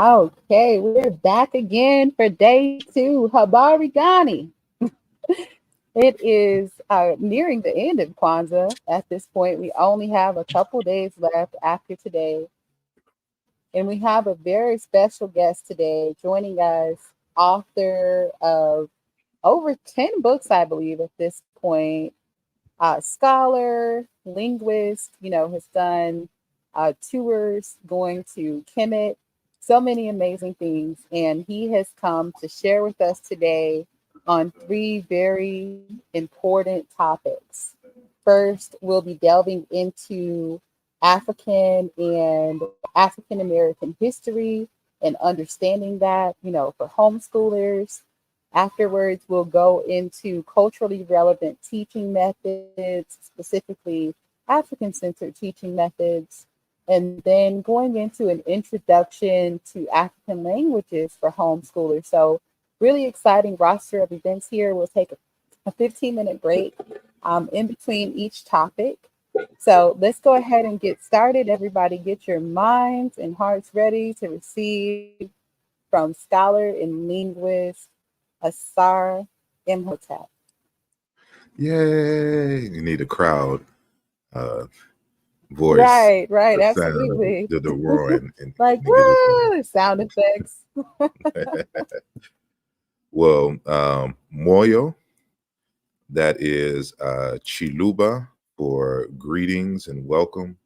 Okay, we're back again for day two. Habari Gani. It is nearing the end of Kwanzaa. At this point, we only have a couple days left after today. And we have a very special guest today joining us, author of over 10 books, I believe, at this point. Scholar, linguist, has done tours going to Kemet, so many amazing things. And he has come to share with us today on three very important topics. First, we'll be delving into African and African American history and understanding that, for homeschoolers. Afterwards, we'll go into culturally relevant teaching methods, specifically African centered teaching methods, and then going into an introduction to African languages for homeschoolers. So, really exciting roster of events here. We'll take a 15-minute break in between each topic. So let's go ahead and get started. Everybody, get your minds and hearts ready to receive from scholar and linguist Asar Imhotep. Yay! You need a crowd uh, voice, Right, the sound of absolutely. the roaring, Like, and get it woo, sound effects. going. Well, Moyo, that is Chiluba for greetings and welcome.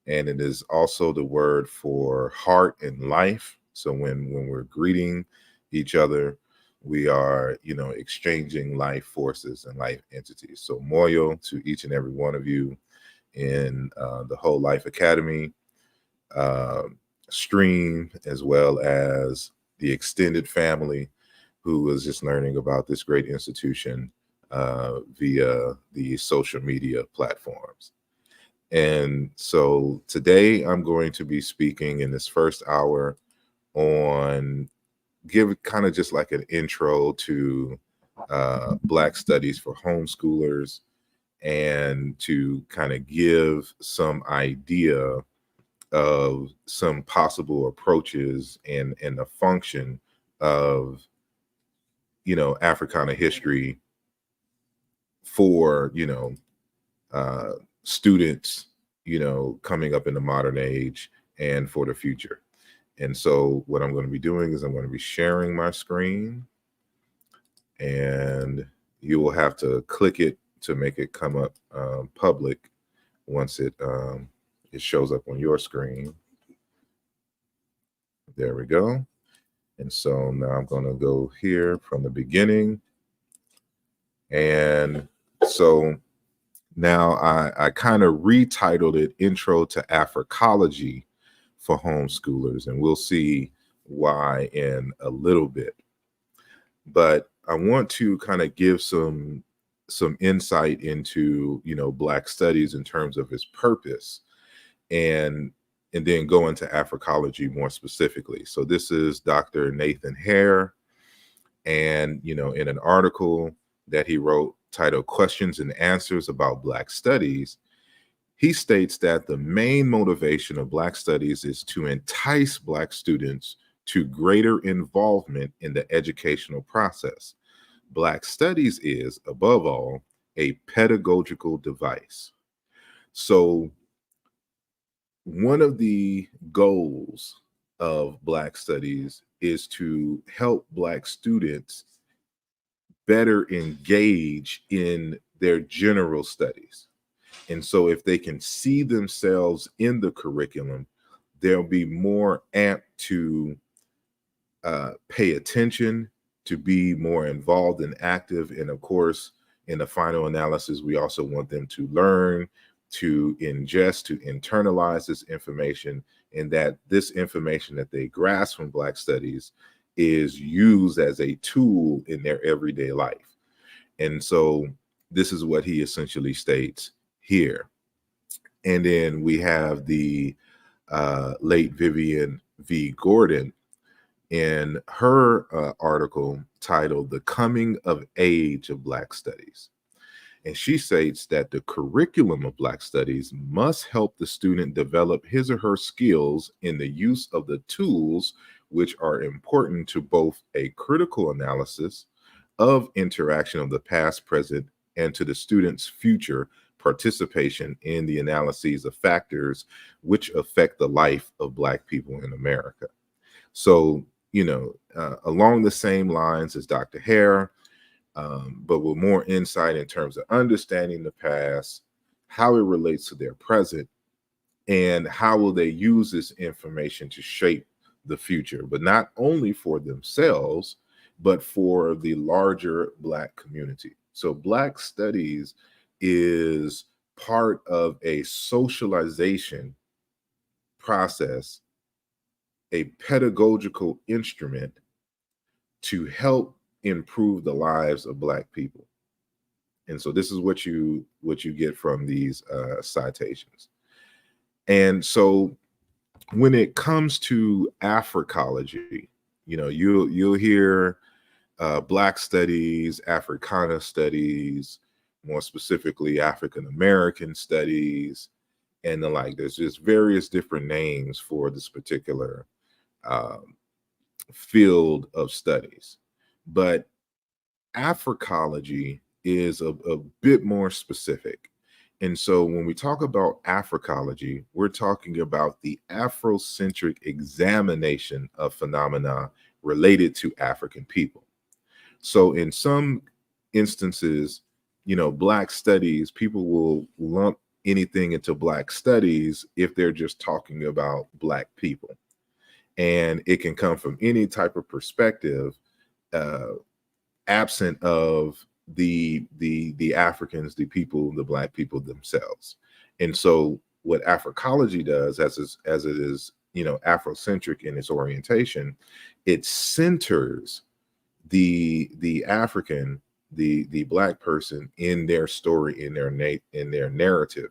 And it is also the word for heart and life. So when we're greeting each other, we are, exchanging life forces and life entities. So Moyo to each and every one of you in the Whole Life Academy uh, stream, as well as the extended family who was just learning about this great institution via the social media platforms. And so today I'm going to be speaking in this first hour on give kind of just like an intro to Black studies for homeschoolers, and to kind of give some idea of some possible approaches and the function of Africana history for uh, students coming up in the modern age and for the future. And so what I'm going to be doing is I'm going to be sharing my screen, and you will have to click it to make it come up public once it shows up on your screen. There we go. And so now I'm going to go here from the beginning. And so now I kind of retitled it Intro to Africology for Homeschoolers, and we'll see why in a little bit. But I want to kind of give some insight into Black studies in terms of its purpose, and then go into Africology more specifically. So this is Dr. Nathan Hare, and in an article that he wrote titled Questions and Answers About Black Studies, he states that the main motivation of Black studies is to entice Black students to greater involvement in the educational process. Black studies is, above all, a pedagogical device. So one of the goals of Black studies is to help Black students better engage in their general studies. And so if they can see themselves in the curriculum, they'll be more apt to pay attention, to be more involved and active. And of course, in the final analysis, we also want them to learn, to ingest, to internalize this information, and that this information that they grasp from Black studies is used as a tool in their everyday life. And so this is what he essentially states here. And then we have the late Vivian V. Gordon in her article titled The Coming of Age of Black Studies. And she states that the curriculum of Black Studies must help the student develop his or her skills in the use of the tools which are important to both a critical analysis of interaction of the past, present, and to the student's future participation in the analyses of factors which affect the life of Black people in America. So, along the same lines as Dr. Hare, but with more insight in terms of understanding the past, how it relates to their present, and how will they use this information to shape the future, but not only for themselves, but for the larger Black community. So Black studies is part of a socialization process, a pedagogical instrument to help improve the lives of Black people. And so this is what you get from these citations. And so when it comes to Africology, you'll hear Black studies, Africana studies, more specifically African American studies, and the like. There's just various different names for this particular field of studies. But Africology is a bit more specific. And so when we talk about Africology, we're talking about the Afrocentric examination of phenomena related to African people. So in some instances, Black studies, people will lump anything into Black studies if they're just talking about Black people. And it can come from any type of perspective, absent of the Africans, the people, the Black people themselves. And so what Africology does, as it is, Afrocentric in its orientation, it centers the African, the Black person in their story, in their narrative,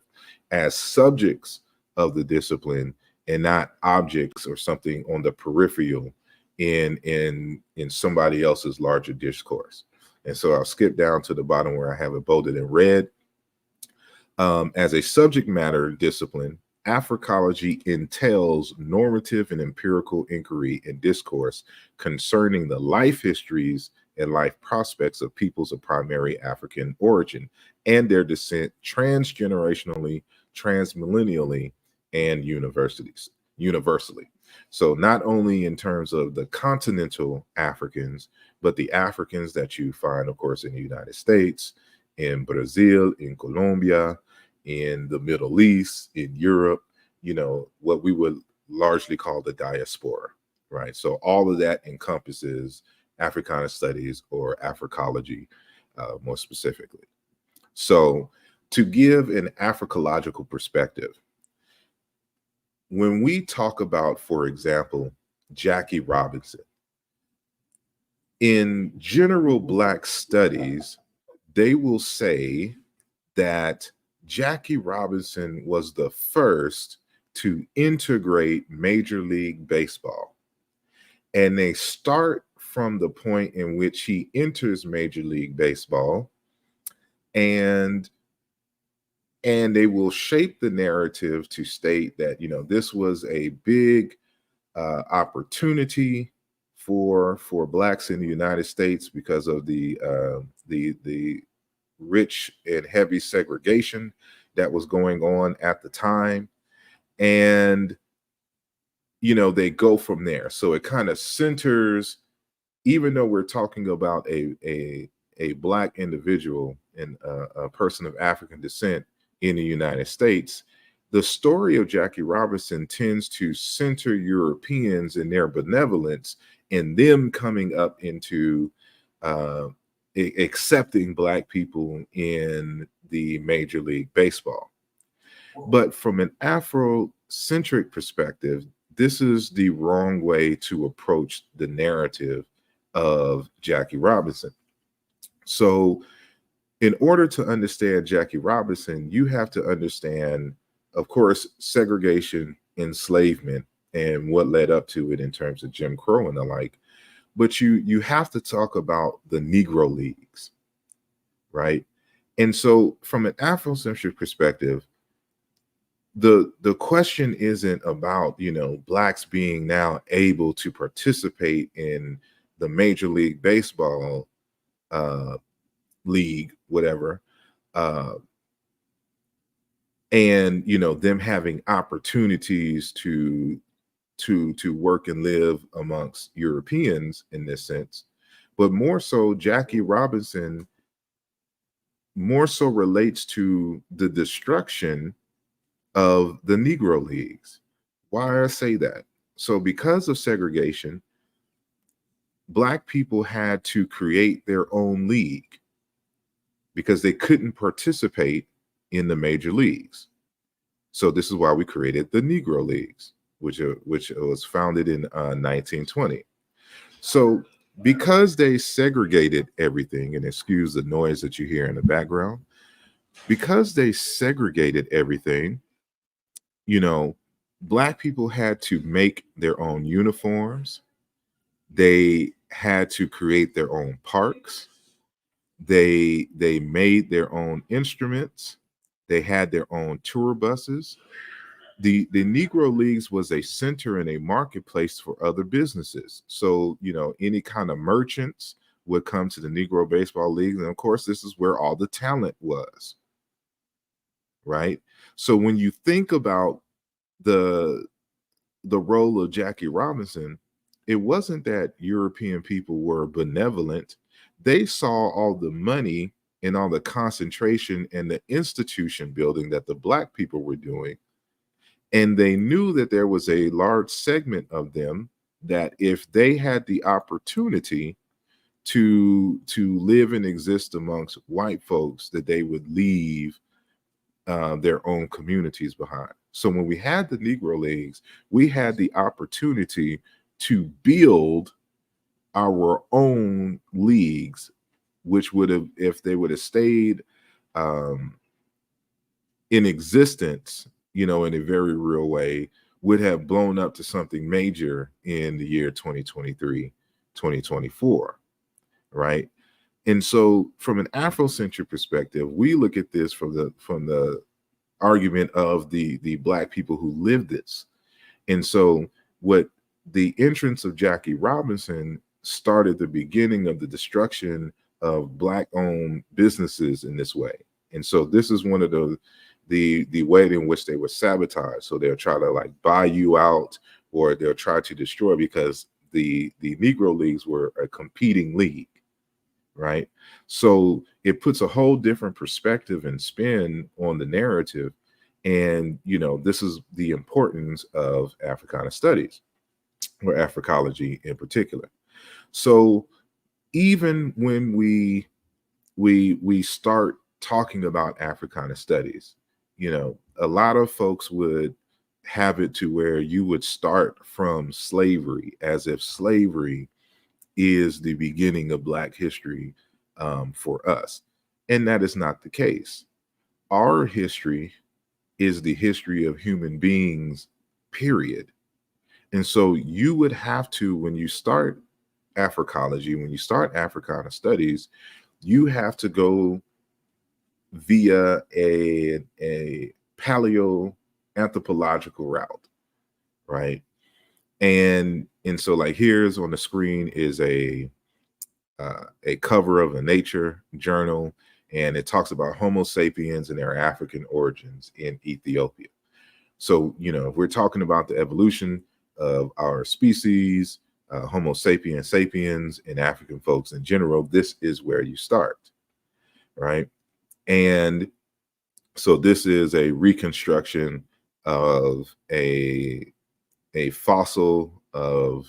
as subjects of the discipline and not objects or something on the peripheral in somebody else's larger discourse. And so I'll skip down to the bottom where I have it bolded in red. As a subject matter discipline, Africology entails normative and empirical inquiry and discourse concerning the life histories and life prospects of peoples of primary African origin and their descent transgenerationally, transmillennially, and universally. So not only in terms of the continental Africans, but the Africans that you find, of course, in the United States, in Brazil, in Colombia, in the Middle East, in Europe, what we would largely call the diaspora, right? So all of that encompasses Africana studies, or Africology, more specifically. So to give an Africological perspective, when we talk about, for example, Jackie Robinson, in general Black studies, they will say that Jackie Robinson was the first to integrate Major League Baseball. And they start from the point in which he enters Major League Baseball, and they will shape the narrative to state that, this was a big opportunity for Blacks in the United States because of the rich and heavy segregation that was going on at the time. And, they go from there. So it kind of centers, even though we're talking about a Black individual and a person of African descent in the United States, the story of Jackie Robinson tends to center Europeans and their benevolence and them coming up into accepting Black people in the Major League Baseball. But from an Afrocentric perspective, this is the wrong way to approach the narrative of Jackie Robinson. So in order to understand Jackie Robinson, you have to understand, of course, segregation, enslavement, and what led up to it in terms of Jim Crow and the like. But you have to talk about the Negro Leagues, right? And so from an Afrocentric perspective, the question isn't about, you know, blacks being now able to participate in the Major League Baseball league, whatever, uh, and you know them having opportunities to work and live amongst Europeans in this sense, but more so Jackie Robinson more so relates to the destruction of the Negro Leagues. Why I say that? So because of segregation, black people had to create their own league because they couldn't participate in the major leagues. So this is why we created the Negro Leagues, which was founded in 1920. So because they segregated everything, and excuse the noise that you hear in the background, because they segregated everything, you know, black people had to make their own uniforms. They had to create their own parks. They made their own instruments. They had their own tour buses. The Negro Leagues was a center and a marketplace for other businesses. So, you know, any kind of merchants would come to the Negro Baseball League. And of course, this is where all the talent was. Right. So when you think about the role of Jackie Robinson, it wasn't that European people were benevolent. They saw all the money and all the concentration and the institution building that the black people were doing. And they knew that there was a large segment of them that if they had the opportunity to live and exist amongst white folks, that they would leave their own communities behind. So when we had the Negro Leagues, we had the opportunity to build our own leagues, which would have, if they would have stayed in existence, you know, in a very real way, would have blown up to something major in the year 2023, 2024, right? And so from an Afrocentric perspective, we look at this from the argument of the black people who lived this. And so what the entrance of Jackie Robinson started the beginning of the destruction of black owned businesses in this way. And so this is one of the way in which they were sabotaged. So they'll try to like buy you out, or they'll try to destroy, because the Negro Leagues were a competing league. Right. So it puts a whole different perspective and spin on the narrative. And, you know, this is the importance of Africana studies, or Africology in particular. So even when we start talking about Africana studies, you know, a lot of folks would have it to where you would start from slavery, as if slavery is the beginning of Black history for us. And that is not the case. Our history is the history of human beings, period. And so you would have to, when you start Africology, when you start Africana studies, you have to go via a paleo anthropological route, right? And so like here's on the screen is a cover of a Nature journal, and it talks about Homo sapiens and their African origins in Ethiopia. So, you know, if we're talking about the evolution of our species, Homo sapiens sapiens, and African folks in general, this is where you start, right? And so this is a reconstruction of a fossil of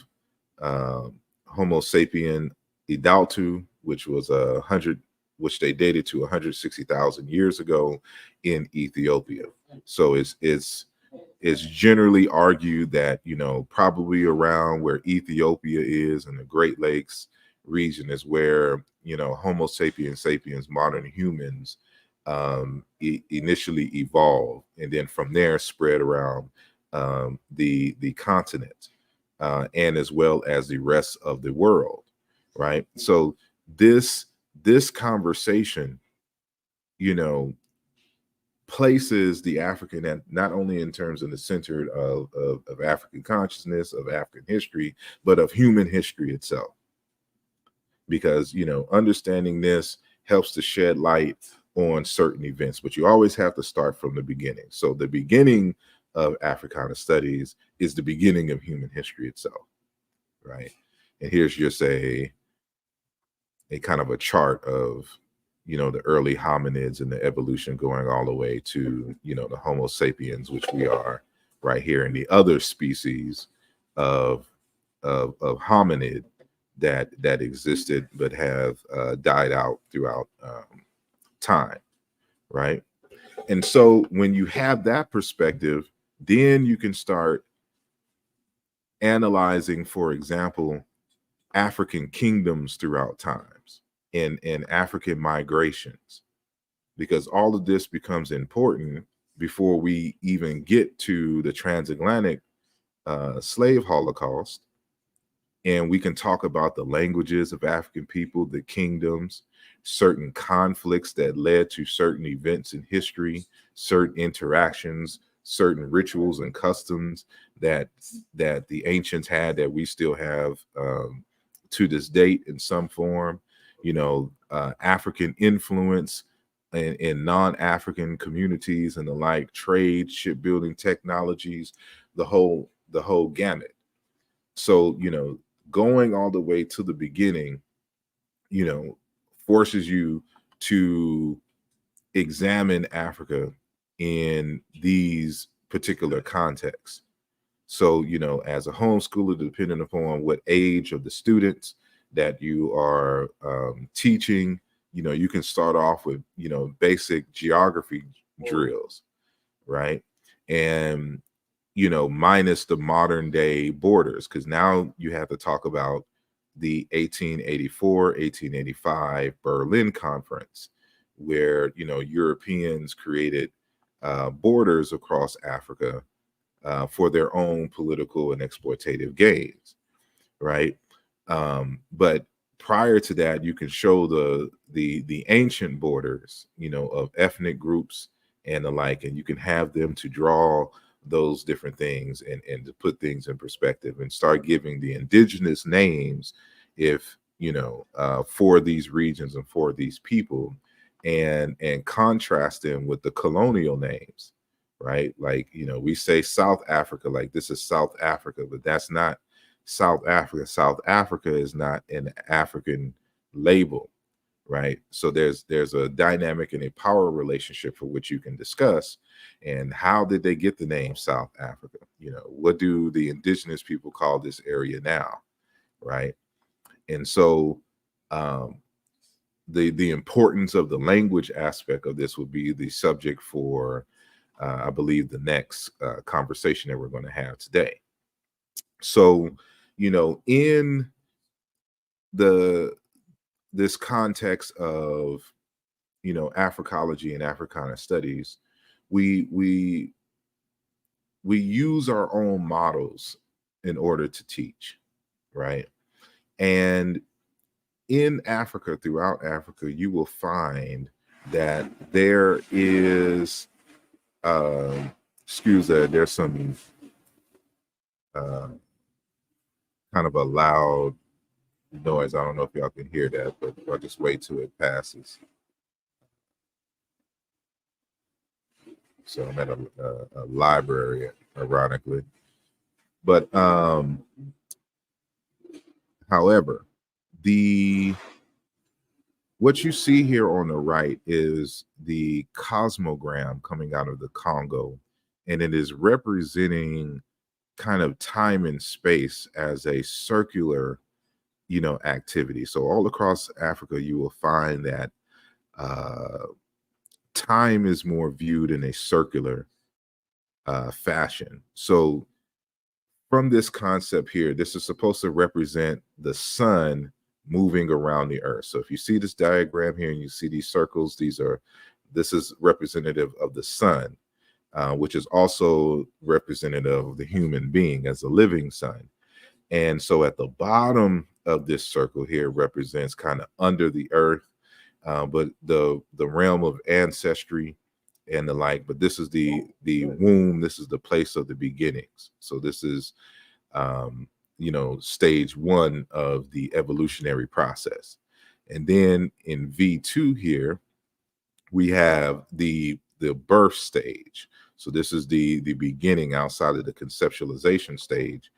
Homo sapien Idaltu, which was which they dated to 160,000 years ago in Ethiopia. So it's generally argued that, you know, probably around where Ethiopia is in the Great Lakes region is where, you know, Homo sapiens sapiens, modern humans, initially evolved, and then from there spread around the continent, and as well as the rest of the world, right? So this conversation, you know, places the African, and not only in terms of the center of African consciousness, of African history, but of human history itself. Because, you know, understanding this helps to shed light on certain events, but you always have to start from the beginning. So the beginning of Africana studies is the beginning of human history itself, right? And here's just a kind of a chart of, you know, the early hominids and the evolution going all the way to, you know, the Homo sapiens, which we are right here, and the other species of hominid that existed but have died out throughout time, right? And so when you have that perspective, then you can start analyzing, for example, African kingdoms throughout times and African migrations, because all of this becomes important before we even get to the transatlantic slave holocaust. And we can talk about the languages of African people, the kingdoms, certain conflicts that led to certain events in history, certain interactions, certain rituals and customs that the ancients had that we still have to this date in some form. You know, African influence in non-African communities and the like, trade, shipbuilding technologies, the whole gamut. So, you know, going all the way to the beginning, you know, forces you to examine Africa in these particular contexts. So, you know, as a homeschooler, depending upon what age of the students that you are teaching, you know, you can start off with, you know, basic geography drills, right? And, you know, minus the modern day borders, because now you have to talk about the 1884, 1885 Berlin Conference, where, you know, Europeans created borders across Africa for their own political and exploitative gains, right? But prior to that, you can show the ancient borders, you know, of ethnic groups and the like, and you can have them to draw those different things and to put things in perspective and start giving the indigenous names, if you know, for these regions and for these people, and contrast them with the colonial names, right? Like, you know, we say South Africa, like this is South Africa, but that's not South Africa. South Africa is not an African label, right? So there's a dynamic and a power relationship for which you can discuss. And how did they get the name South Africa? You know, what do the indigenous people call this area now, right? And so the importance of the language aspect of this would be the subject for I believe the next conversation that we're going to have today. So, you know, in this context of, you know, Africology and Africana studies, we use our own models in order to teach, right? And in Africa, throughout Africa, you will find that there is there's some kind of a loud noise. I don't know if y'all can hear that, but I'll just wait till it passes. So I'm at a library, ironically. But however, what you see here on the right is the Cosmogram coming out of the Congo, and it is representing kind of time and space as a circular, you know, activity. So all across Africa, you will find that time is more viewed in a circular fashion. So from this concept here, this is supposed to represent the sun moving around the earth. So if you see this diagram here and you see these circles, this is representative of the sun, which is also representative of the human being as a living sun. And so at the bottom of this circle here represents kind of under the earth, but the realm of ancestry and the like. But this is the womb. This is the place of the beginnings. So this is stage one of the evolutionary process. And then in V2 here, we have the birth stage. So this is the beginning outside of the conceptualization stage,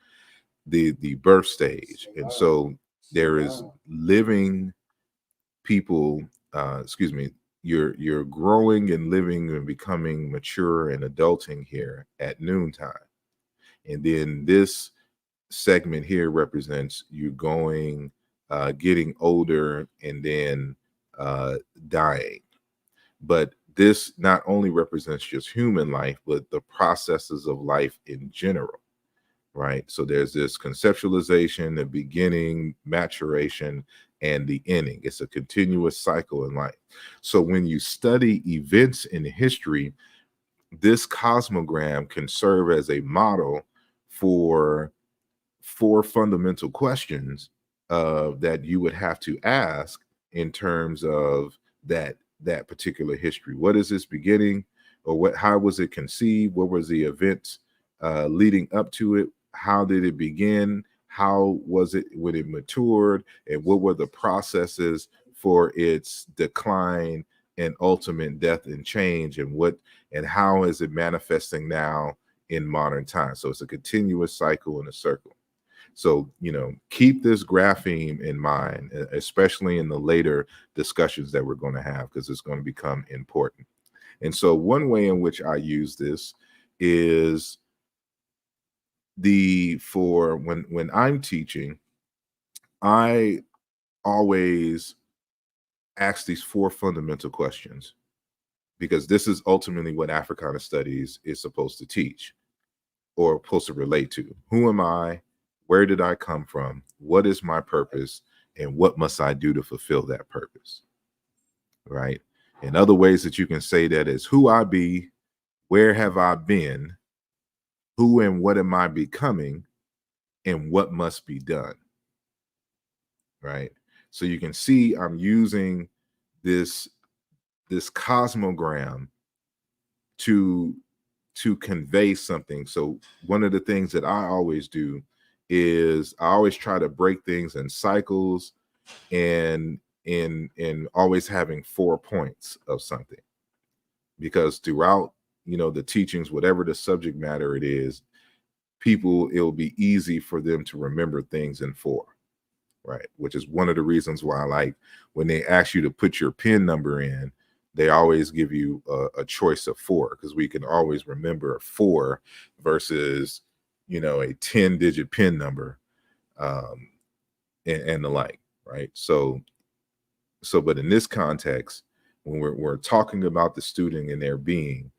the birth stage. And so there is living people, you're growing and living and becoming mature and adulting here at noontime. And then this segment here represents you going, getting older, and then dying. But this not only represents just human life, but the processes of life in general, right? So there's this conceptualization, the beginning, maturation, and the ending. It's a continuous cycle in life. So when you study events in history, this cosmogram can serve as a model for four fundamental questions that you would have to ask in terms of that particular history. What is this beginning, or how was it conceived? What was the events leading up to it? How did it begin? How was it when it matured? And what were the processes for its decline and ultimate death and change? And how is it manifesting now in modern times? So it's a continuous cycle and a circle. So, keep this grapheme in mind, especially in the later discussions that we're going to have, because it's going to become important. And so one way in which I use this is for when I'm teaching, I always ask these four fundamental questions, because this is ultimately what Africana Studies is supposed to teach or supposed to relate to. Who am I? Where did I come from? What is my purpose? And what must I do to fulfill that purpose? Right? And other ways that you can say that is who I be, where have I been, who and what am I becoming, and what must be done. Right? So you can see I'm using this cosmogram to convey something. So one of the things that I always do is I always try to break things in cycles and in always having 4 points of something, because throughout the teachings, whatever the subject matter it is, it'll be easy for them to remember things in 4, right? Which is one of the reasons why I like when they ask you to put your PIN number in, they always give you a choice of 4, because we can always remember 4 versus a 10-digit PIN number, and the like, right? So but in this context, when we're talking about the student and their being,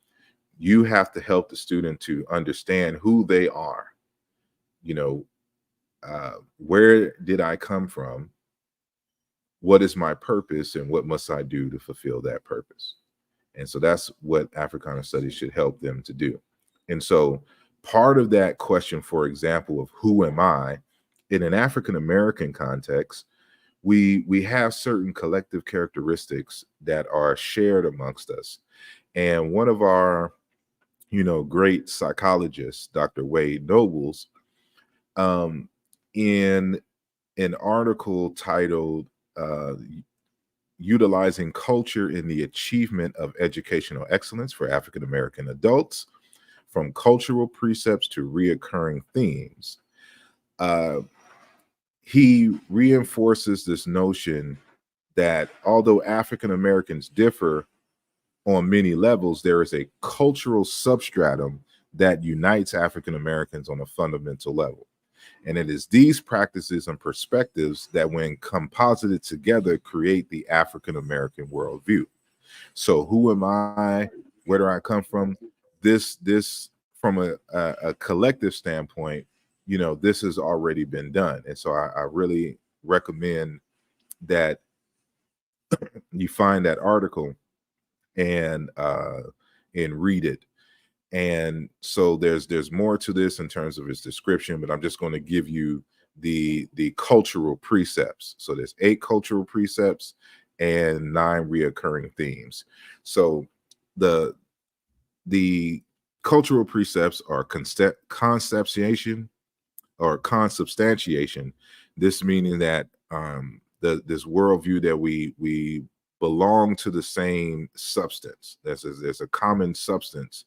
you have to help the student to understand who they are. Where did I come from? What is my purpose, and what must I do to fulfill that purpose? And so that's what Africana Studies should help them to do. And so part of that question, for example, of who am I, in an African American context, we have certain collective characteristics that are shared amongst us. And one of our great psychologists, Dr. Wade Nobles, in an article titled Utilizing Culture in the Achievement of Educational Excellence for African American Adults, from Cultural Precepts to Reoccurring Themes, he reinforces this notion that although African Americans differ on many levels, there is a cultural substratum that unites African Americans on a fundamental level. And it is these practices and perspectives that, when composited together, create the African American worldview. So who am I? Where do I come from? This from a collective standpoint, this has already been done. And so I really recommend that you find that article and read it. And so there's more to this in terms of its description, but I'm just going to give you the cultural precepts. So there's 8 cultural precepts and 9 reoccurring themes. So The cultural precepts are consubstantiation or consubstantiation. This meaning that this worldview that we belong to the same substance. There's a common substance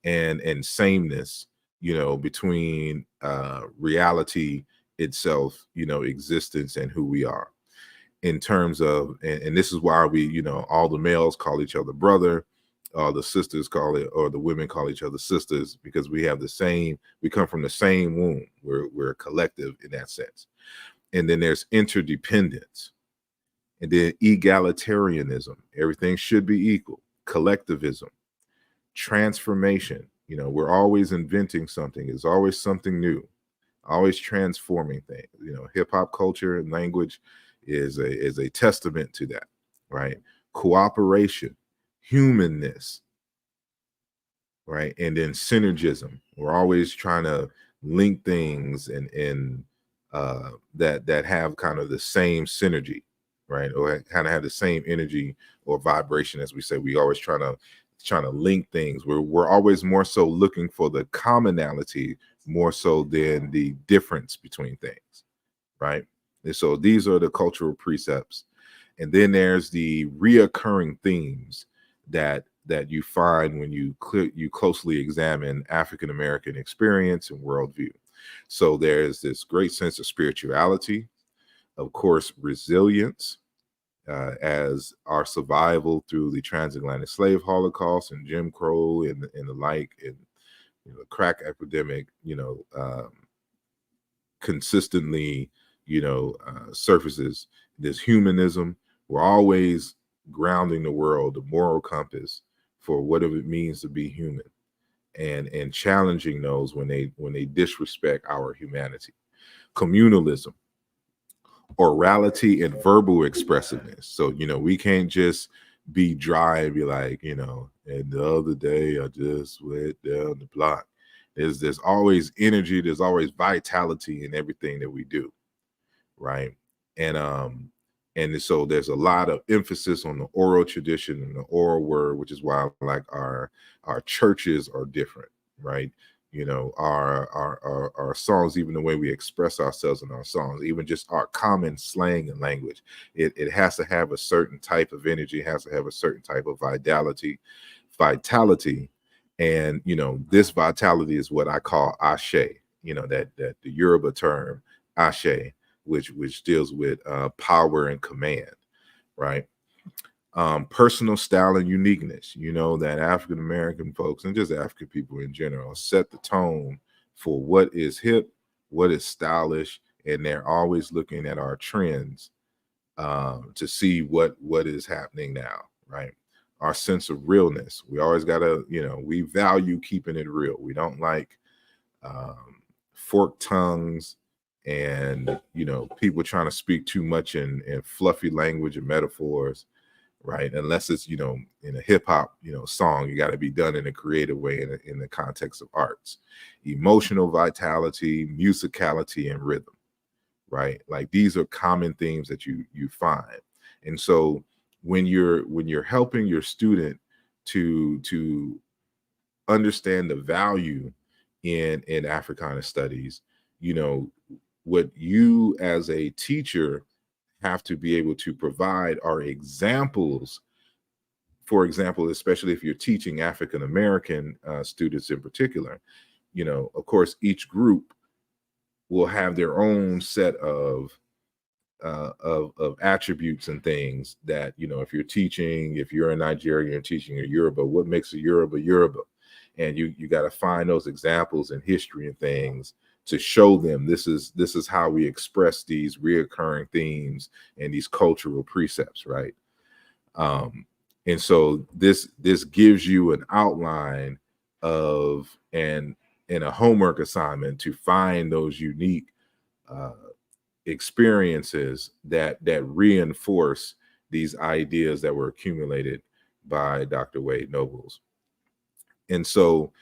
and sameness, between reality itself, existence, and who we are. In terms of, and this is why we, all the males call each other brother, all the sisters call it, or the women call each other sisters, because we come from the same womb. We're a collective in that sense. And then there's interdependence, and then egalitarianism. Everything should be equal. Collectivism, transformation. We're always inventing something. It's always something new, always transforming things. Hip hop culture and language is a testament to that, right? Cooperation, humanness, right? And then synergism. We're always trying to link things and that have kind of the same synergy, right? Or kind of have the same energy or vibration, as we say. We always trying to link things. We're always more so looking for the commonality more so than the difference between things, right? And so these are the cultural precepts. And then there's the reoccurring themes that you find when you closely examine African American experience and worldview. So there's this great sense of spirituality, of course, resilience, as our survival through the transatlantic slave Holocaust and Jim Crow and the like, and the crack epidemic, consistently, surfaces. This humanism. We're always grounding the world, the moral compass for whatever it means to be human, and challenging those when they disrespect our humanity. Communalism, orality, and verbal expressiveness. So we can't just be dry and be like, and the other day I just went down the block. There's always energy, there's always vitality in everything that we do, right? And so there's a lot of emphasis on the oral tradition and the oral word, which is why like our churches are different, right? Our songs, even the way we express ourselves in our songs, even just our common slang and language, it has to have a certain type of energy, it has to have a certain type of vitality. And this vitality is what I call ashe, that the Yoruba term ashe, which deals with power and command, right? Personal style and uniqueness. That African American folks and just African people in general set the tone for what is hip, what is stylish, and they're always looking at our trends to see what is happening now, right? Our sense of realness. We always gotta, we value keeping it real. We don't like forked tongues and people trying to speak too much in fluffy language and metaphors, right? Unless it's in a hip hop song, you got to be done in a creative way in the context of arts. Emotional vitality, musicality, and rhythm, right? Like these are common themes that you find. And so when you're helping your student to understand the value in Africana studies, what you as a teacher have to be able to provide are examples. For example, especially if you're teaching African American students in particular, of course, each group will have their own set of attributes and things that, if you're in Nigeria and teaching a Yoruba, what makes a Yoruba? And you got to find those examples in history and things to show them this is how we express these reoccurring themes and these cultural precepts, right? And so this gives you an outline of and a homework assignment to find those unique experiences that reinforce these ideas that were accumulated by Dr. Wade Nobles. And so,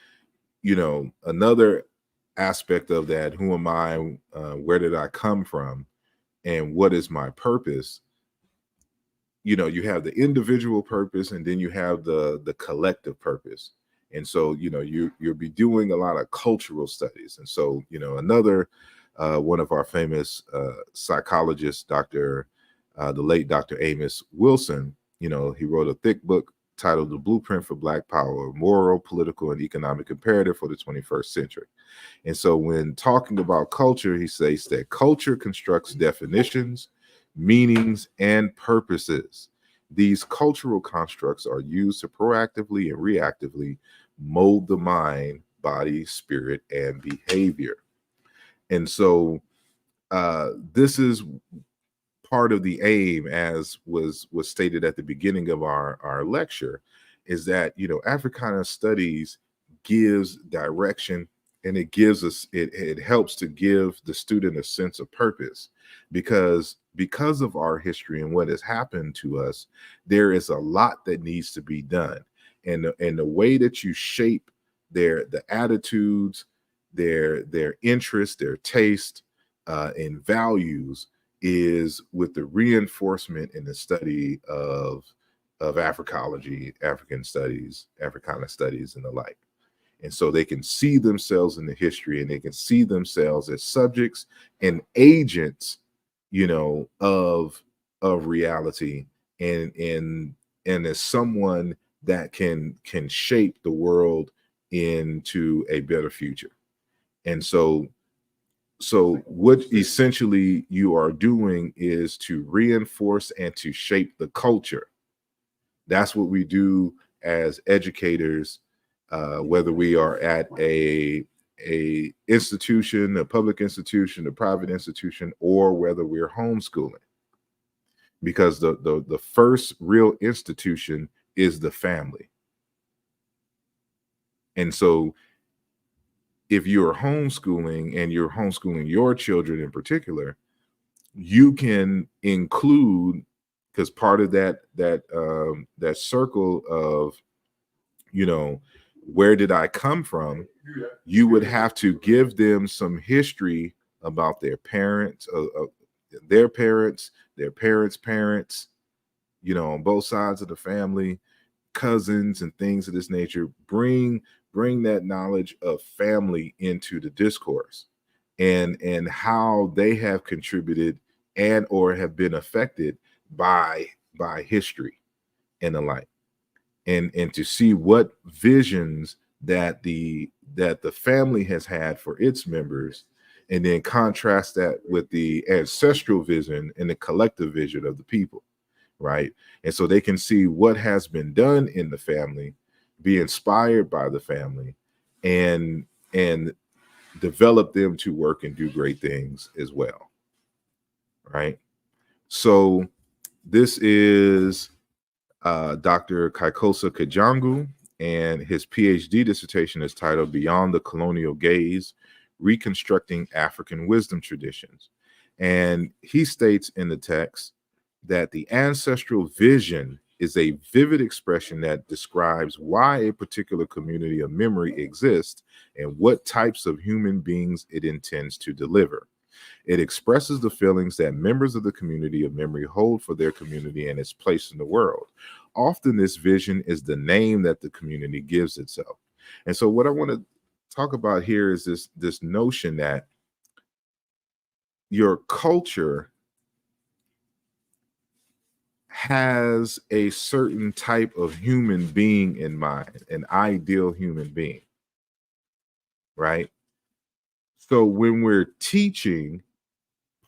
another aspect of that, who am I, where did I come from, and what is my purpose? You have the individual purpose, and then you have the collective purpose. And so, you'll be doing a lot of cultural studies. And so, another one of our famous psychologists, the late Dr. Amos Wilson, he wrote a thick book titled The Blueprint for Black Power: Moral, Political, and Economic Imperative for the 21st Century. And so when talking about culture, he says that culture constructs definitions, meanings, and purposes. These cultural constructs are used to proactively and reactively mold the mind, body, spirit, and behavior. And so this is part of the aim, as was stated at the beginning of our lecture, is that Africana studies gives direction, and it helps to give the student a sense of purpose, because of our history and what has happened to us, there is a lot that needs to be done. And the way that you shape the attitudes, their interests, their taste, and values, is with the reinforcement in the study of Africology, African studies, Africana studies, and the like. And so they can see themselves in the history, and they can see themselves as subjects and agents, of reality, and as someone that can shape the world into a better future. And so what essentially you are doing is to reinforce and to shape the culture. That's what we do as educators, whether we are at a institution, a public institution, a private institution, or whether we're homeschooling. Because the first real institution is the family. And so if you're homeschooling, and you're homeschooling your children in particular, you can include, because part of that circle of, where did I come from, you would have to give them some history about their parents, their parents, their parents' parents, on both sides of the family, cousins, and things of this nature. Bring that knowledge of family into the discourse, and how they have contributed and or have been affected by history and the like, and to see what visions that the family has had for its members, and then contrast that with the ancestral vision and the collective vision of the people, right? And so they can see what has been done in the family, be inspired by the family, and develop them to work and do great things as well, right? So this is Dr. Kaikosa Kajangu, and his PhD dissertation is titled Beyond the Colonial Gaze: Reconstructing African Wisdom Traditions. And he states in the text that the ancestral vision is a vivid expression that describes why a particular community of memory exists and what types of human beings it intends to deliver. It expresses the feelings that members of the community of memory hold for their community and its place in the world. Often this vision is the name that the community gives itself. And so what I want to talk about here is this notion that your culture has a certain type of human being in mind, an ideal human being, right? So when we're teaching,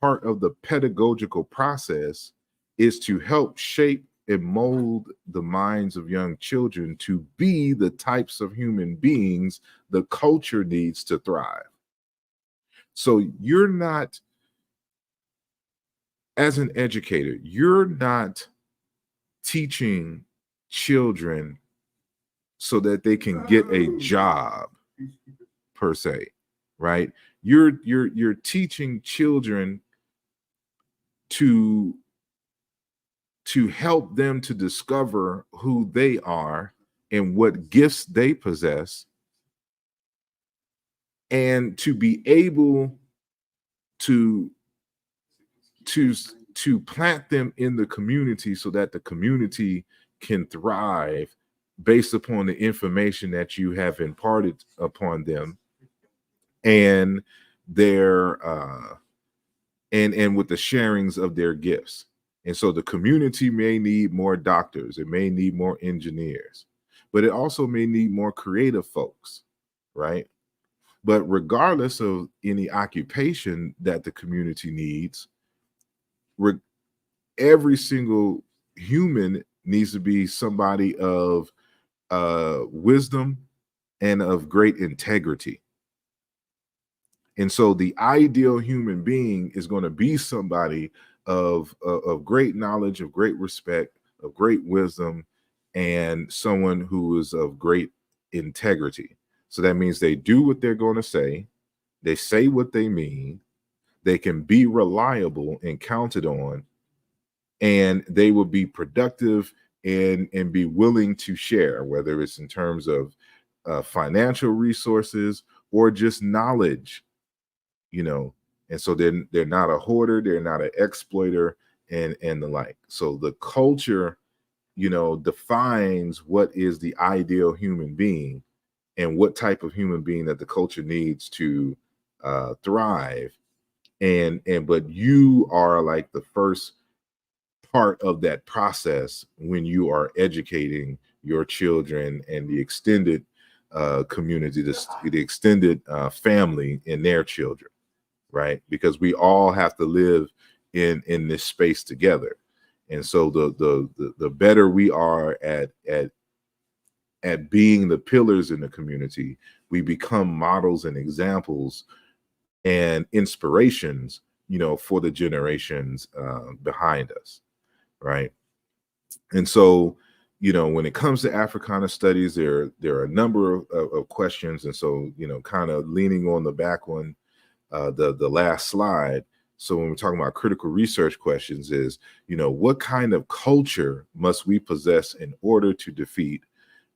part of the pedagogical process is to help shape and mold the minds of young children to be the types of human beings the culture needs to thrive. So you're not, as an educator, you're not teaching children so that they can get a job per se, right? You're teaching children to help them to discover who they are and what gifts they possess, and to be able to plant them in the community so that the community can thrive based upon the information that you have imparted upon them, and their and with the sharings of their gifts. And so the community may need more doctors, it may need more engineers, but it also may need more creative folks, right? But regardless of any occupation that the community needs, every single human needs to be somebody of wisdom and of great integrity. And so the ideal human being is going to be somebody of great knowledge, of great respect, of great wisdom, and someone who is of great integrity. So that means they do what they're going to say what they mean, they can be reliable and counted on, and they will be productive and be willing to share, whether it's in terms of financial resources or just knowledge, you know. And so they're not a hoarder, they're not an exploiter, and the like. So the culture, you know, defines what is the ideal human being and what type of human being that the culture needs to thrive. And but you are like the first part of that process when you are educating your children and the extended community, the extended family and their children, right? Because we all have to live in this space together. And so the better we are at being the pillars in the community, we become models and examples and inspirations, you know, for the generations behind us, right? And so, you know, when it comes to Africana studies, there are a number of questions. And so, you know, kind of leaning on the back one, the last slide. So when we're talking about critical research questions is, you know, what kind of culture must we possess in order to defeat,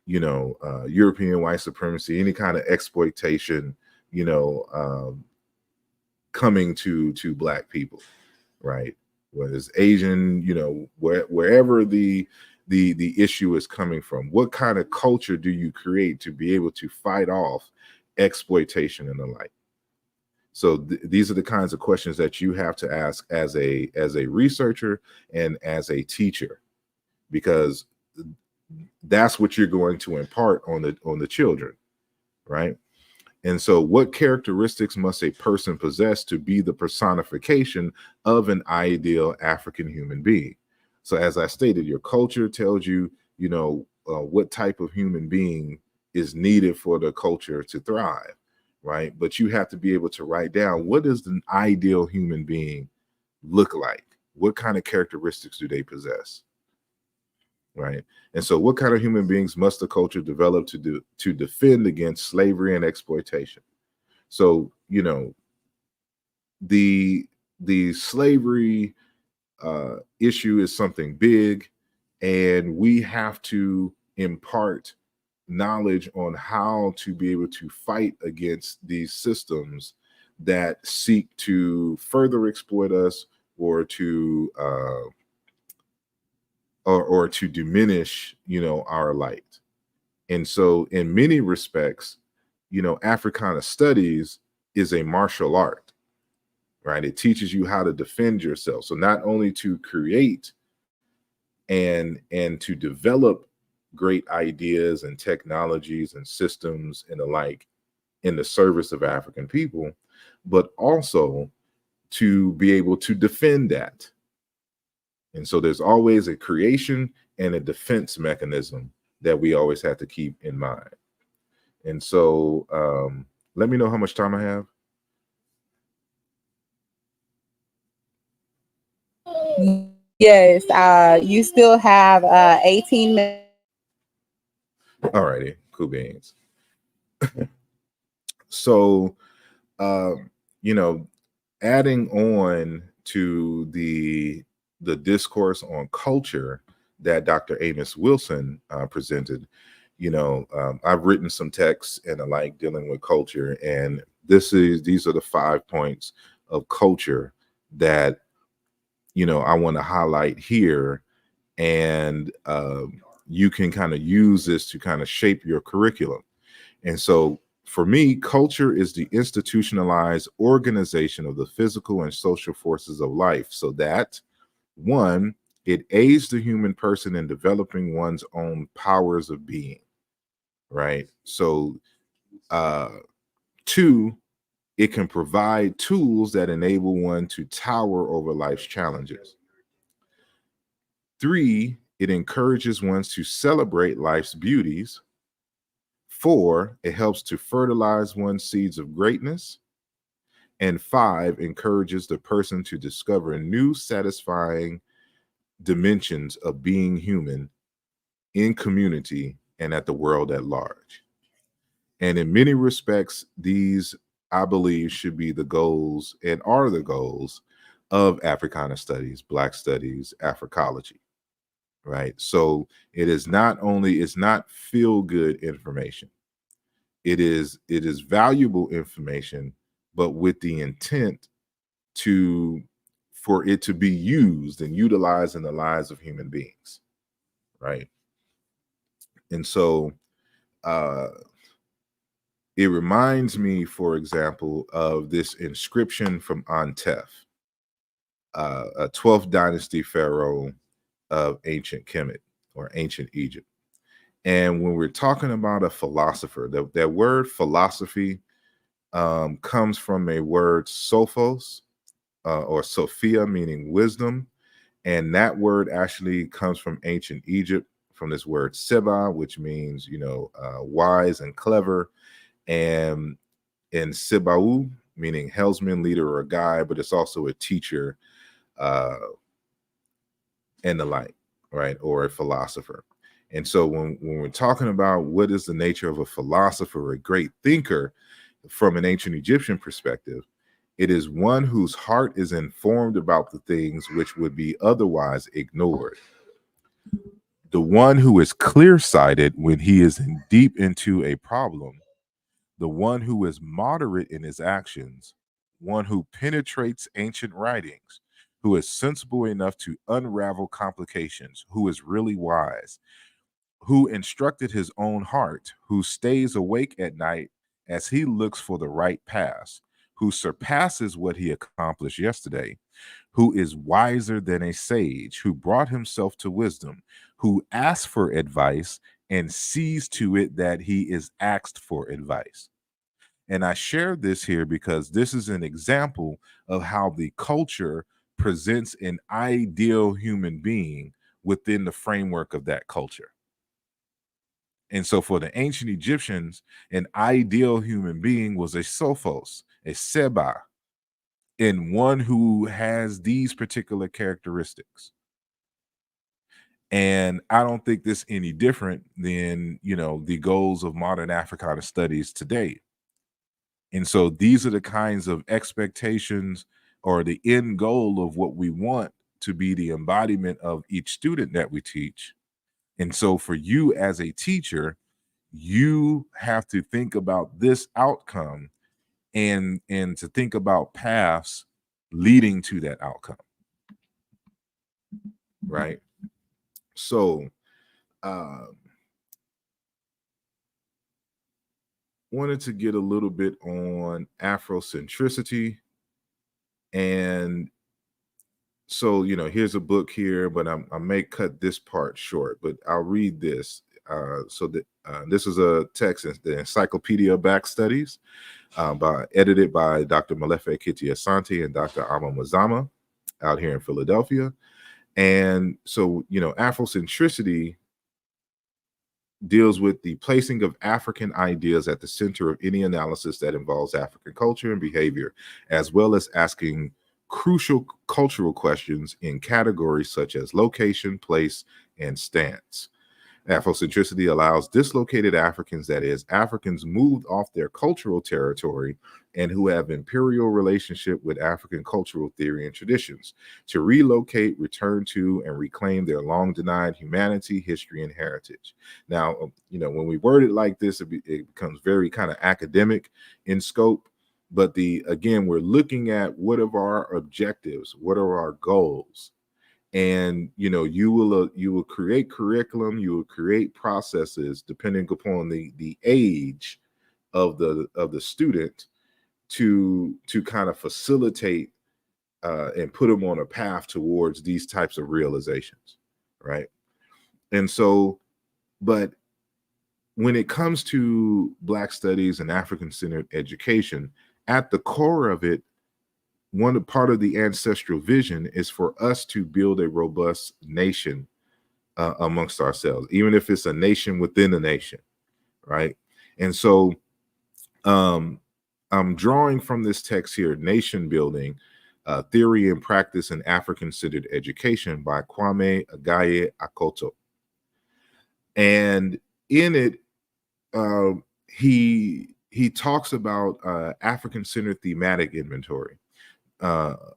you know, European white supremacy, any kind of exploitation, you know, coming to Black people, right? Whether it's Asian, you know, wherever the issue is coming from, what kind of culture do you create to be able to fight off exploitation and the like? So these are the kinds of questions that you have to ask as a researcher and as a teacher, because that's what you're going to impart on the children, right? And so what characteristics must a person possess to be the personification of an ideal African human being? So as I stated, your culture tells you, you know, what type of human being is needed for the culture to thrive, right? But you have to be able to write down, what does an ideal human being look like? What kind of characteristics do they possess? Right. And so what kind of human beings must the culture develop to defend against slavery and exploitation? So, you know, the slavery issue is something big, and we have to impart knowledge on how to be able to fight against these systems that seek to further exploit us or to or to diminish, you know, our light. And so in many respects, you know, Africana studies is a martial art, right? It teaches you how to defend yourself. So not only to create and to develop great ideas and technologies and systems and the like in the service of African people, but also to be able to defend that. And so there's always a creation and a defense mechanism that we always have to keep in mind. And so let me know how much time I have. Yes, you still have 18 minutes. All righty, cool beans. So, you know, adding on to the discourse on culture that Dr. Amos Wilson presented, you know, I've written some texts and the like dealing with culture, and these are the 5 points of culture that, you know, I want to highlight here and you can kind of use this to kind of shape your curriculum. And so for me, culture is the institutionalized organization of the physical and social forces of life, so that one, it aids the human person in developing one's own powers of being, right? So two, it can provide tools that enable one to tower over life's challenges. Three, it encourages one to celebrate life's beauties. Four, it helps to fertilize one's seeds of greatness. And five, encourages the person to discover new satisfying dimensions of being human in community and at the world at large. And in many respects, these, I believe, should be the goals and are the goals of Africana studies, Black studies, Africology, right? So it's not feel good information. It is valuable information, but with the intent for it to be used and utilized in the lives of human beings, right? And so it reminds me, for example, of this inscription from Antef, a 12th dynasty pharaoh of ancient Kemet or ancient Egypt. And when we're talking about a philosopher, that word philosophy comes from a word sophos or Sophia, meaning wisdom. And that word actually comes from ancient Egypt, from this word seba, which means, wise and clever, and Sibau, meaning helmsman, leader, or guide, but it's also a teacher and the like, right? Or a philosopher. And so when we're talking about what is the nature of a philosopher, a great thinker from an ancient Egyptian perspective, it is one whose heart is informed about the things which would be otherwise ignored. The one who is clear-sighted when he is deep into a problem, the one who is moderate in his actions, one who penetrates ancient writings, who is sensible enough to unravel complications, who is really wise, who instructed his own heart, who stays awake at night as he looks for the right path, who surpasses what he accomplished yesterday, who is wiser than a sage, who brought himself to wisdom, who asks for advice and sees to it that he is asked for advice. And I share this here because this is an example of how the culture presents an ideal human being within the framework of that culture. And so for the ancient Egyptians, an ideal human being was a sophos, a seba, and one who has these particular characteristics. And I don't think this any different than, the goals of modern Africana studies today. And so these are the kinds of expectations or the end goal of what we want to be the embodiment of each student that we teach. And so for you as a teacher, you have to think about this outcome and to think about paths leading to that outcome. Right? So wanted to get a little bit on Afrocentricity. And so, here's a book here, but I may cut this part short, but I'll read this. This is a text, the Encyclopedia Back Studies, edited by Dr. Malefe Kitty Asante and Dr. Ama Mazama out here in Philadelphia. And so, Afrocentricity deals with the placing of African ideas at the center of any analysis that involves African culture and behavior, as well as asking crucial cultural questions in categories such as location, place, and stance. Afrocentricity allows dislocated Africans, that is, Africans moved off their cultural territory and who have imperial relationship with African cultural theory and traditions, to relocate, return to, and reclaim their long denied humanity, history, and heritage. Now, when we word it like this, it becomes very kind of academic in scope. But again, we're looking at what are our objectives, what are our goals, And you will create curriculum, you will create processes depending upon the age of the student to kind of facilitate and put them on a path towards these types of realizations, right? And so, but when it comes to Black studies and African-centered education, at the core of it, part of the ancestral vision is for us to build a robust nation amongst ourselves, even if it's a nation within a nation, right? And so I'm drawing from this text here, Nation Building, Theory and Practice in African-Centered Education by Kwame Agaye Akoto. And in it, he talks about African-centered thematic inventory.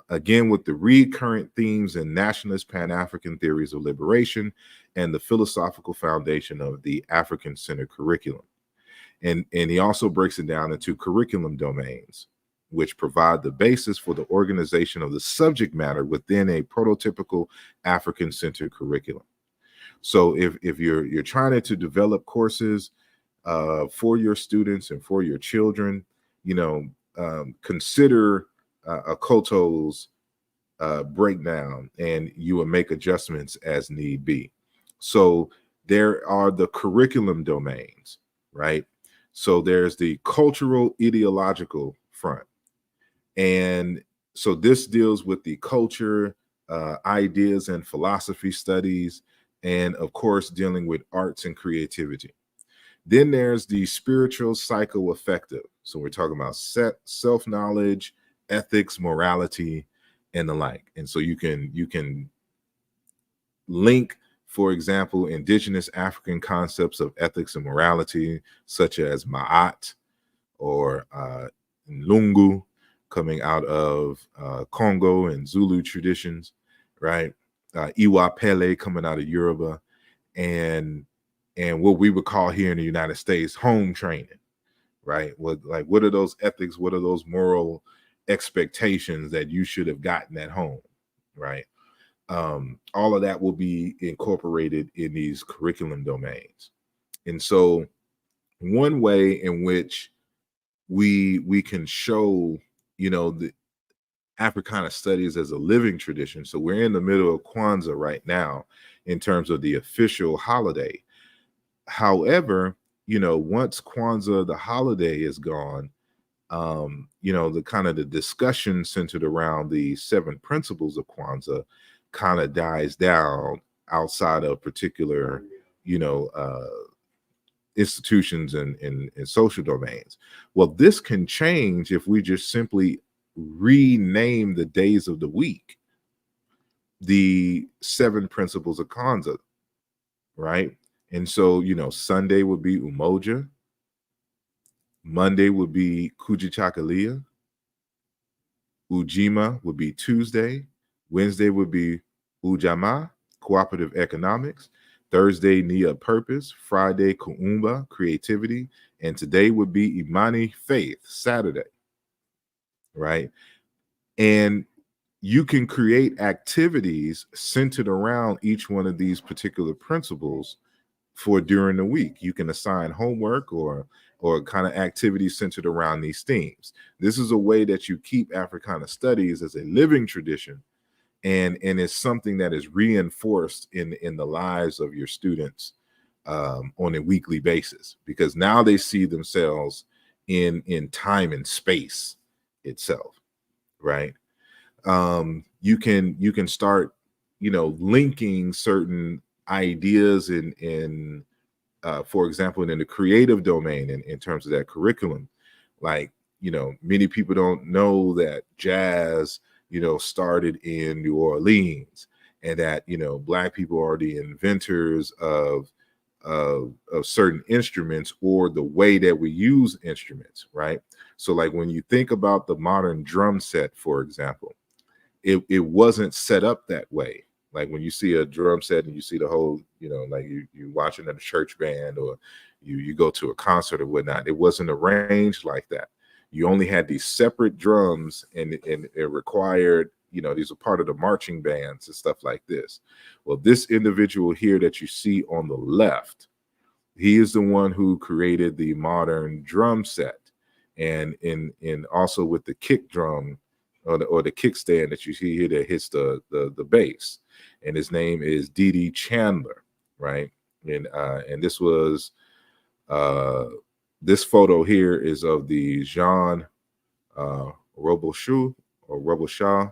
Again, with the recurrent themes and nationalist Pan-African theories of liberation and the philosophical foundation of the African-centered curriculum. And he also breaks it down into curriculum domains, which provide the basis for the organization of the subject matter within a prototypical African-centered curriculum. So if you're trying to develop courses for your students and for your children, consider Akoto's breakdown, and you will make adjustments as need be. So there are the curriculum domains, right? So there's the cultural ideological front. And so this deals with the culture, ideas and philosophy studies, and of course, dealing with arts and creativity. Then there's the spiritual psychoaffective. So we're talking about self-knowledge, ethics, morality, and the like. And so you can link, for example, indigenous African concepts of ethics and morality, such as Ma'at or Lungu, coming out of Congo and Zulu traditions, right? Iwa Pele coming out of Yoruba, and what we would call here in the United States home training, right? What are those ethics? What are those moral expectations that you should have gotten at home, right? All of that will be incorporated in these curriculum domains. And so one way in which we can show, the Africana studies as a living tradition. So we're in the middle of Kwanzaa right now in terms of the official holiday. However, once Kwanzaa, the holiday, is gone, the kind of the discussion centered around the 7 principles of Kwanzaa kind of dies down outside of particular, institutions and social domains. Well, this can change if we just simply rename the days of the week, the 7 principles of Kwanzaa, right? And so, Sunday would be Umoja, Monday would be Kujichagulia, Ujima would be Tuesday, Wednesday would be Ujamaa, cooperative economics, Thursday, Nia, purpose, Friday, Kuumba, creativity, and today would be Imani, faith, Saturday, right? And you can create activities centered around each one of these particular principles for during the week. You can assign homework or kind of activities centered around these themes. This is a way that you keep Africana studies as a living tradition, and it's something that is reinforced in the lives of your students on a weekly basis, because now they see themselves in time and space itself, right? You can start, linking certain ideas in for example, in the creative domain, in terms of that curriculum. Like, many people don't know that jazz, started in New Orleans, and that, Black people are the inventors of certain instruments, or the way that we use instruments, right? So like when you think about the modern drum set, for example, it wasn't set up that way. Like when you see a drum set and you see the whole, like you watching at a church band, or you go to a concert or whatnot, it wasn't arranged like that. you only had these separate drums, and it required, you know, these are part of the marching bands and stuff like this. Well, this individual here that you see on the left, he is the one who created the modern drum set, and in also with the kick drum or the kickstand that you see here that hits the bass. And his name is D.D. Chandler, right? And this was this photo here is of the Jean Robuchon or Robuchon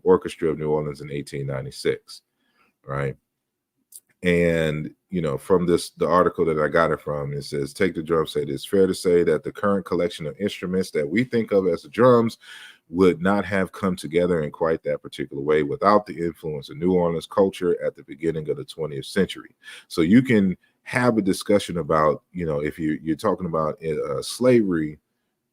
Orchestra of New Orleans in 1896, right? And, you know, from the article that I got it from, it says, take the drum set. It's fair to say that the current collection of instruments that we think of as the drums would not have come together in quite that particular way without the influence of New Orleans culture at the beginning of the 20th century. So you can have a discussion about, you know, if you're talking about slavery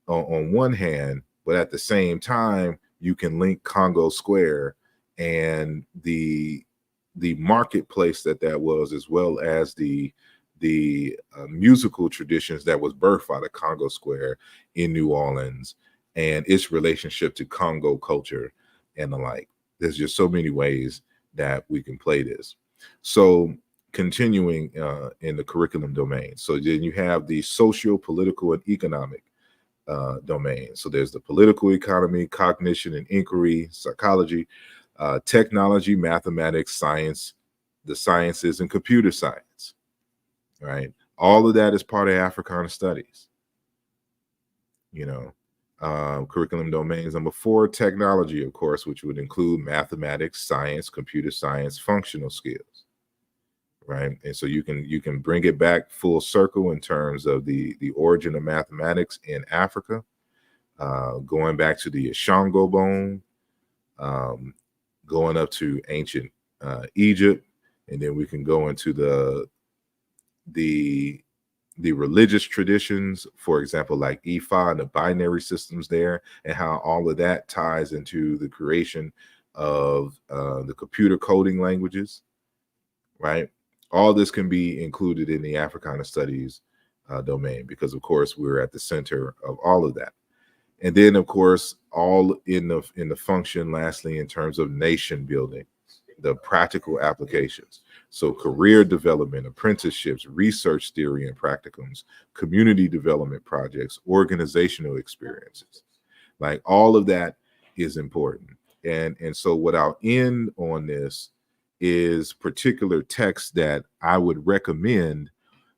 on one hand, but at the same time, you can link Congo Square and the marketplace that was, as well as the musical traditions that was birthed out of Congo Square in New Orleans and its relationship to Congo culture and the like. There's just so many ways that we can play this. So continuing in the curriculum domain. So then you have the social, political, and economic domain. So there's the political economy, cognition and inquiry, psychology, technology, mathematics, science, the sciences, and computer science, right? All of that is part of Africana studies. You know, curriculum domains. Number 4, technology, of course, which would include mathematics, science, computer science, functional skills, right? And so you can bring it back full circle in terms of the origin of mathematics in Africa, going back to the Ashango bone, going up to ancient Egypt, and then we can go into the religious traditions, for example, like Ifa and the binary systems there, and how all of that ties into the creation of the computer coding languages, right? All this can be included in the Africana studies domain, because of course we're at the center of all of that. And then, of course, all in the function, lastly, in terms of nation building, the practical applications. So career development, apprenticeships, research theory and practicums, community development projects, organizational experiences. Like all of that is important. And so what I'll end on this is particular texts that I would recommend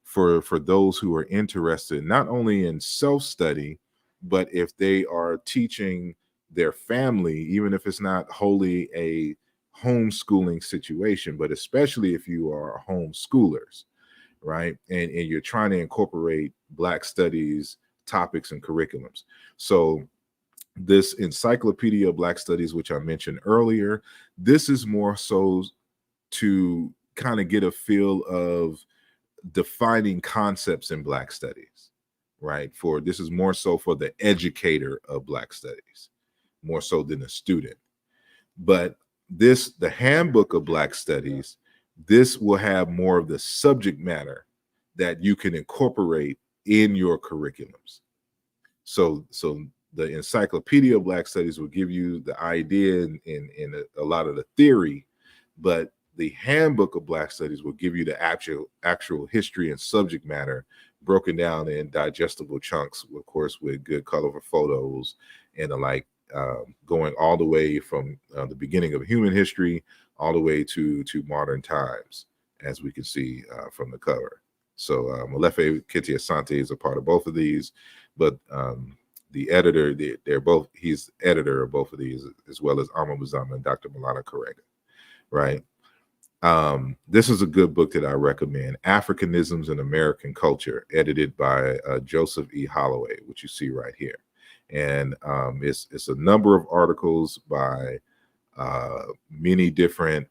for those who are interested, not only in self-study, but if they are teaching their family, even if it's not wholly a homeschooling situation, but especially if you are homeschoolers, right? And you're trying to incorporate Black studies topics and curriculums. So this Encyclopedia of Black Studies, which I mentioned earlier, this is more so to kind of get a feel of defining concepts in Black studies, right? This is more so for the educator of Black studies, more so than a student. But the handbook of Black studies, this will have more of the subject matter that you can incorporate in your curriculums. So the Encyclopedia of Black Studies will give you the idea and a lot of the theory, but the handbook of Black Studies will give you the actual history and subject matter broken down in digestible chunks, of course, with good colorful photos and the like, going all the way from the beginning of human history all the way to modern times, as we can see from the cover. So Molefe Kitty Asante is a part of both of these, but the editor, he's editor of both of these, as well as Amma Muzama and Dr. Malana Karega, right? This is a good book that I recommend, Africanisms in American Culture, edited by Joseph E. Holloway, which you see right here. And it's a number of articles by many different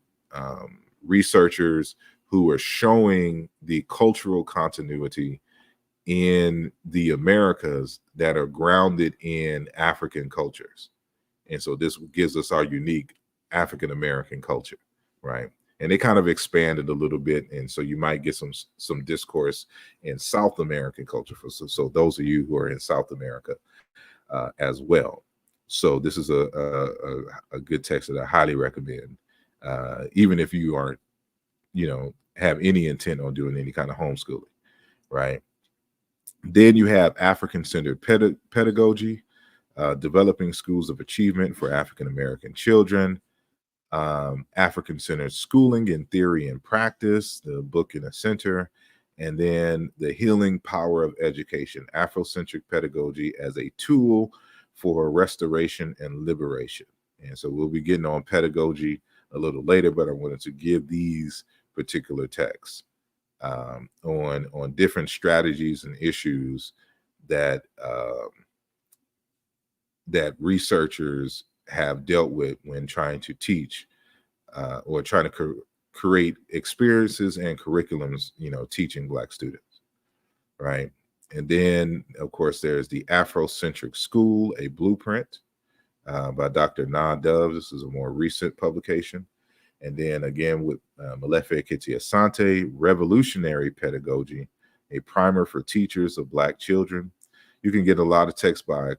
researchers who are showing the cultural continuity in the Americas that are grounded in African cultures. And so this gives us our unique African American culture, right? And they kind of expanded a little bit, and so you might get some discourse in South American culture. So those of you who are in South America, as well. So this is a good text that I highly recommend, even if you aren't, have any intent on doing any kind of homeschooling, right? Then you have African-centered pedagogy, developing schools of achievement for African American children, African-centered schooling in theory and practice, the book in the center, and then the healing power of education, Afrocentric pedagogy as a tool for restoration and liberation. And so we'll be getting on pedagogy a little later, but I wanted to give these particular texts on different strategies and issues that that researchers have dealt with when trying to teach or trying to create experiences and curriculums, teaching Black students, right? And then, of course, there's the Afrocentric School, a Blueprint by Dr. Na Dove. This is a more recent publication. And then again with Malefe Kiti Asante, Revolutionary Pedagogy, a primer for teachers of Black children. You can get a lot of text by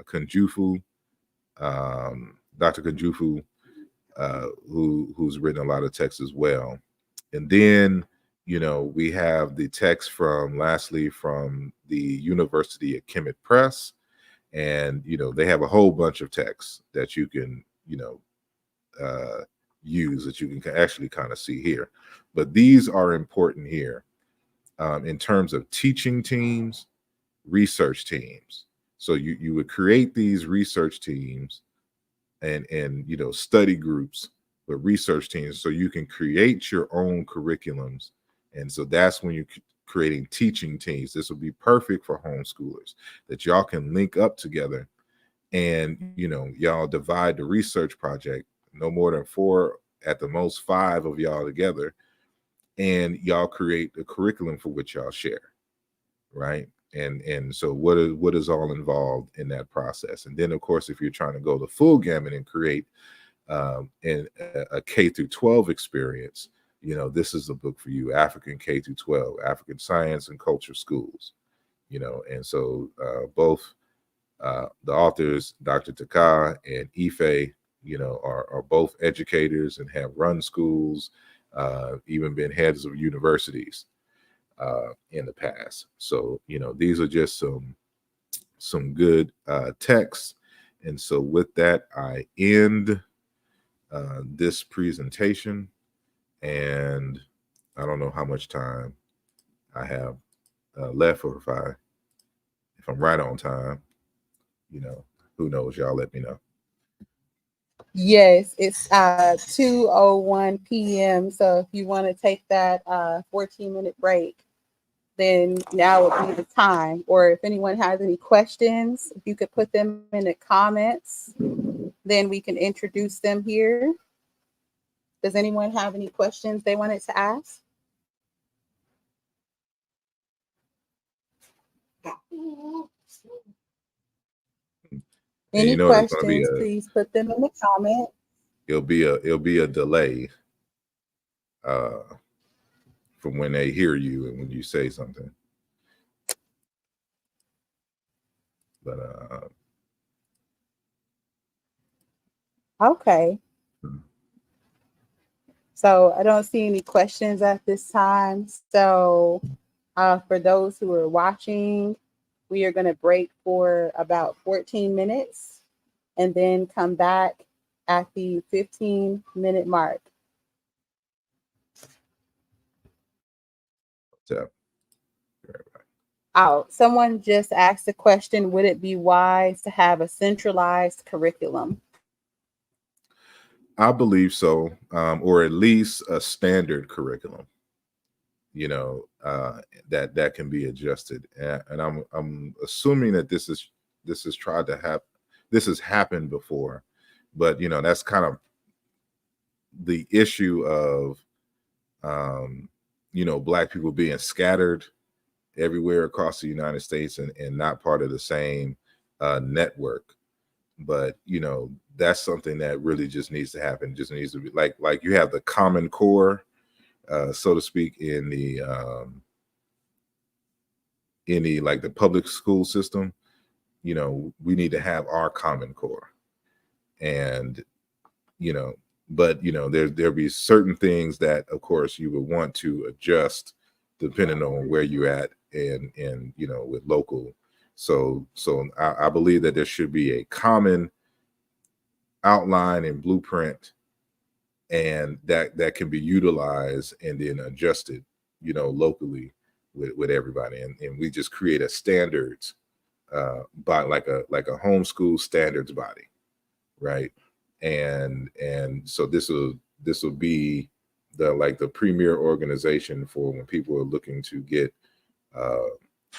Kunjufu, Dr. Kunjufu, who's written a lot of text as well. And then, we have the text lastly from the University of Kemet Press. And, they have a whole bunch of texts that you can, use that you can actually kind of see here. But these are important here in terms of teaching teams, research teams. So you would create these research teams and study groups, but research teams, so you can create your own curriculums. And so that's when you're creating teaching teams. This will be perfect for homeschoolers, that y'all can link up together and y'all divide the research project, no more than 4, at the most 5 of y'all together, and y'all create a curriculum for which y'all share, right? And so what is all involved in that process? And then, of course, if you're trying to go the full gamut and create a K through 12 experience, this is the book for you, African K through 12, African Science and Culture Schools, and so both the authors, Dr. Taka and Ife, are both educators and have run schools, even been heads of universities in the past. So, these are just some good texts. And so with that, I end this presentation, and I don't know how much time I have left, or if I'm right on time, who knows? Y'all let me know. Yes, it's 2:01 p.m. So if you want to take that 14-minute break, then now would be the time. Or if anyone has any questions, if you could put them in the comments, then we can introduce them here. Does anyone have any questions they wanted to ask? Any questions, please put them in the comment. It'll be a delay from when they hear you and when you say something. But okay. So I don't see any questions at this time. So for those who are watching, we are going to break for about 14 minutes and then come back at the 15-minute mark. So, someone just asked a question, would it be wise to have a centralized curriculum? I believe so, or at least a standard curriculum, that can be adjusted. And I'm assuming that this has happened before, but that's kind of the issue of Black people being scattered everywhere across the United States and not part of the same network. But that's something that really just needs to happen. Just needs to be like you have the Common Core, so to speak, in the like the public school system. we need to have our common core. And, but, there'll be certain things that, of course, you would want to adjust depending on where you're at and with local. So I believe that there should be a common outline and blueprint, and that can be utilized and then adjusted, locally with everybody. And we just create a standards by like a homeschool standards body, right? And so this will be the premier organization for when people are looking to get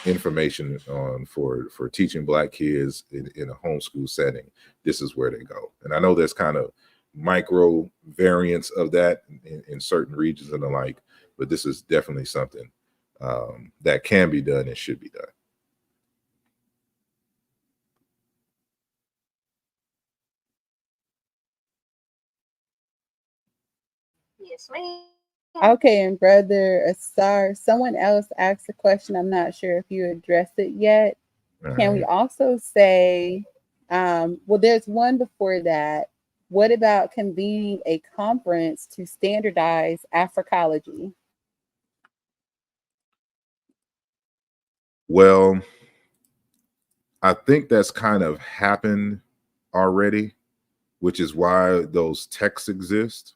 information on for teaching Black kids in a homeschool setting. This is where they go. And I know there's kind of micro variants of that in certain regions and the like, but this is definitely something that can be done and should be done. Yes, ma'am. Okay, and brother Asar, someone else asked a question. I'm not sure if you addressed it yet. Can we also say, well, there's one before that. What about convening a conference to standardize Africology? Well, I think that's kind of happened already, which is why those texts exist.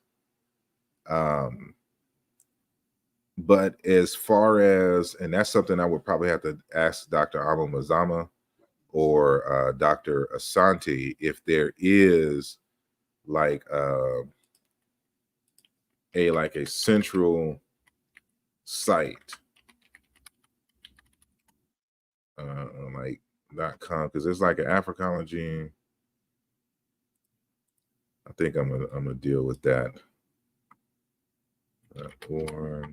But as far as, and that's something I would probably have to ask Dr. Amo Mazama or Dr. Asante, if there is like a central site, like .com, because there's like an Africology. I think I'm gonna deal with that. Or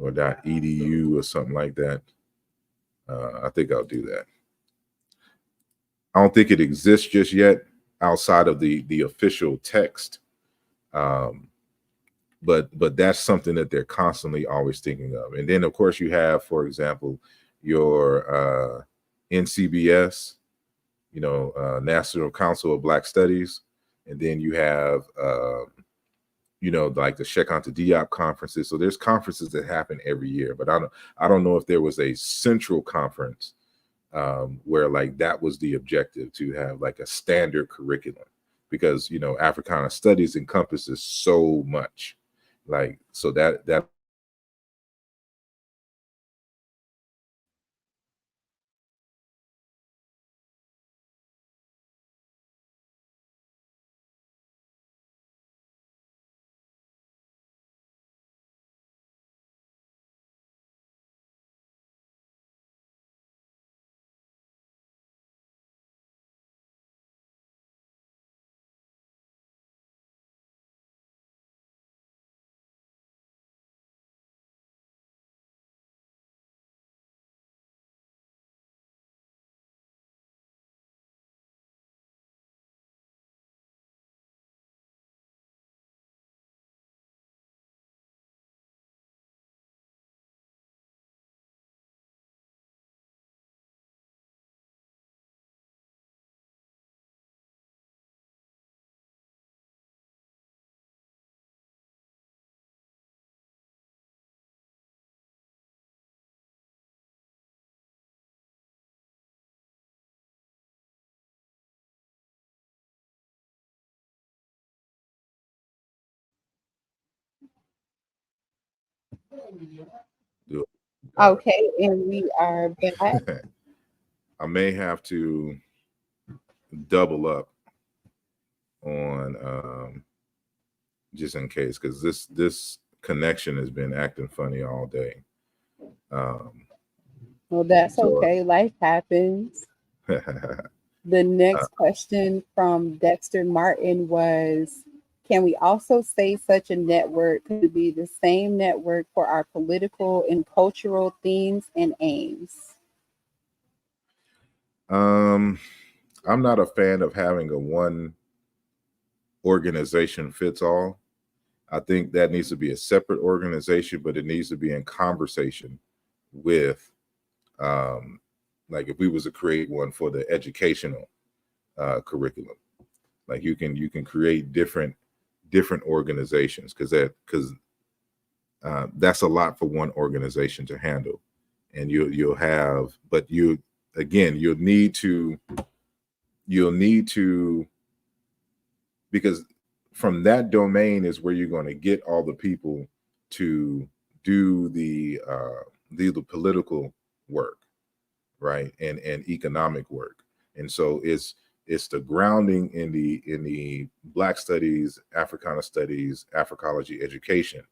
.edu or something like that. I think I'll do that. I don't think it exists just yet outside of the official text, but that's something that they're constantly always thinking of. And then of course you have, for example, your NCBS, National Council of Black Studies, and then you have like the Sheikh Anta Diop conferences. So there's conferences that happen every year, but I don't know if there was a central conference where like that was the objective, to have like a standard curriculum, because Africana studies encompasses so much, like, so that do Okay, and we are back. I may have to double up on just in case, because this connection has been acting funny all day. Well, that's okay. Life happens. The next question from Dexter Martin was, can we also say such a network could be the same network for our political and cultural themes and aims? I'm not a fan of having a one organization fits all. I think that needs to be a separate organization, but it needs to be in conversation with like if we was to create one for the educational curriculum, like you can create different organizations, because that's a lot for one organization to handle, and you'll have, but you'll need to because from that domain is where you're going to get all the people to do the political work, right, and economic work. And so it's the grounding in the Black studies, Africana studies, Africology education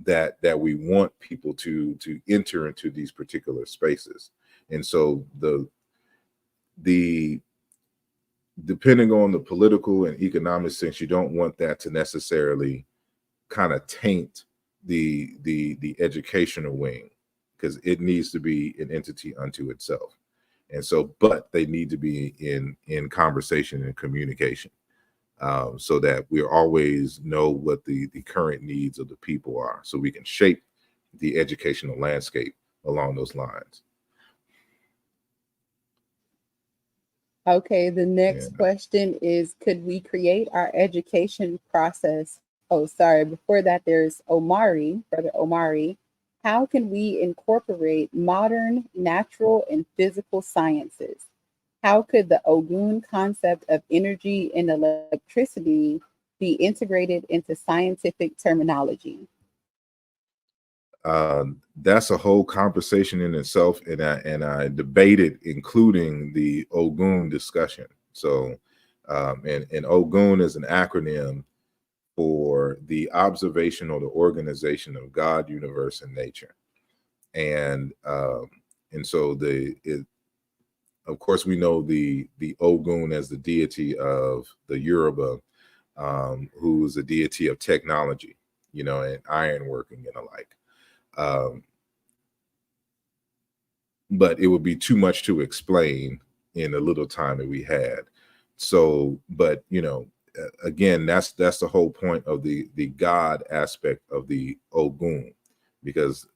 that we want people to enter into these particular spaces. And so the depending on the political and economic sense, you don't want that to necessarily kind of taint the educational wing, because it needs to be an entity unto itself. And so, but they need to be in conversation and communication, so that we always know what the current needs of the people are, so we can shape the educational landscape along those lines. Okay, the next question is, could we create our education process? Oh, sorry, before that, there's Omari, Brother Omari. How can we incorporate modern natural and physical sciences? How could the Ogun concept of energy and electricity be integrated into scientific terminology? That's a whole conversation in itself, and I debated including the Ogun discussion. So, and Ogun is an acronym for the observation or the organization of God, universe, and nature. And so of course, we know the Ogun as the deity of the Yoruba, who is a deity of technology, and ironworking and the like. But it would be too much to explain in the little time that we had. So, but again, that's the whole point of the God aspect of the Ogun, because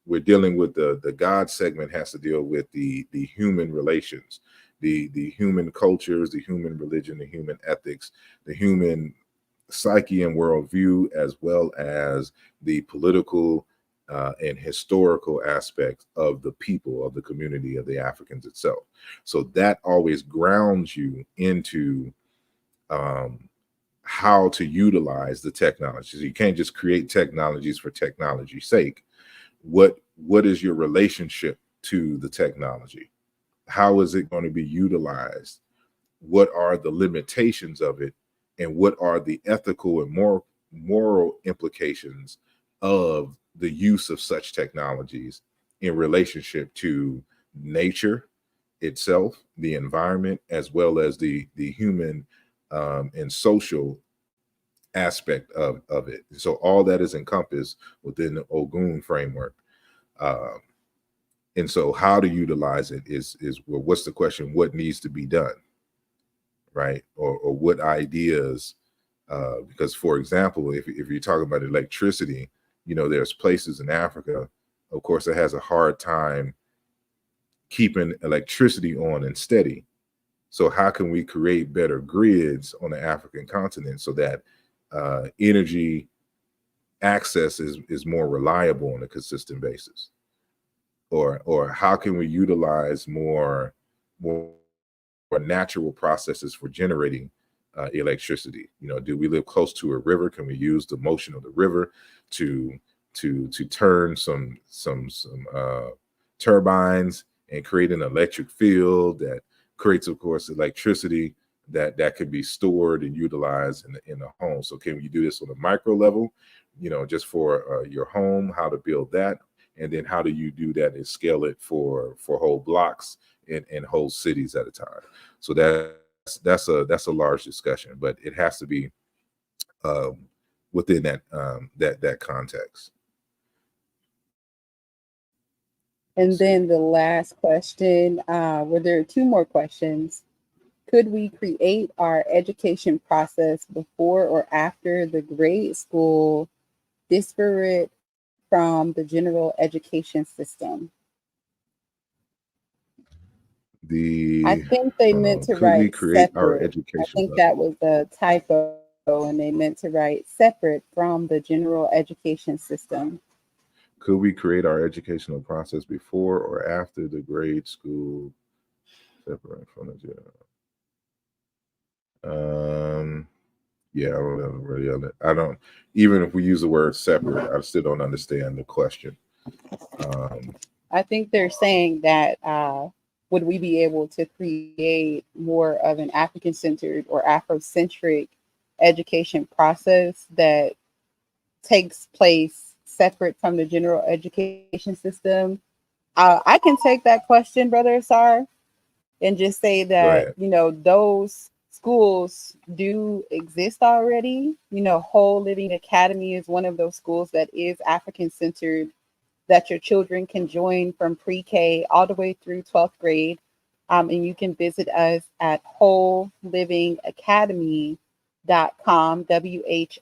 we're dealing with the God segment has to deal with the human relations, the human cultures, the human religion, the human ethics, the human psyche and worldview, as well as the political and historical aspects of the people, of the community, of the Africans itself. So that always grounds you into how to utilize the technology. So you can't just create technologies for technology's sake. What is your relationship to the technology? How is it going to be utilized? What are the limitations of it? And what are the ethical and moral implications of the use of such technologies in relationship to nature itself, the environment, as well as the human and social aspect of it. So all that is encompassed within the Ogun framework. And so how to utilize it is well, what's the question? What needs to be done? Right? Or what ideas, because for example, if you're talking about electricity, there's places in Africa, of course, that has a hard time keeping electricity on and steady. So how can we create better grids on the African continent so that energy access is more reliable on a consistent basis? Or how can we utilize more natural processes for generating electricity? Do we live close to a river? Can we use the motion of the river to turn some turbines and create an electric field that creates, of course, electricity that could be stored and utilized in the home? So can we do this on a micro level, just for your home, how to build that? And then how do you do that and scale it for whole blocks and whole cities at a time? So that's a large discussion, but it has to be within that context. And then the last question, well, there are two more questions. Could we create our education process before or after the grade school, disparate from the general education system? I think they meant to Could we write create our separate. I education? think that was a typo, and they meant to write separate from the general education system. Could we create our educational process before or after the grade school separate from the general? Yeah, I don't know really. I don't, even if we use the word separate, I still don't understand the question. I think they're saying that would we be able to create more of an African centered or Afrocentric education process that takes place separate from the general education system? I can take that question, Brother Asar, and just say Go that, ahead. those schools do exist already. Whole Living Academy is one of those schools that is African centered, that your children can join from pre-K all the way through 12th grade. And you can visit us at wholelivingacademy.com,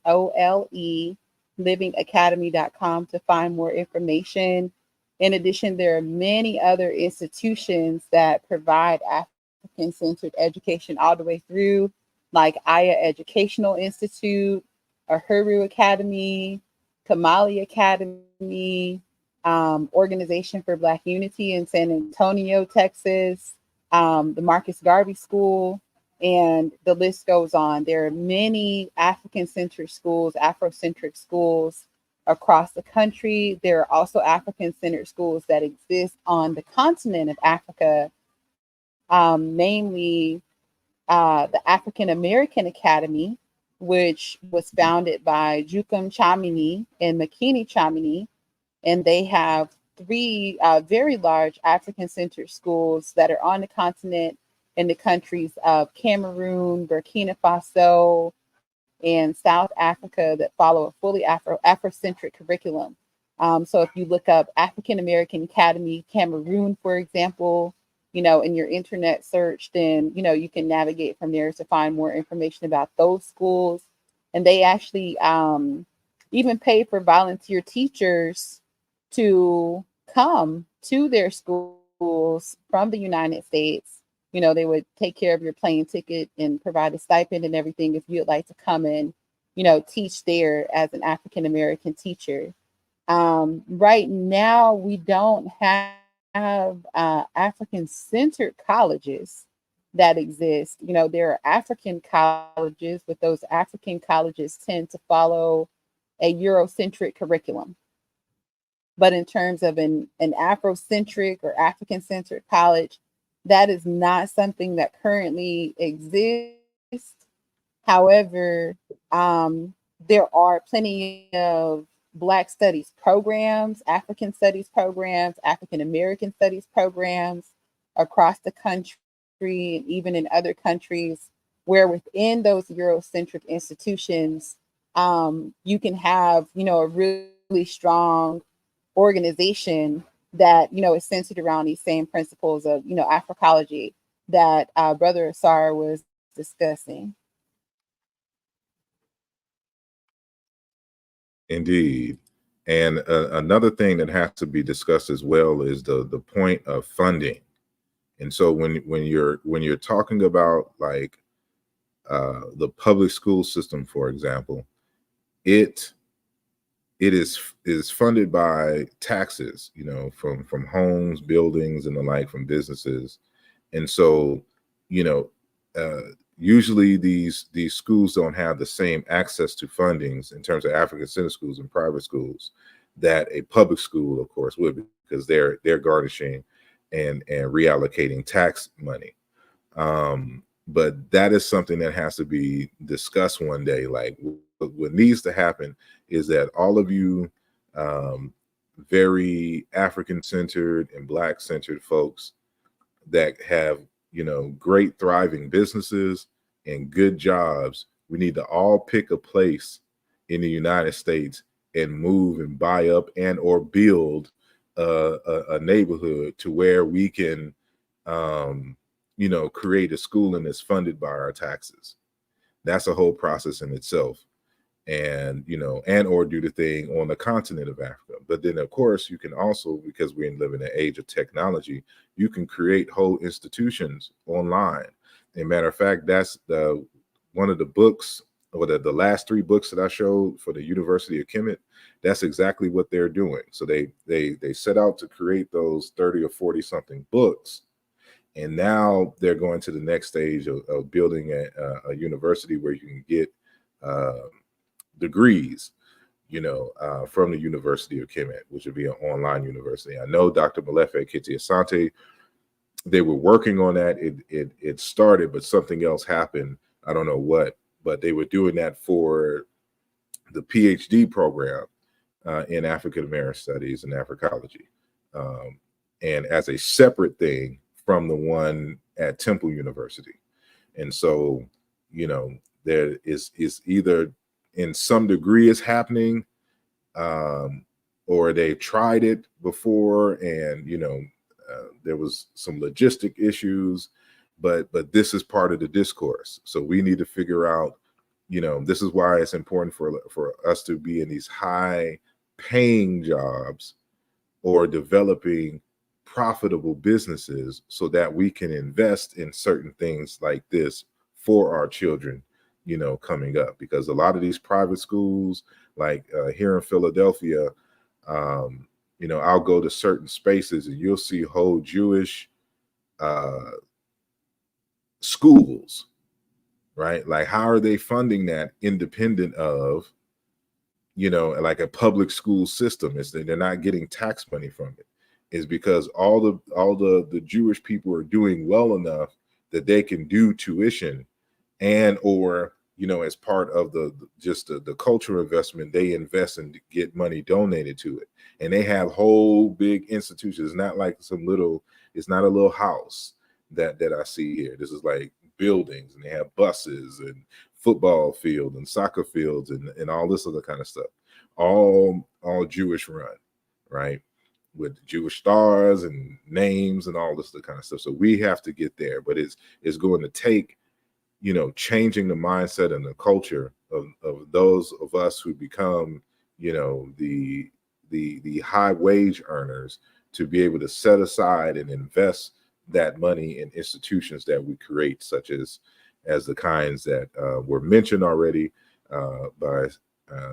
WHOLE, livingacademy.com, to find more information. In addition, there are many other institutions that provide African centered education all the way through, like Aya Educational Institute, Uhuru Academy, Kamali Academy, Organization for Black Unity in San Antonio, Texas, the Marcus Garvey School, and the list goes on. There are many African-centered schools, Afrocentric schools across the country. There are also African-centered schools that exist on the continent of Africa, namely the African American Academy, which was founded by Jukum Chamini and Makini Chamini, and they have three very large African-centered schools that are on the continent in the countries of Cameroon, Burkina Faso, and South Africa that follow a fully Afrocentric curriculum. So if you look up African American Academy Cameroon, for example, in your internet search, then you can navigate from there to find more information about those schools. And they actually even pay for volunteer teachers to come to their schools from the United States. They would take care of your plane ticket and provide a stipend and everything if you'd like to come and, teach there as an African American teacher. Right now, we don't have African-centered colleges that exist. There are African colleges, but those African colleges tend to follow a Eurocentric curriculum. But in terms of an Afrocentric or African-centered college, that is not something that currently exists. However, there are plenty of Black studies programs, African studies programs, African American studies programs across the country and even in other countries, where within those Eurocentric institutions, you can have, a really strong organization that, is centered around these same principles of, Africology that Brother Asar was discussing. Indeed. And another thing that has to be discussed as well is the point of funding. And so when you're talking about like the public school system, for example, it is funded by taxes, from homes, buildings, and the like, from businesses. And so, you know, usually these schools don't have the same access to fundings in terms of African center schools and private schools that a public school, of course, would, because they're garnishing and reallocating tax money. But that is something that has to be discussed one day. Like, what needs to happen is that all of you very African centered and Black centered folks that have, great thriving businesses and good jobs, we need to all pick a place in the United States and move and buy up and or build a neighborhood to where we can create a schooling that's funded by our taxes. That's a whole process in itself. and and or do the thing on the continent of Africa. But then of course you can also, because we live in an age of technology, you can create whole institutions online. As a matter of fact, that's one of the books, or the last 3 books that I showed for the University of Kemet. That's exactly what they're doing. So they set out to create those 30 or 40 something books, and now they're going to the next stage of building a university where you can get degrees, from the University of Kemet, which would be an online university. I know Dr. Malefe Kiti Asante, they were working on that. It started, but something else happened. I don't know what, but they were doing that for the PhD program in African American Studies and Africology, and as a separate thing from the one at Temple University. And so, there is either in some degree is happening, or they tried it before, and there was some logistic issues, but this is part of the discourse. So we need to figure out, this is why it's important for us to be in these high paying jobs or developing profitable businesses, so that we can invest in certain things like this for our children, coming up. Because a lot of these private schools, like here in Philadelphia, I'll go to certain spaces and you'll see whole Jewish schools, right? Like, how are they funding that independent of, like a public school system? Is that they're not getting tax money from it? Is because all the Jewish people are doing well enough that they can do tuition, and or as part of the cultural investment, they invest and get money donated to it. And they have whole big institutions. It's not like it's not a little house that I see here. This is like buildings, and they have buses and football field and soccer fields and all this other kind of stuff. All Jewish run, right? With Jewish stars and names and all this other kind of stuff. So we have to get there, but it's going to take changing the mindset and the culture of those of us who become the high wage earners, to be able to set aside and invest that money in institutions that we create, such as the kinds that were mentioned already by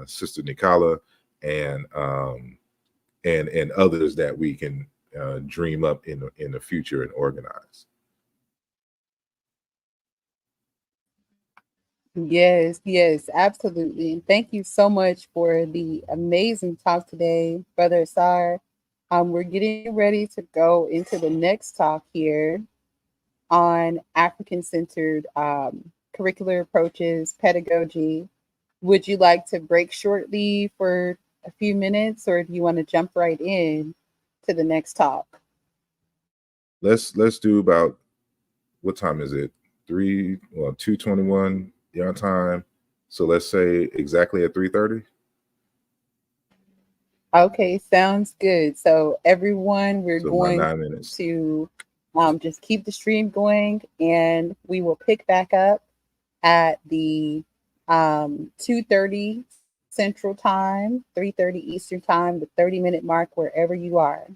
Sister Nicola, and others that we can dream up in the future and organize. Yes, absolutely. And thank you so much for the amazing talk today, Brother Asar. We're getting ready to go into the next talk here on African-centered curricular approaches, pedagogy. Would you like to break shortly for a few minutes, or do you want to jump right in to the next talk? Let's do about, what time is it? 2:21 your time. So let's say exactly at 3:30. Okay, sounds good. So everyone, we're So about going 9 minutes. to just keep the stream going, and we will pick back up at the 2:30 Central Time, 3:30 Eastern Time, the 30-minute mark, wherever you are.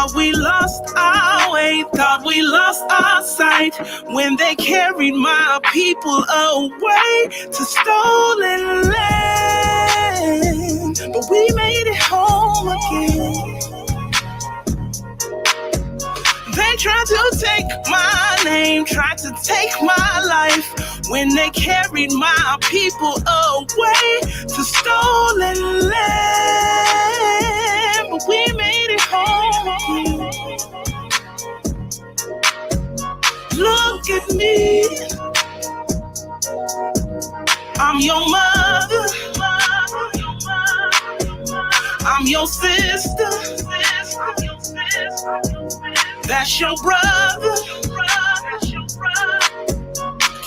Thought we lost our way, thought we lost our sight when they carried my people away to stolen land. But we made it home again. They tried to take my name, tried to take my life when they carried my people away to stolen land. But we made it home again. Look at me, I'm your mother, I'm your sister, that's your brother.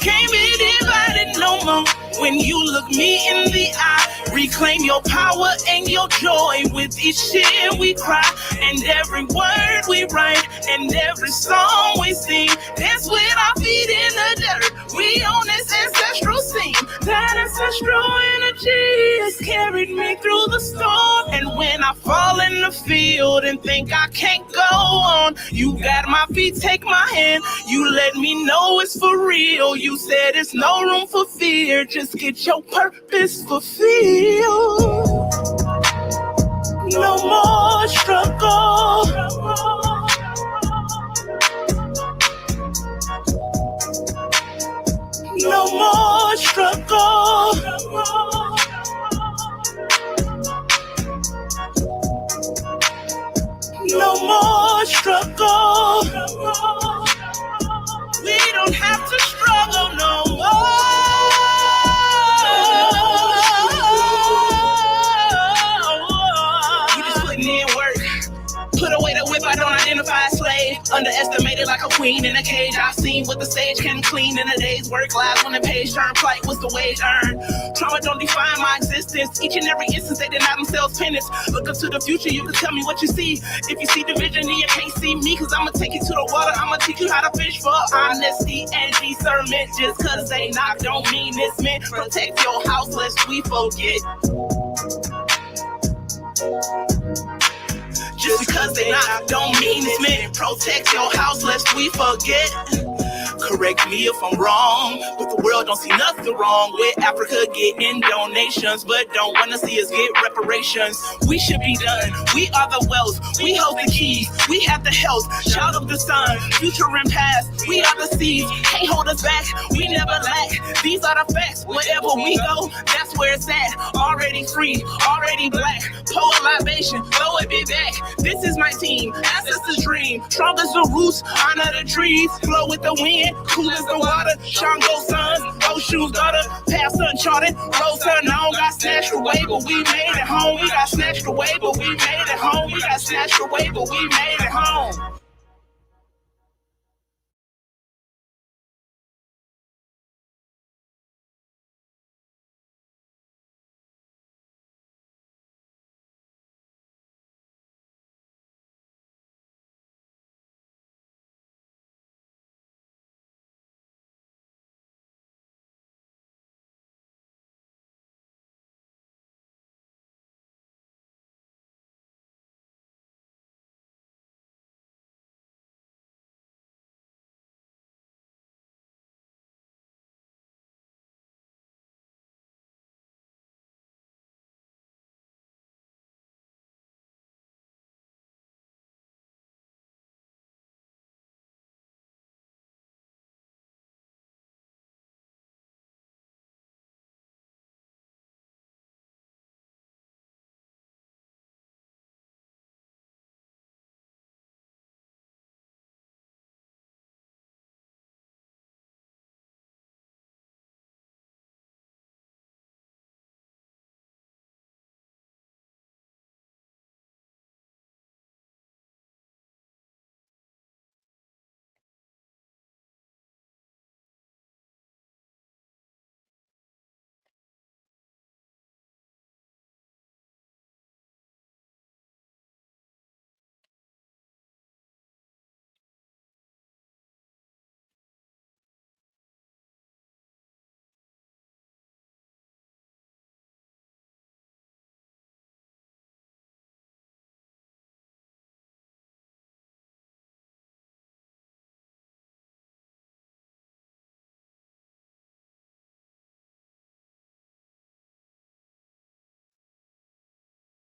Can't be divided no more when you look me in the eye. Reclaim your power and your joy with each tear we cry, and every word we write, and every song we sing. Dance with our feet in the dirt. We on this ancestral scene. That ancestral energy has carried me through the storm. And when I fall in the field and think I can't go on, you got my feet, take my hand. You let me know it's for real. You said there's no room for fear. Just get your purpose fulfilled. No more struggle. No more struggle. No more struggle. We don't have to struggle no more. We just putting in work. Put away the whip, I don't identify as slave. Underestimated like a queen in a cage. I've seen what the stage can clean in a day's work. Lives when the page turn, plight was the wage earned. Trauma don't define my existence. Each and every instance they deny themselves penance. Look up to the future, you can tell me what you see. If you see division, then you can't see me. Cause I'ma take you to the water, I'ma teach you how to fish for honesty and discernment. Just cause they knock don't mean it's meant. Protect your house lest we forget. Just because they knock don't mean it's meant. Protect your house lest we forget. Correct me if I'm wrong, but the world don't see nothing wrong with Africa getting donations, but don't wanna see us get reparations. We should be done. We are the wealth. We hold the keys. We have the health. Child of the sun, future and past. We are the seeds. Can't hold us back. We never lack. These are the facts. Wherever we go, that's where it's at. Already free, already black. Pour a libation, throw it big back. This is my team. Ancestors dream. Strong as the roots, honor the trees. Flow with the wind. Cool as the water, Shango sun, those shoes gutter, past uncharted, road turn on, got snatched away, but we made it home. We got snatched away, but we made it home. We got snatched away, but we made it home.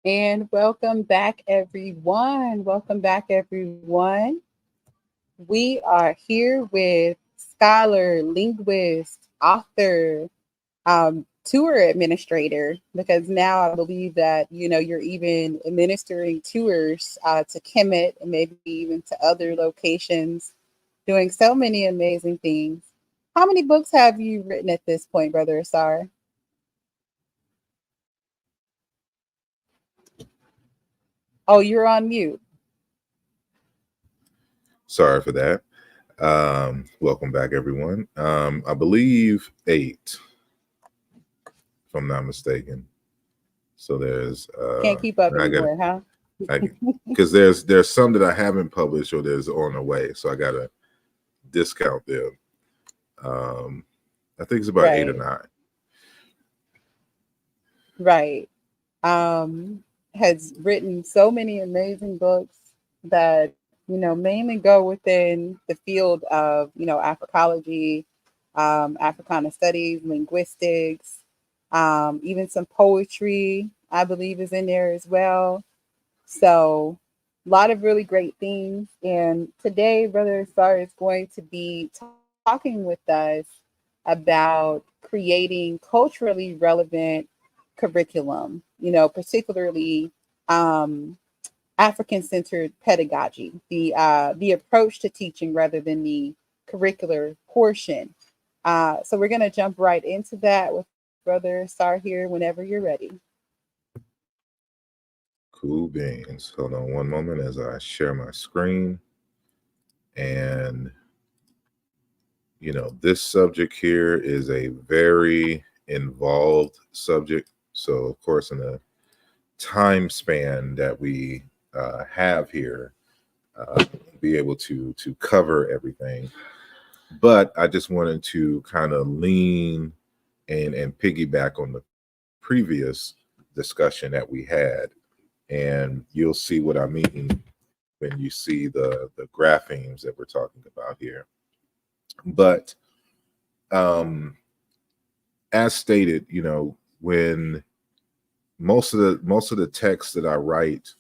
And welcome back, everyone. Welcome back, everyone. We are here with scholar, linguist, author, tour administrator, because now I believe that, you're even administering tours to Kemet and maybe even to other locations, doing so many amazing things. How many books have you written at this point, Brother Asar? Oh, you're on mute. Sorry for that. Welcome back, everyone. I believe 8, if I'm not mistaken. So there's Can't keep up I got anymore, huh? because there's some that I haven't published or there's on the way, so I gotta discount them. I think it's about 8 or 9. Right. Has written so many amazing books that, mainly go within the field of, Africology, Africana studies, linguistics, even some poetry, I believe, is in there as well. So a lot of really great things. And today, Brother Asar is going to be talking with us about creating culturally relevant curriculum, particularly African-centered pedagogy, the approach to teaching rather than the curricular portion. So we're going to jump right into that with Brother Asar here whenever you're ready. Cool beans. Hold on one moment as I share my screen. And, this subject here is a very involved subject. So, of course, in the time span that we have here, be able to cover everything. But I just wanted to kind of lean and piggyback on the previous discussion that we had. And you'll see what I mean when you see the graphemes that we're talking about here. But as stated, when most of the texts that I write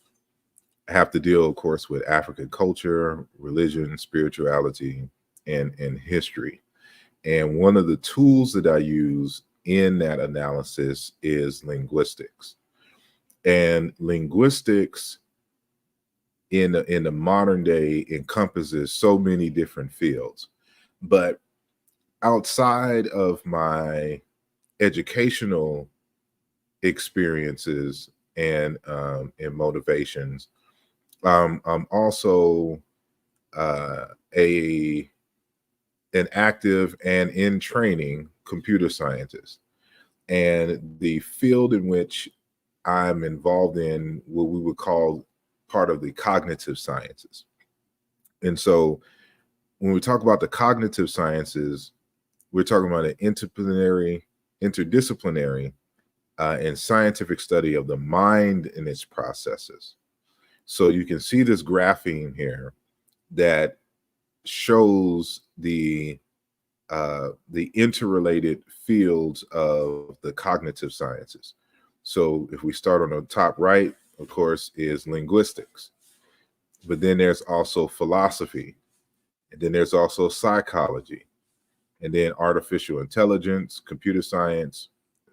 have to deal, of course, with African culture, religion, spirituality, and history. And one of the tools that I use in that analysis is linguistics. And linguistics in the modern day encompasses so many different fields. But outside of my educational experiences and motivations, I'm also an active and in training computer scientist. And the field in which I'm involved in what we would call part of the cognitive sciences. And so when we talk about the cognitive sciences, we're talking about an interdisciplinary and scientific study of the mind and its processes. So you can see this grapheme here that shows the interrelated fields of the cognitive sciences. So if we start on the top right, of course, is linguistics. But then there's also philosophy. And then there's also psychology. And then artificial intelligence, computer science,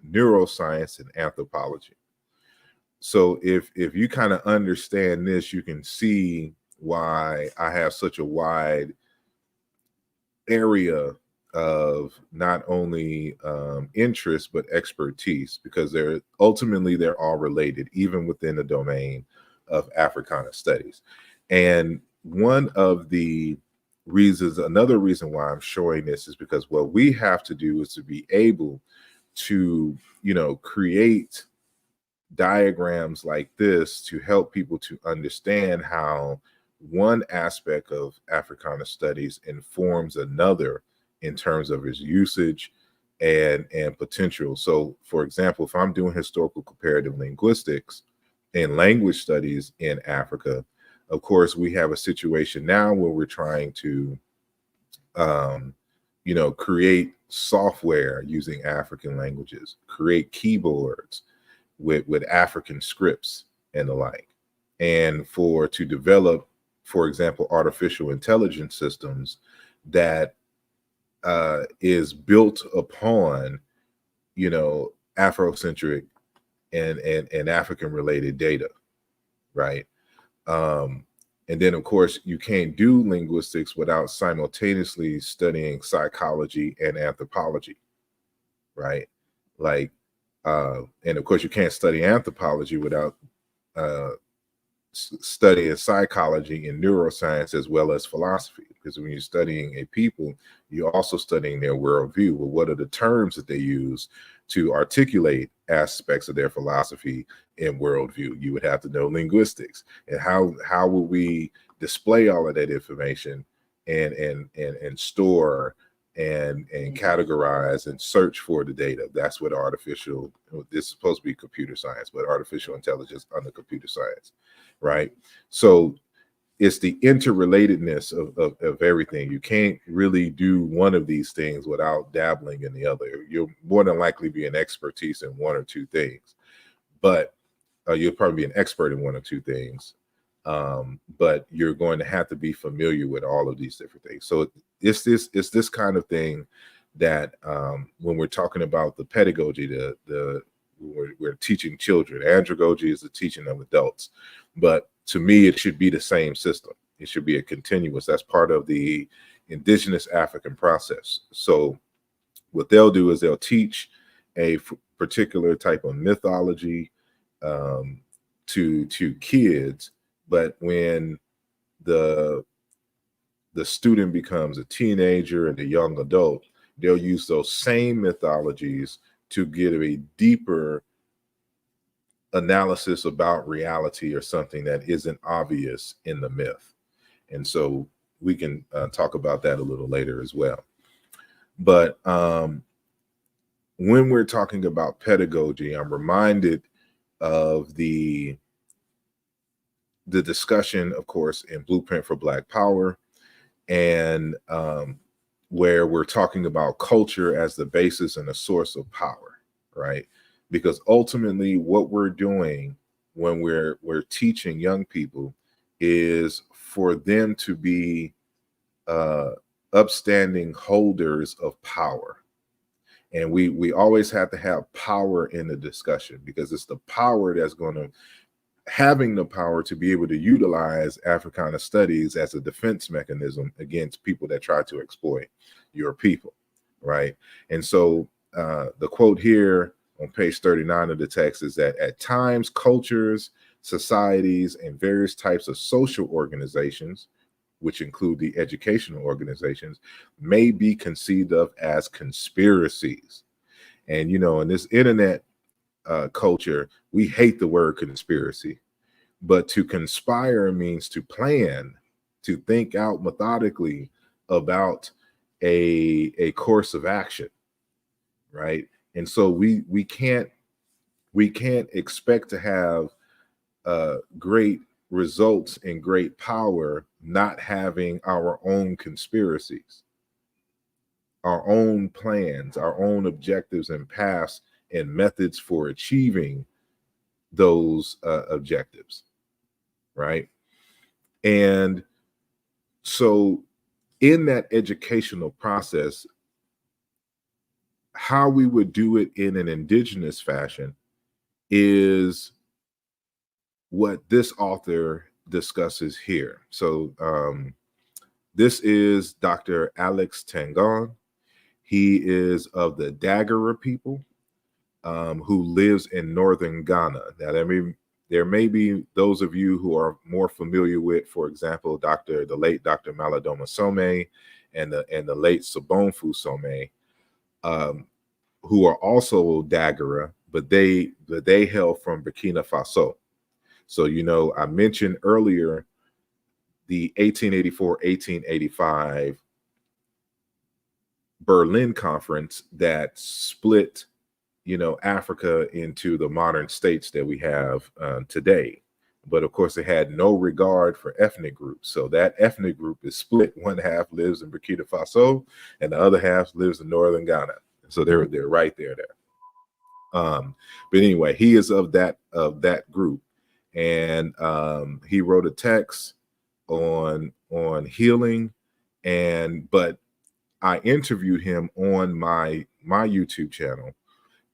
neuroscience, and anthropology. So if you kind of understand this, you can see why I have such a wide area of not only interest but expertise, because they're all related, even within the domain of Africana studies. And another reason why I'm showing this is because what we have to do is to be able to create diagrams like this to help people to understand how one aspect of Africana studies informs another in terms of its usage and potential. So, for example, if I'm doing historical comparative linguistics and language studies in Africa, of course, we have a situation now where we're trying to, create software using African languages, create keyboards with African scripts and the like. And to develop, for example, artificial intelligence systems that is built upon, Afrocentric and African related data, right? And then, of course, you can't do linguistics without simultaneously studying psychology and anthropology, right? Like, and of course, you can't study anthropology without studying psychology and neuroscience as well as philosophy. Because when you're studying a people, you're also studying their worldview. Well, what are the terms that they use to articulate aspects of their philosophy and worldview? You would have to know linguistics, and how will we display all of that information and store and categorize and search for the data. That's what this is supposed to be computer science, but artificial intelligence under computer science, right? So it's the interrelatedness of everything. You can't really do one of these things without dabbling in the other. You'll more than likely be an expertise in one or two things, but you'll probably be an expert in one or two things. But you're going to have to be familiar with all of these different things. So it's this kind of thing that when we're talking about the pedagogy, we're teaching children. Andragogy is the teaching of adults, but to me, it should be the same system. It should be a continuous. That's part of the indigenous African process. So what they'll do is they'll teach a particular type of mythology to kids, but when the student becomes a teenager and a young adult, they'll use those same mythologies to get a deeper analysis about reality or something that isn't obvious in the myth. And so we can talk about that a little later as well. But when we're talking about pedagogy, I'm reminded of the discussion, of course, in Blueprint for Black Power, and where we're talking about culture as the basis and the source of power, right? Because ultimately what we're doing when we're teaching young people is for them to be upstanding holders of power. And we always have to have power in the discussion, because it's the power that's going to having the power to be able to utilize Africana studies as a defense mechanism against people that try to exploit your people, right? And so the quote here on page 39 of the text is that at times cultures, societies, and various types of social organizations, which include the educational organizations, may be conceived of as conspiracies. And, in this internet culture, we hate the word conspiracy, but to conspire means to plan, to think out methodically about a course of action, right? And so we can't expect to have great results and great power not having our own conspiracies, our own plans, our own objectives and paths and methods for achieving those objectives, right? And so in that educational process, how we would do it in an indigenous fashion is what this author discusses here. So this is Dr. Alex Tangon. He is of the Dagara people, who lives in northern Ghana. Now, there may be those of you who are more familiar with, for example, the late Dr. Maladoma Some and the late Sobonfu Some, who are also Dagara, but they hail from Burkina Faso. So, I mentioned earlier the 1884-1885 Berlin Conference that split, Africa into the modern states that we have today. But of course, it had no regard for ethnic groups. So that ethnic group is split. One half lives in Burkina Faso, and the other half lives in northern Ghana. So they're right there. But anyway, he is of that group, and he wrote a text on healing, but I interviewed him on my YouTube channel.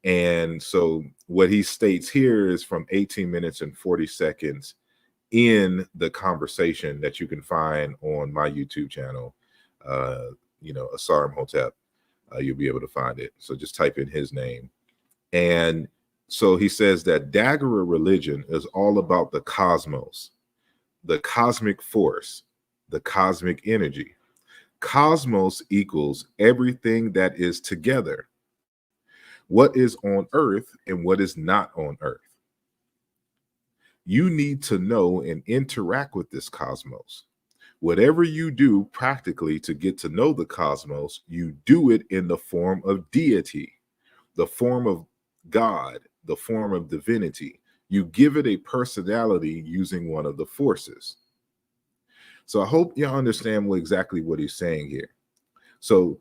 And so what he states here is from 18 minutes and 40 seconds in the conversation that you can find on my YouTube channel, Asar Imhotep. You'll be able to find it. So just type in his name. And so he says that Dagara religion is all about the cosmos, the cosmic force, the cosmic energy. Cosmos equals everything that is together. What is on earth and what is not on earth. You need to know and interact with this cosmos. Whatever you do practically to get to know the cosmos, you do it in the form of deity, the form of God, the form of divinity. You give it a personality using one of the forces. So I hope you understand exactly what he's saying here. So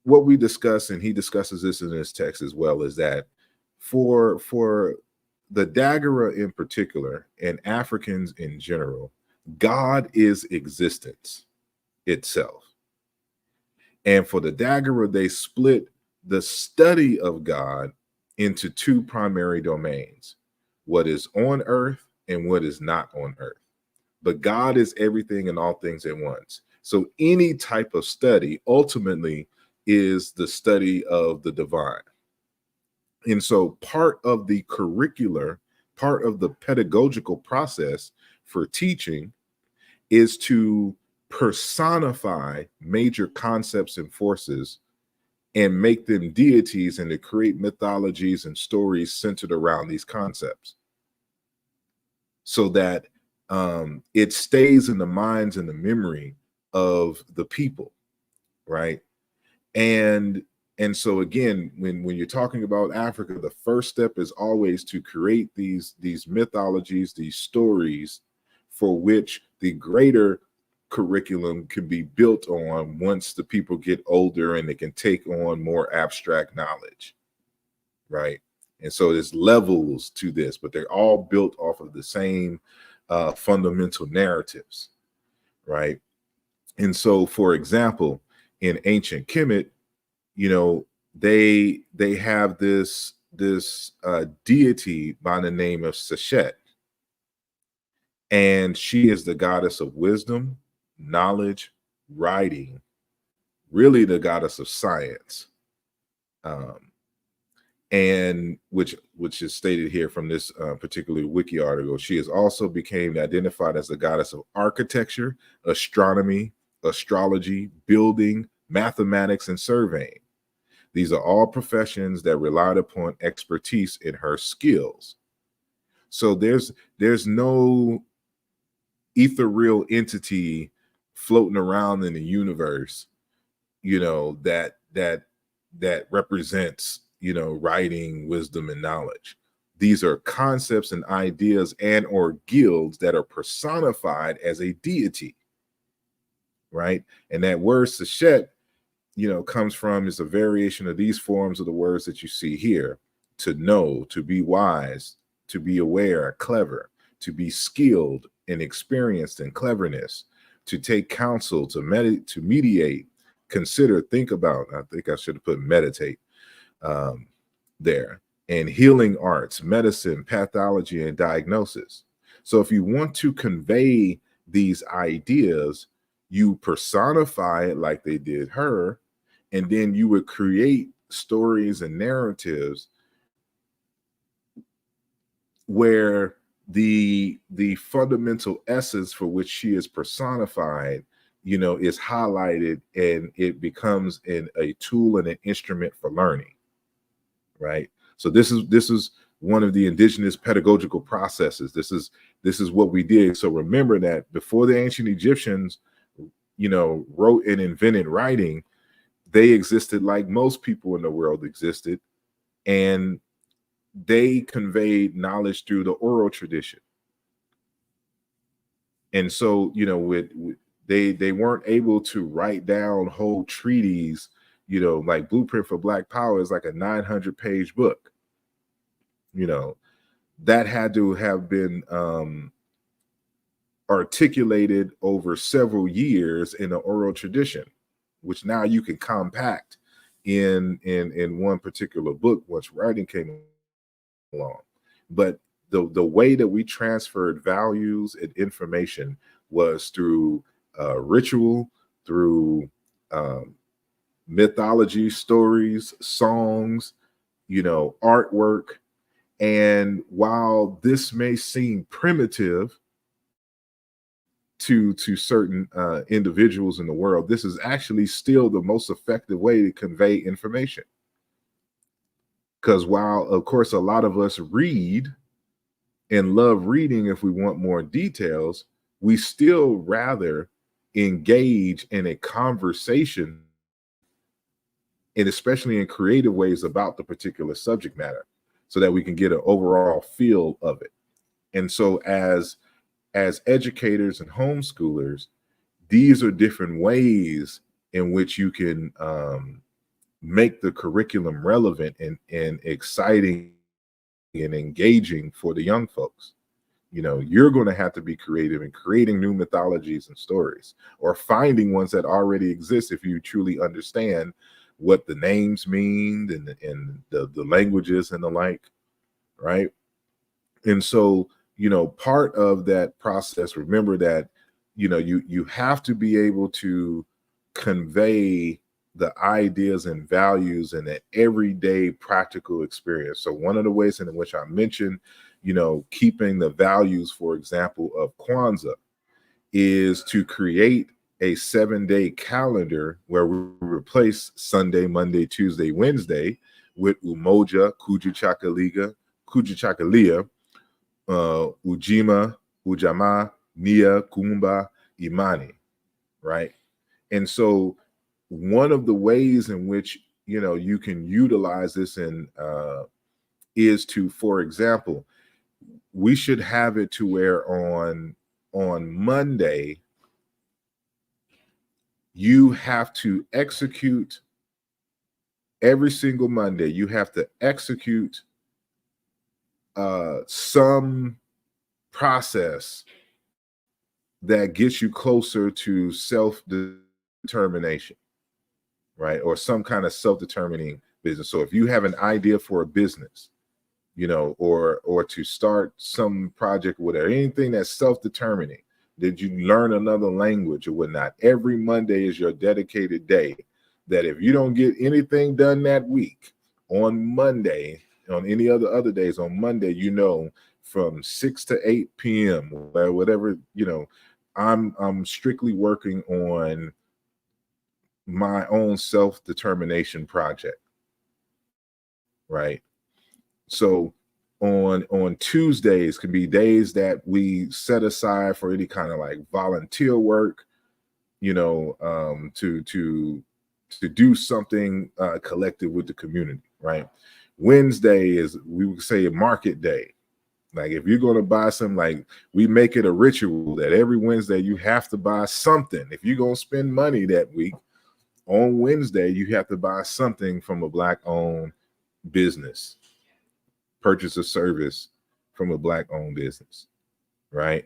what we discuss, and he discusses this in his text as well, is that for the Dagara in particular and Africans in general, God is existence itself. And for the Dagara, they split the study of God into two primary domains, what is on earth and what is not on earth. But God is everything and all things at once. So any type of study ultimately is the study of the divine. And so part of the curricular, part of the pedagogical process for teaching is to personify major concepts and forces and make them deities, and to create mythologies and stories centered around these concepts so that it stays in the minds and the memory of the people, right? And so again, when you're talking about Africa, the first step is always to create these mythologies, these stories for which the greater curriculum can be built on once the people get older and they can take on more abstract knowledge, right? And so there's levels to this, but they're all built off of the same fundamental narratives, right? And so, for example, in ancient Kemet, they have this deity by the name of Seshet, and she is the goddess of wisdom, knowledge, writing, really the goddess of science, and which is stated here from this particular wiki article. She has also became identified as the goddess of architecture, astronomy, astrology, building, mathematics, and surveying. These are all professions that relied upon expertise in her skills. So there's no ethereal entity floating around in the universe, that represents, writing, wisdom, and knowledge. These are concepts and ideas and or guilds that are personified as a deity, right? And that word Seshet, comes from, is a variation of these forms of the words that you see here: to know, to be wise, to be aware, clever, to be skilled and experienced in cleverness, to take counsel, to mediate, consider, think about. I think I should have put meditate there. And healing arts, medicine, pathology, and diagnosis. So if you want to convey these ideas, you personify it like they did her, and then you would create stories and narratives where the fundamental essence for which she is personified, is highlighted, and it becomes a tool and an instrument for learning, right? So this is one of the indigenous pedagogical processes. This is what we did. So remember that before the ancient Egyptians, wrote and invented writing, they existed like most people in the world existed, and they conveyed knowledge through the oral tradition. And so, they weren't able to write down whole treaties, like Blueprint for Black Power is like a 900-page book. that had to have been articulated over several years in the oral tradition, which now you can compact in one particular book once writing came along. But the way that we transferred values and information was through ritual, through mythology, stories, songs, artwork. And while this may seem primitive to certain individuals in the world, this is actually still the most effective way to convey information. Because while, of course, a lot of us read and love reading if we want more details, we still rather engage in a conversation, and especially in creative ways, about the particular subject matter, so that we can get an overall feel of it. And so as educators and homeschoolers, these are different ways in which you can make the curriculum relevant and exciting and engaging for the young folks. You're going to have to be creative in creating new mythologies and stories, or finding ones that already exist if you truly understand what the names mean and the languages and the like, right? And so, part of that process, remember that, you have to be able to convey the ideas and values in an everyday practical experience. So one of the ways in which I mentioned, keeping the values, for example, of Kwanzaa, is to create a 7-day calendar where we replace Sunday, Monday, Tuesday, Wednesday with Umoja, Kujichagulia, Ujima, Ujamaa, Nia, Kumba, Imani, right? And so one of the ways in which, you can utilize this is to, for example, we should have it to where on Monday, you have to execute every single Monday, you have to execute some process that gets you closer to self-determination, right? Or some kind of self-determining business. So if you have an idea for a business, or to start some project with anything that's self-determining, did you learn another language or whatnot, every Monday is your dedicated day that if you don't get anything done that week, on Monday, on any other days, on Monday, from 6 to 8 p.m. or whatever, I'm strictly working on my own self-determination project, right? So on Tuesdays can be days that we set aside for any kind of like volunteer work, to do something collective with the community, right? Wednesday is, we would say, a market day. Like if you're going to buy something, like we make it a ritual that every Wednesday you have to buy something. If you're going to spend money that week, on Wednesday, you have to buy something from a Black-owned business, purchase a service from a Black-owned business, right?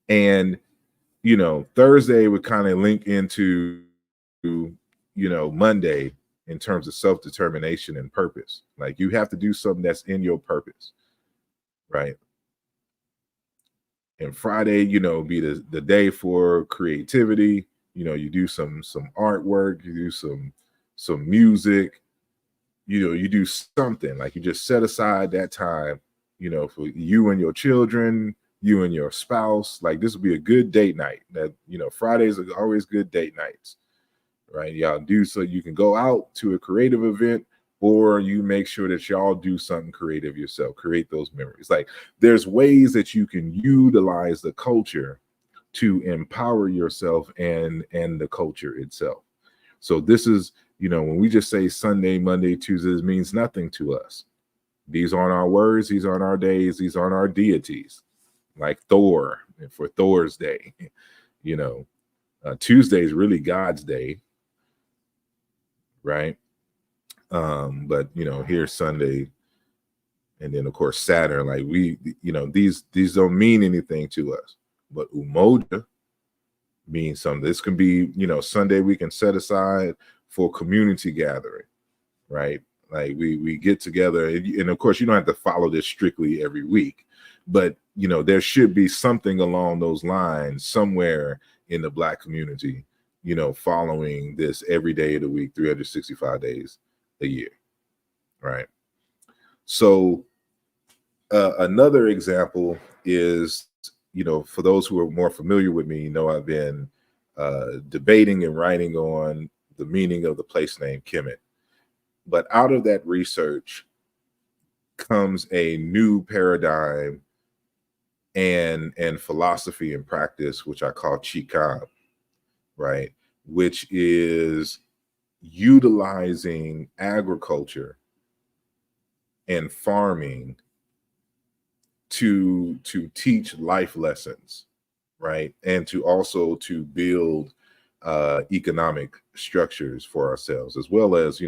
And, Thursday would kind of link into, Monday in terms of self-determination and purpose. Like you have to do something that's in your purpose, right? And Friday, be the day for creativity. You do some artwork, you do some music, you do something, like you just set aside that time, for you and your children, you and your spouse. Like this would be a good date night. That, Fridays are always good date nights, right? Y'all do, so you can go out to a creative event, or you make sure that y'all do something creative yourself, create those memories. Like there's ways that you can utilize the culture to empower yourself and the culture itself. So this is, when we just say Sunday, Monday, Tuesdays, means nothing to us. These aren't our words, these aren't our days, these aren't our deities. Like Thor, for Thor's day, Tuesday is really God's day, right? But here's Sunday And then of course Saturn, like these don't mean anything to us, but Umoja means something. This can be, Sunday we can set aside for community gathering, right? Like we get together, and of course you don't have to follow this strictly every week, but there should be something along those lines somewhere in the Black community, following this every day of the week, 365 days a year, right? So another example is, for those who are more familiar with me, I've been debating and writing on the meaning of the place name Kemet. But out of that research comes a new paradigm and philosophy and practice, which I call Chikab, right? Which is utilizing agriculture and farming to teach life lessons, right? And to also to build economic structures for ourselves, as well as,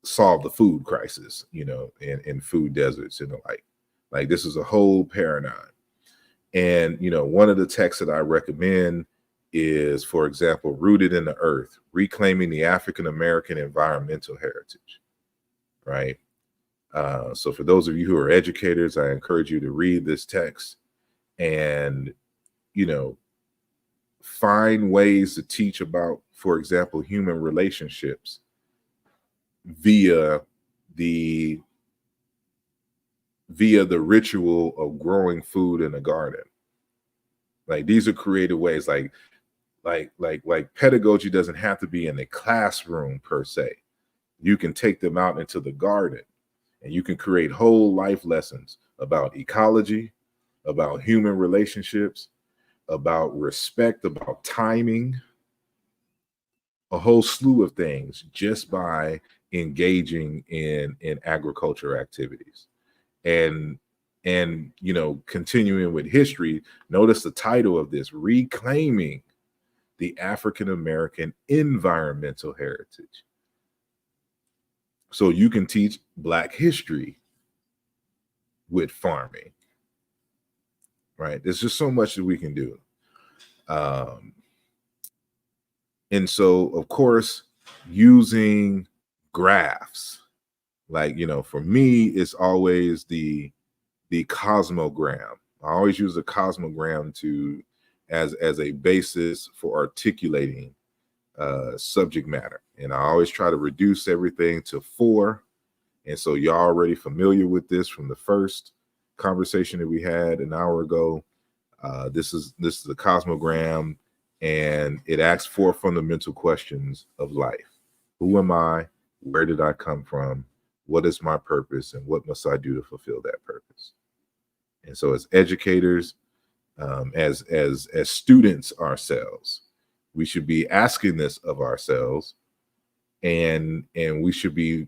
solve the food crisis, in food deserts and the like. Like this is a whole paradigm. And, one of the texts that I recommend is, for example, Rooted in the Earth, Reclaiming the African American Environmental Heritage, right? So for those of you who are educators, I encourage you to read this text and, find ways to teach about, for example, human relationships via the ritual of growing food in a garden. Like these are creative ways, like pedagogy doesn't have to be in a classroom per se. You can take them out into the garden and you can create whole life lessons about ecology, about human relationships, about respect, about timing, a whole slew of things just by engaging in agriculture activities. And continuing with history, notice the title of this, Reclaiming the African American Environmental Heritage. So you can teach Black history with farming, right? There's just so much that we can do. And so, of course, using graphs, like, for me, it's always the Cosmogram. I always use the Cosmogram as a basis for articulating subject matter. And I always try to reduce everything to 4. And so y'all already familiar with this from the first conversation that we had an hour ago. This is the Cosmogram, and it asks 4 fundamental questions of life. Who am I? Where did I come from? What is my purpose? And what must I do to fulfill that purpose? And so as educators, as students ourselves, we should be asking this of ourselves, and we should be,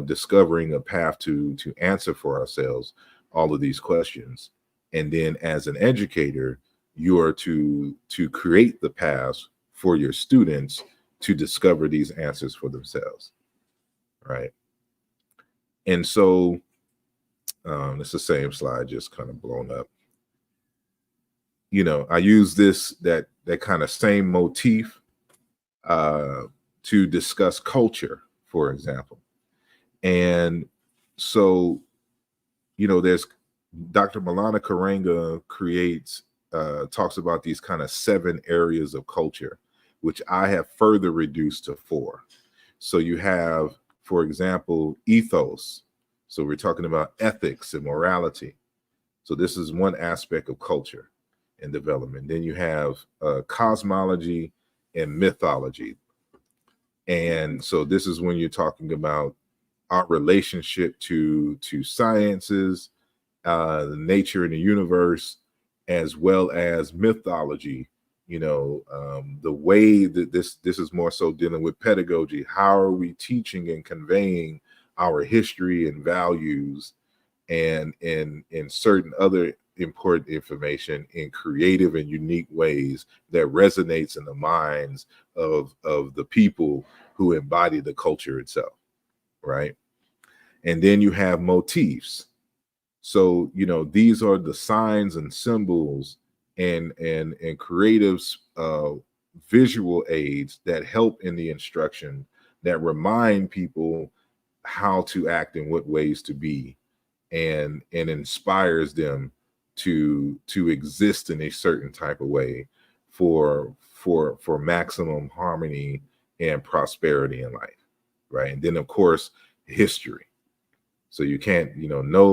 discovering a path to answer for ourselves all of these questions. And then as an educator, you are to create the paths for your students to discover these answers for themselves, right? And so it's the same slide, just kind of blown up. I use that kind of same motif to discuss culture, for example. And so, there's Dr. Malana Karenga talks about these kind of 7 areas of culture, which I have further reduced to 4. So you have, for example, ethos. So we're talking about ethics and morality. So this is one aspect of culture and development. Then you have cosmology and mythology. And so this is when you're talking about our relationship to sciences, the nature and the universe, as well as mythology. The way that this is more so dealing with pedagogy. How are we teaching and conveying our history and values and certain other important information in creative and unique ways that resonates in the minds of the people who embody the culture itself, right? And then you have motifs. So, these are the signs and symbols and creative visual aids that help in the instruction, that remind people how to act and what ways to be, and inspires them to exist in a certain type of way for maximum harmony and prosperity in life, right? And then, of course, history. So you can't,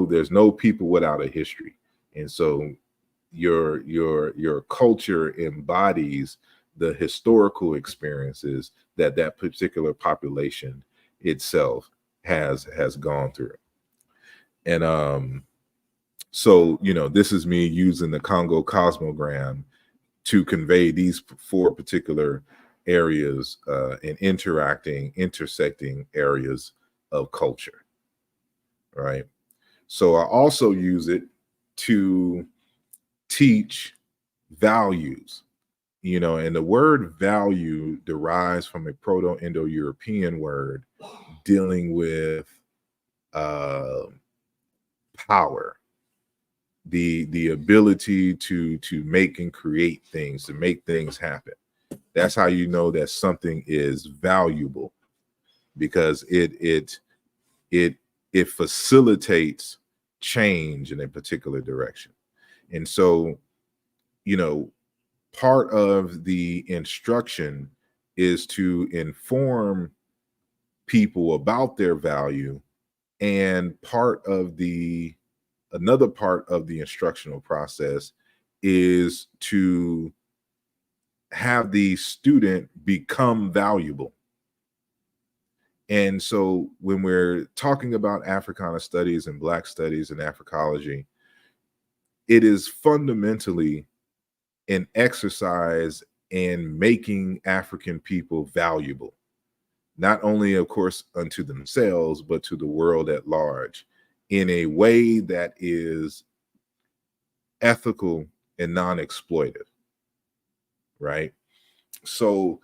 there's no people without a history. And so your culture embodies the historical experiences that particular population itself has gone through. And so, this is me using the Congo Cosmogram to convey these 4 particular areas and intersecting areas of culture, right? So I also use it to teach values, and the word value derives from a Proto-Indo-European word dealing with power, the ability to make and create things, to make things happen. That's how you know that something is valuable, because it facilitates change in a particular direction. And so, part of the instruction is to inform people about their value, and another part of the instructional process is to have the student become valuable. And so when we're talking about Africana studies and Black studies and Africology, it is fundamentally an exercise in making African people valuable, not only, of course, unto themselves, but to the world at large, in a way that is ethical and non-exploitive, right? So,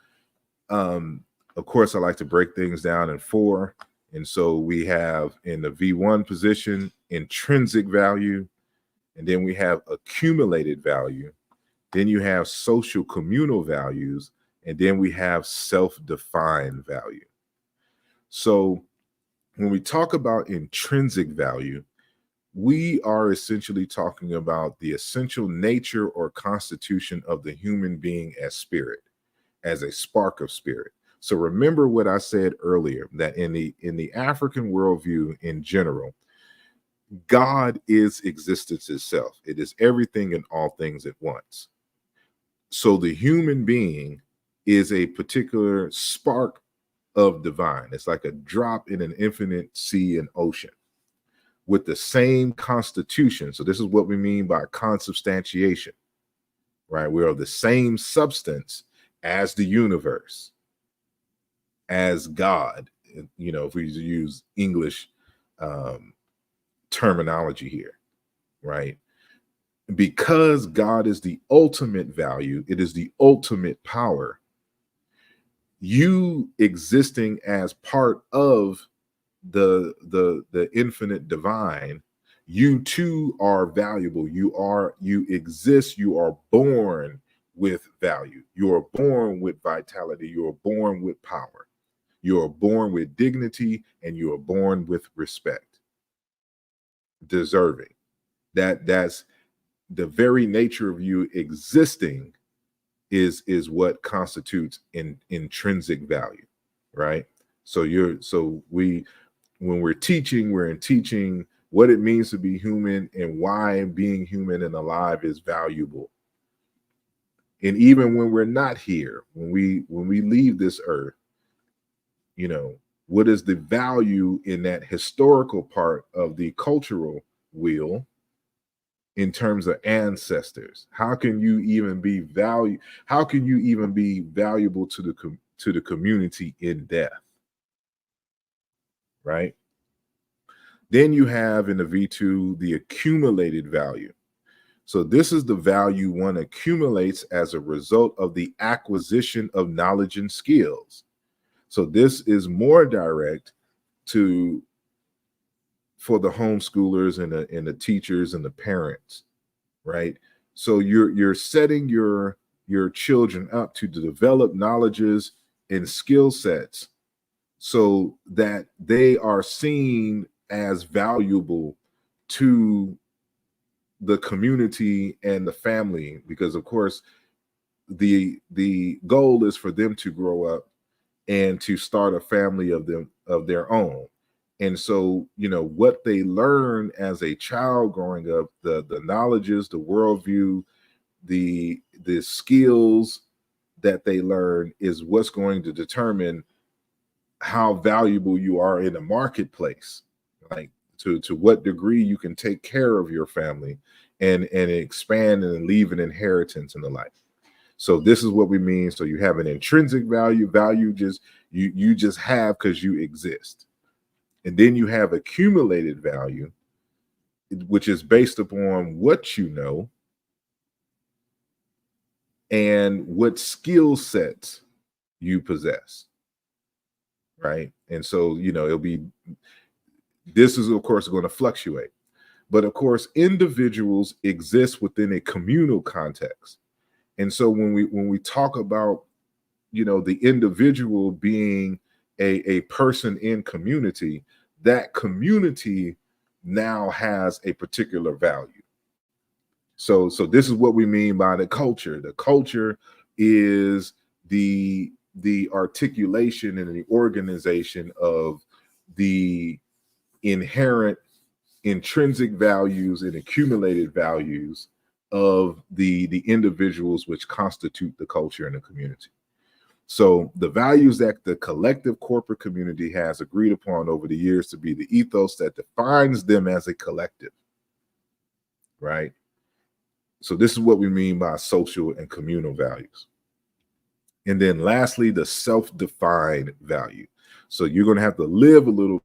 of course, I like to break things down in 4. And so we have, in the V1 position, intrinsic value, and then we have accumulated value, then you have social communal values, and then we have self-defined value. So when we talk about intrinsic value, we are essentially talking about the essential nature or constitution of the human being as spirit, as a spark of spirit. So remember what I said earlier, that in the African worldview in general, God is existence itself. It is everything and all things at once. So the human being is a particular spark of divine. It's like a drop in an infinite sea and ocean with the same constitution. So this is what we mean by consubstantiation, right? We're of the same substance as the universe, as God, if we use English terminology here, right? Because God is the ultimate value, it is the ultimate power. You existing as part of the infinite divine, you too are valuable. You exist, you are born with value. You are born with vitality. You are born with power. You are born with dignity, and you are born with respect. Deserving. That's the very nature of you existing is what constitutes intrinsic value, right? So when we're teaching what it means to be human and why being human and alive is valuable. And even when we're not here, when we leave this earth, what is the value in that historical part of the cultural wheel in terms of ancestors? How can you even be valuable to the community in death? Right? Then you have in the V2 the accumulated value. So this is the value one accumulates as a result of the acquisition of knowledge and skills. So this is more direct to for the homeschoolers and the teachers and the parents, right? So you're setting your children up to develop knowledges and skill sets so that they are seen as valuable to the community and the family, because of course the goal is for them to grow up and to start a family of their own. And so, you know, what they learn as a child growing up, the knowledges, the worldview, the skills that they learn is what's going to determine how valuable you are in the marketplace, like to what degree you can take care of your family and expand and leave an inheritance in the life. So this is what we mean. So you have an intrinsic value just you just have because you exist. And then you have accumulated value, which is based upon what you know and what skill sets you possess. Right. And so, you know, this is of course going to fluctuate. But of course, individuals exist within a communal context. And so when we talk about, you know, the individual being a person in community, that community now has a particular value. So this is what we mean by the culture. The culture is the articulation and the organization of the inherent intrinsic values and accumulated values of the individuals which constitute the culture in the community. So the values that the collective corporate community has agreed upon over the years to be the ethos that defines them as a collective, right? So this is what we mean by social and communal values. And then lastly, the self-defined value. So you're going to have to live a little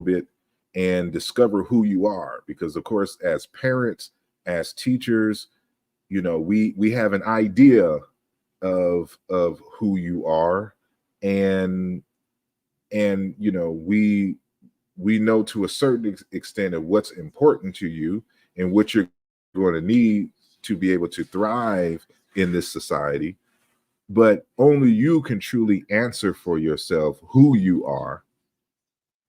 bit and discover who you are, because of course, as parents, as teachers, you know, we have an idea of who you are, and you know, we know to a certain extent of what's important to you and what you're going to need to be able to thrive in this society. But only you can truly answer for yourself who you are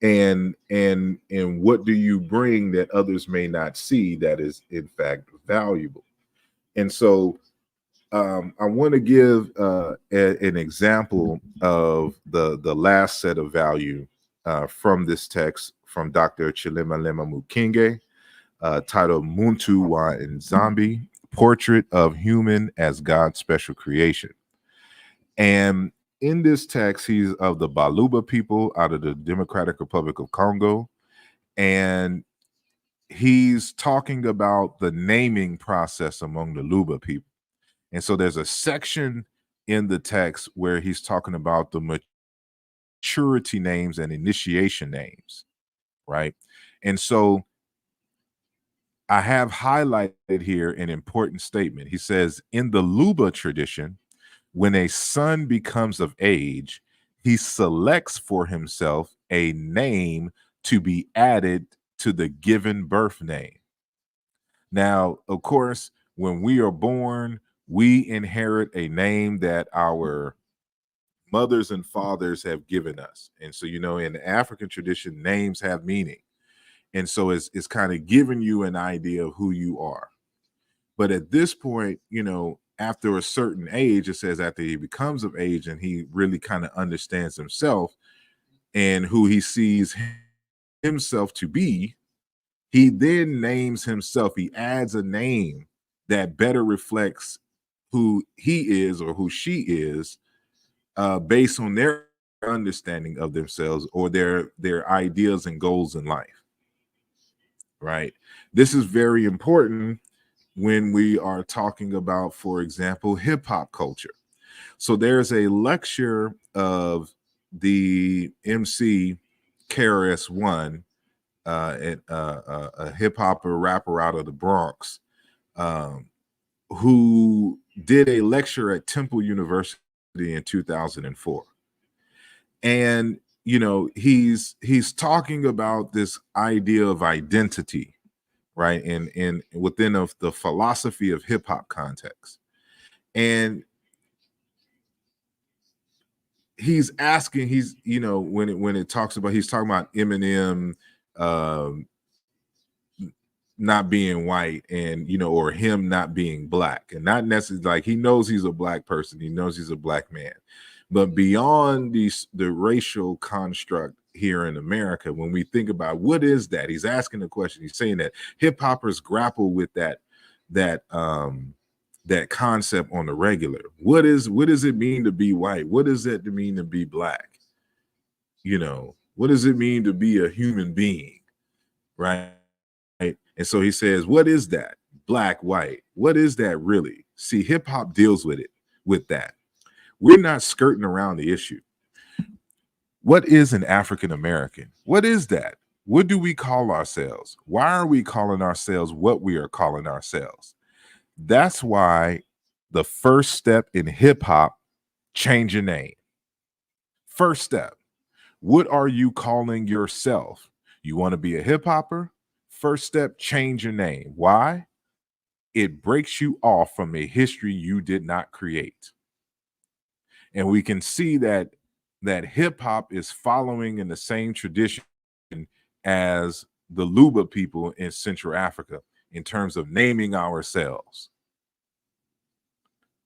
and what do you bring that others may not see that is in fact valuable. And so I want to give an example of the last set of value from this text from Dr. Chilemalema Mukinge, titled Muntu wa Nzambi, Portrait of Human as God's Special Creation. And in this text, he's of the Baluba people out of the Democratic Republic of Congo. And he's talking about the naming process among the Luba people. And so there's a section in the text where he's talking about the maturity names and initiation names, right? And so I have highlighted here an important statement. He says, in the Luba tradition, when a son becomes of age, he selects for himself a name to be added to the given birth name. Now, of course, when we are born, we inherit a name that our mothers and fathers have given us. And so, you know, in the African tradition, names have meaning. And so it's kind of giving you an idea of who you are. But at this point, you know, after a certain age, it says after he becomes of age and he really kind of understands himself and who he sees himself to be, he then names himself. He adds a name that better reflects who he is or who she is, based on their understanding of themselves or their ideas and goals in life. Right? This is very important when we are talking about, for example, hip hop culture. So there's a lecture of the MC KRS-One, a hip hopper rapper out of the Bronx, who did a lecture at Temple University in 2004. And you know, he's talking about this idea of identity, right? And within of the philosophy of hip hop context. And he's asking, he's, you know, when it talks about, he's talking about Eminem not being white, and, you know, or him not being black, and not necessarily, like, he knows he's a black person, he knows he's a black man, but beyond the racial construct here in America, when we think about what is that, he's asking the question, he's saying that hip hoppers grapple with that concept on the regular. What does it mean to be white? What does it mean to be black? You know, what does it mean to be a human being, right? And so he says, what is that? Black, white. What is that really? See, hip hop deals with that. We're not skirting around the issue. What is an African American? What is that? What do we call ourselves? Why are we calling ourselves what we are calling ourselves? That's why the first step in hip hop, change your name. First step. What are you calling yourself? You want to be a hip hopper? First step, change your name. Why? It breaks you off from a history you did not create. And we can see that hip hop is following in the same tradition as the Luba people in Central Africa in terms of naming ourselves.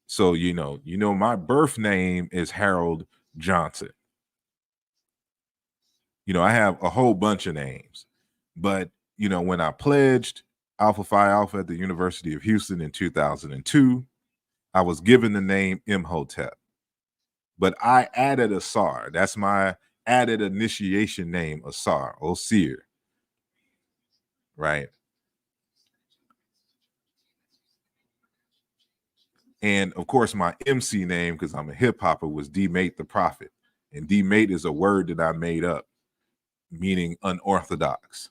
So, you know, my birth name is Harold Johnson. You know, I have a whole bunch of names, but, you know, when I pledged Alpha Phi Alpha at the University of Houston in 2002, I was given the name Imhotep, but I added Asar. That's my added initiation name, Asar, Osir, right? And of course, my MC name, because I'm a hip hopper, was D-Mate the Prophet. And D-Mate is a word that I made up, meaning unorthodox.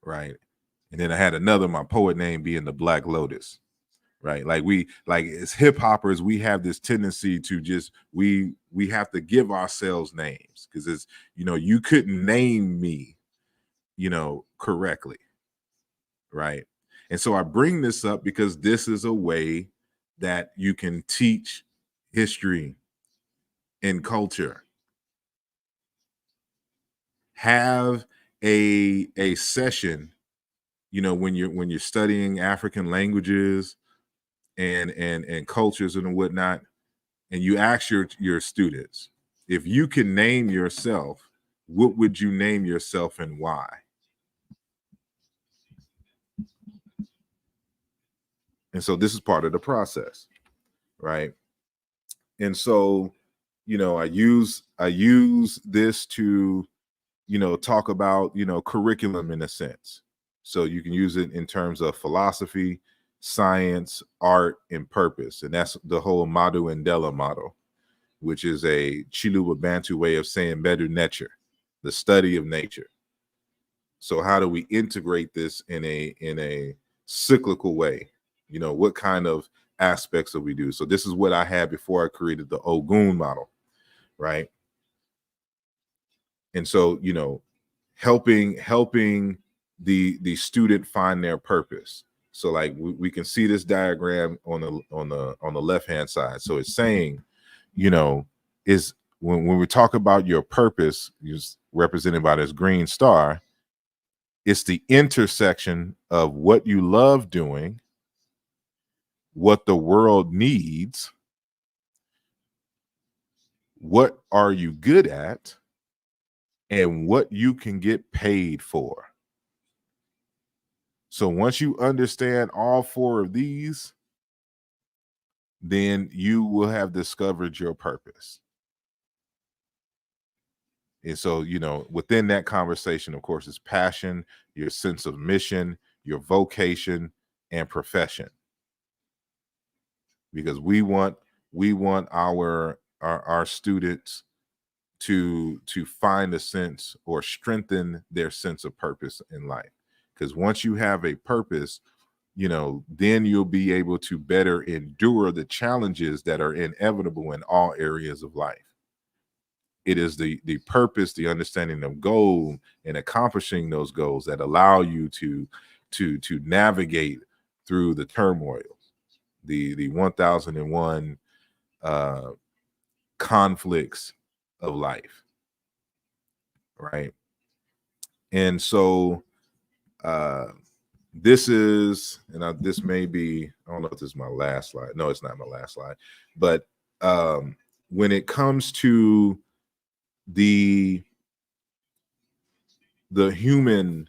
Right. And then I had another, my poet name being the Black Lotus. Right. Like as hip hoppers, we have this tendency to just, we have to give ourselves names, because it's, you know, you couldn't name me, you know, correctly. Right. And so I bring this up because this is a way that you can teach history and culture. Have a session, you know, when you're studying African languages and cultures and whatnot, and you ask your students, if you can name yourself, what would you name yourself and why? And so this is part of the process, right? And so, you know, I use this to, you know, talk about, you know, curriculum in a sense. So you can use it in terms of philosophy, science, art, and purpose. And that's the whole Madu Ndela model, which is a Chiluba Bantu way of saying better nature, the study of nature. So how do we integrate this in a cyclical way? You know, what kind of aspects do we do? So this is what I had before I created the Ogun model, right? And so, you know, helping the student find their purpose. So like we can see this diagram on the left hand side. So it's saying, you know, is when we talk about your purpose, is represented by this green star, it's the intersection of what you love doing, what the world needs, what are you good at, and what you can get paid for. So once you understand all four of these, then you will have discovered your purpose. And so, you know, within that conversation, of course, is passion, your sense of mission, your vocation, and profession. Because we want our students to find a sense or strengthen their sense of purpose in life. Because once you have a purpose, then you'll be able to better endure the challenges that are inevitable in all areas of life. It is the purpose, the understanding of goal and accomplishing those goals that allow you to navigate through the turmoil, the 1001 conflicts of life, right? And so this is, and this may be, I don't know if this is my last slide. No, it's not my last slide. But when it comes to the human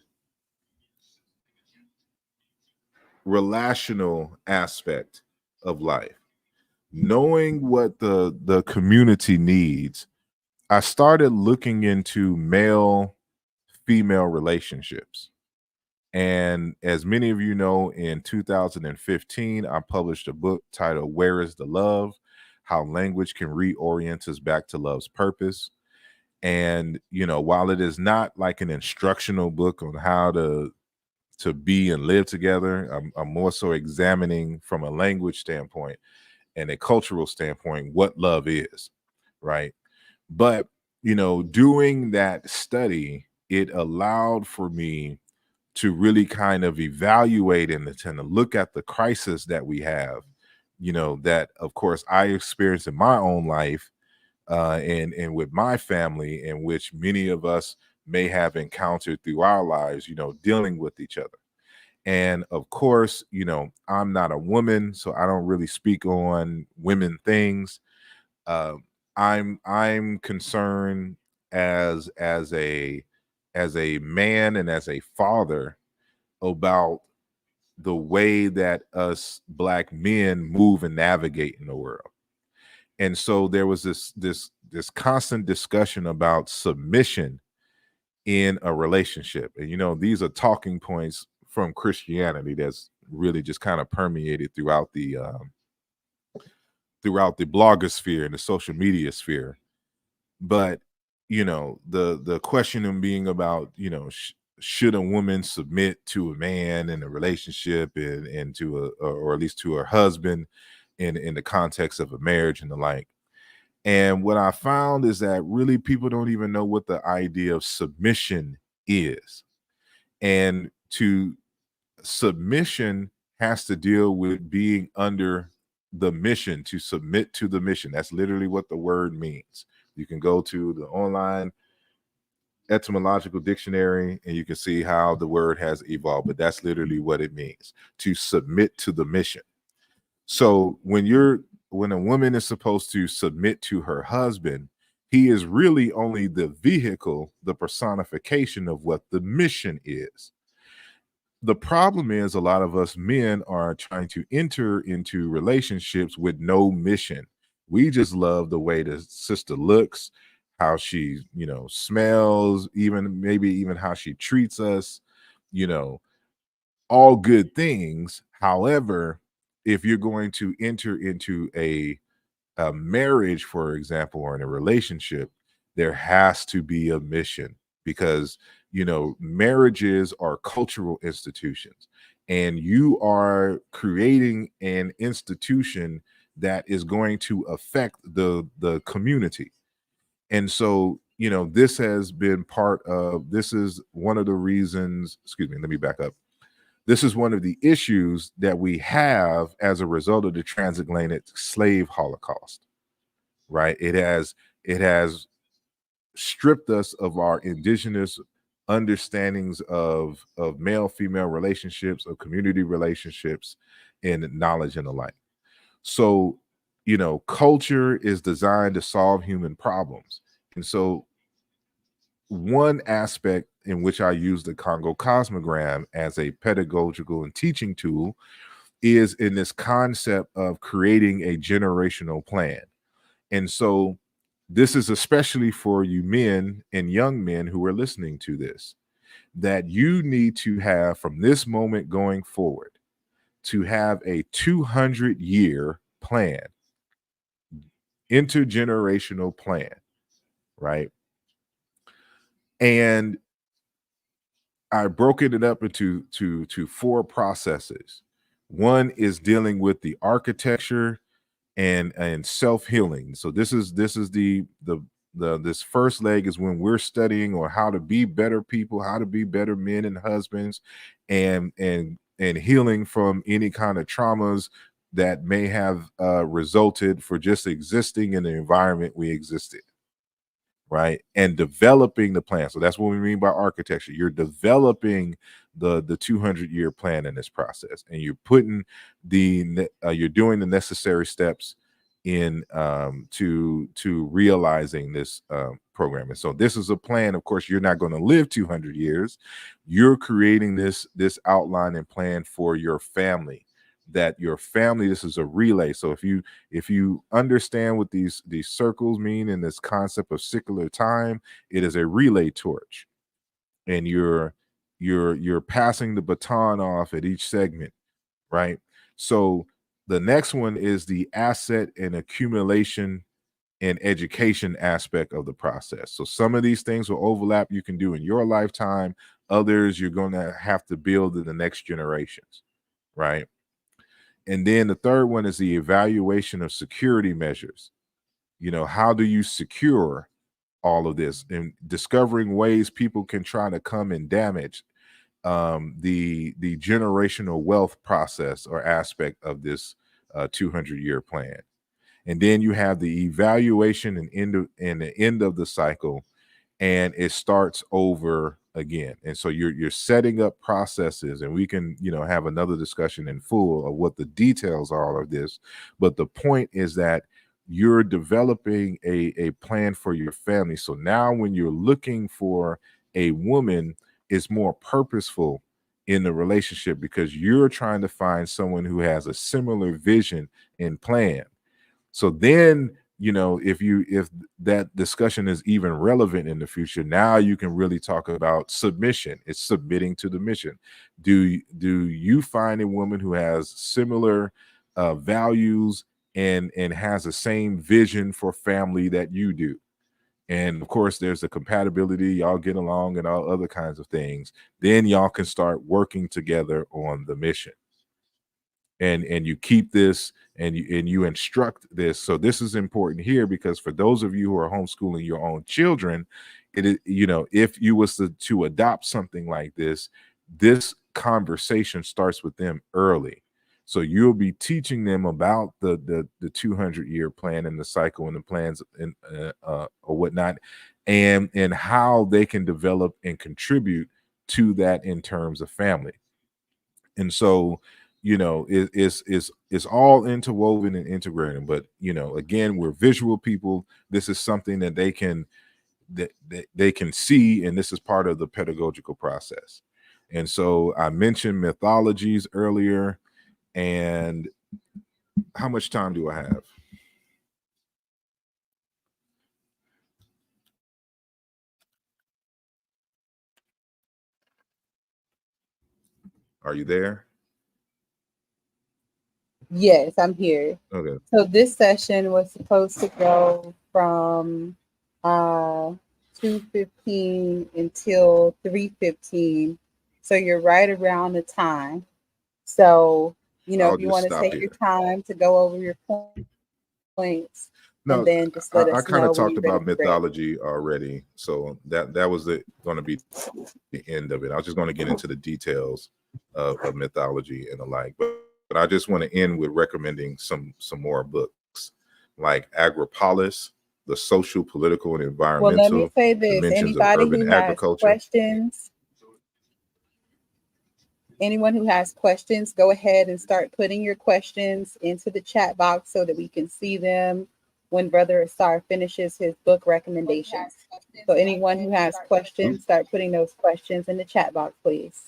relational aspect of life, knowing what the community needs, I started looking into male-female relationships. And as many of you know, in 2015, I published a book titled Where is the Love? How Language Can Reorient Us Back to Love's Purpose. And, while it is not like an instructional book on how to be and live together, I'm more so examining from a language standpoint and a cultural standpoint what love is, right? But, doing that study, it allowed for me to really kind of evaluate and to look at the crisis that we have, that of course I experienced in my own life and with my family, in which many of us may have encountered through our lives, dealing with each other. And of course, I'm not a woman, so I don't really speak on women things. I'm concerned as a man and as a father about the way that us Black men move and navigate in the world. And so there was this constant discussion about submission in a relationship. And these are talking points from Christianity that's really just kind of permeated throughout the blogosphere and the social media sphere. But the question being about, should a woman submit to a man in a relationship and to or at least to her husband in the context of a marriage and the like. And what I found is that really people don't even know what the idea of submission is. And submission has to deal with being under the mission, to submit to the mission. That's literally what the word means. You can go to the online etymological dictionary and you can see how the word has evolved, but that's literally what it means, to submit to the mission. So when a woman is supposed to submit to her husband, he is really only the vehicle, the personification of what the mission is. The problem is a lot of us men are trying to enter into relationships with no mission. We just love the way the sister looks, how she, smells, maybe even how she treats us, all good things. However, if you're going to enter into a marriage, for example, or in a relationship, there has to be a mission, because marriages are cultural institutions, and you are creating an institution that is going to affect the community. And so this has been this is one of the reasons, excuse me, let me back up. This is one of the issues that we have as a result of the transatlantic slave Holocaust, right? It has stripped us of our indigenous understandings of male-female relationships, of community relationships, and knowledge and the like. So, culture is designed to solve human problems. And so one aspect in which I use the Congo Cosmogram as a pedagogical and teaching tool is in this concept of creating a generational plan. And so this is especially for you men and young men who are listening to this, that you need to have, from this moment going forward, to have a 200-year plan, intergenerational plan, right? And I broke it up into four processes. One is dealing with the architecture and self-healing. So this is the this first leg is when we're studying on how to be better people, how to be better men and husbands, and healing from any kind of traumas that may have resulted for just existing in the environment we existed, right? And developing the plan. So that's what we mean by architecture. You're developing the 200-year plan in this process, and you're putting you're doing the necessary steps in to realizing this program. And so this is a plan. Of course, you're not going to live 200 years. You're creating this outline and plan for your family, that your family, this is a relay. So if you understand what these circles mean in this concept of secular time, it is a relay torch, and you're passing the baton off at each segment, right? So the next one is the asset and accumulation and education aspect of the process. So some of these things will overlap, you can do in your lifetime. Others you're going to have to build in the next generations, right? And then the third one is the evaluation of security measures. You know, how do you secure all of this, and discovering ways people can try to come and damage the generational wealth process or aspect of this 200-year plan. And then you have the evaluation and the end of the cycle, and it starts over again. And so you're setting up processes, and we can, you know, have another discussion in full of what the details are of this. But the point is that you're developing a plan for your family. So now when you're looking for a woman, it's more purposeful in the relationship, because you're trying to find someone who has a similar vision and plan. So then, you know, if that discussion is even relevant in the future, now you can really talk about submission. It's submitting to the mission. Do you find a woman who has similar values and has the same vision for family that you do? And of course, there's the compatibility, y'all get along and all other kinds of things. Then y'all can start working together on the mission. And you keep this, and you instruct this. So this is important here, because for those of you who are homeschooling your own children, it is, you know, if you was to adopt something like this conversation starts with them early. So you'll be teaching them about the 200-year plan and the cycle and the plans and or whatnot, and how they can develop and contribute to that in terms of family. And so, you know, it's all interwoven and integrated. But, you know, again, we're visual people. This is something that they can see, and this is part of the pedagogical process. And so I mentioned mythologies earlier. And how much time do I have? Are you there? Yes, I'm here. Okay. So this session was supposed to go from 2:15 until 3:15. So you're right around the time. So, you know, I'll if you just want to stop take here. your time to go over your points, No, and then just let I us kind know of when talked you're ready about to break. mythology already. So that was going to be the end of it. I was just going to get into the details of mythology and the like. But I just want to end with recommending some more books, like Agropolis, the social, political, and Well, let me environmental say this. dimensions of Anybody urban who has agriculture. questions, anyone who has questions, go ahead and start putting your questions into the chat box so that we can see them when Brother Asar finishes his book recommendations. So anyone who has questions, start putting those questions in the chat box, please.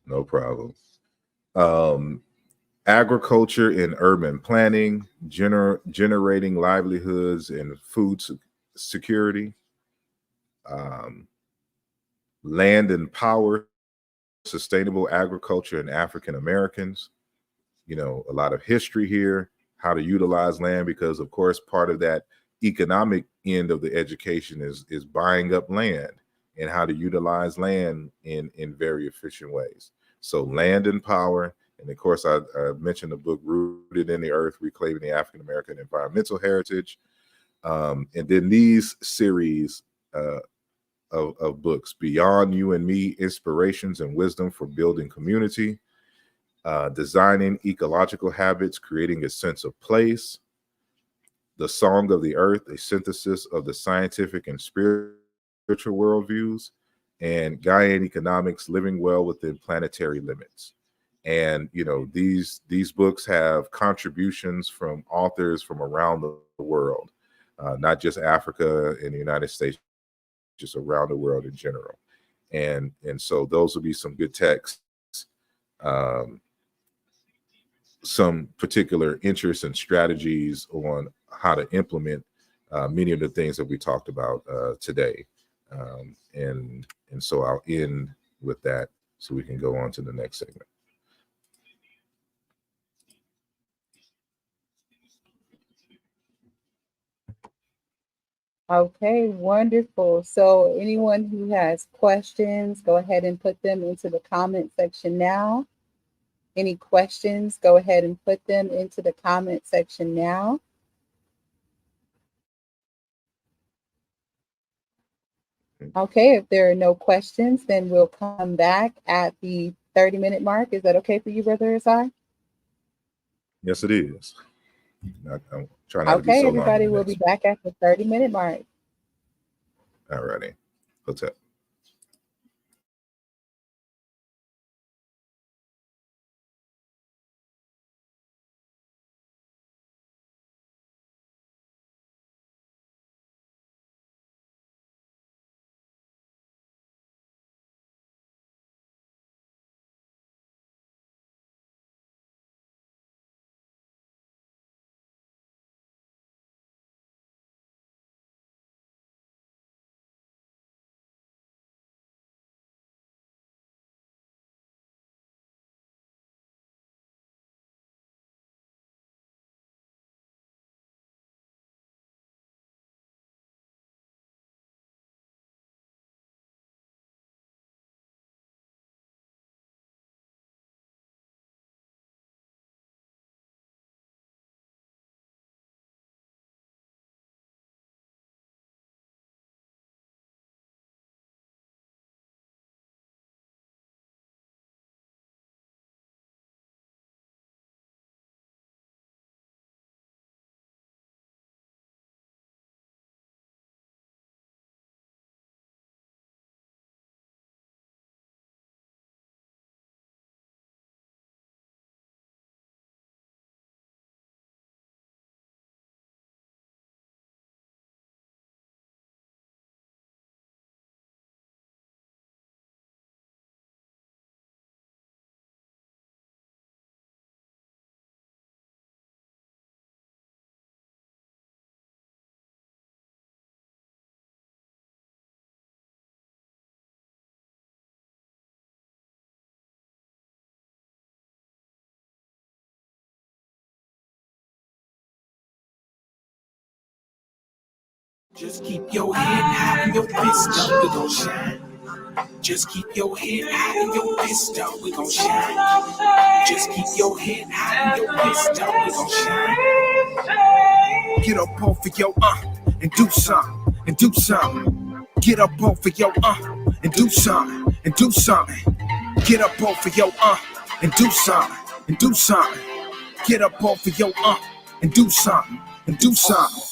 No problem. Agriculture and urban planning, generating livelihoods and food security, land and power, sustainable agriculture and African Americans. You know, a lot of history here, how to utilize land, because of course part of that economic end of the education is buying up land and how to utilize land in very efficient ways. So land and power. And of course, I mentioned the book Rooted in the Earth, Reclaiming the African American Environmental Heritage. And then these series of books, Beyond You and Me, Inspirations and Wisdom for Building Community, Designing Ecological Habits, Creating a Sense of Place, The Song of the Earth, a synthesis of the scientific and spiritual worldviews, and Gaian Economics, Living Well Within Planetary Limits. And, you know, these books have contributions from authors from around the world, not just Africa and the United States, just around the world in general. And so those will be some good texts, some particular interests and strategies on how to implement many of the things that we talked about today. And so I'll end with that so we can go on to the next segment. Okay, wonderful. So anyone who has questions, go ahead and put them into the comment section now. Any questions, go ahead and put them into the comment section now. Okay, if there are no questions, then we'll come back at the 30-minute mark. Is that okay for you, Brother Asar? Yes, it is. I'm trying not to be Okay, so everybody, long. we'll be back at the 30-minute mark. All righty. Hotep. Just keep your head high and your fist up, we gon' shine. Just keep your head high and your fist up, we gon' shine. Just keep your head high and your fist up, we gon' shine. Get up off of your and do something, and do something. Get up off of your and do something, and do something. Get up off of your and do something, and do something. Get up off of your and do something, and do something.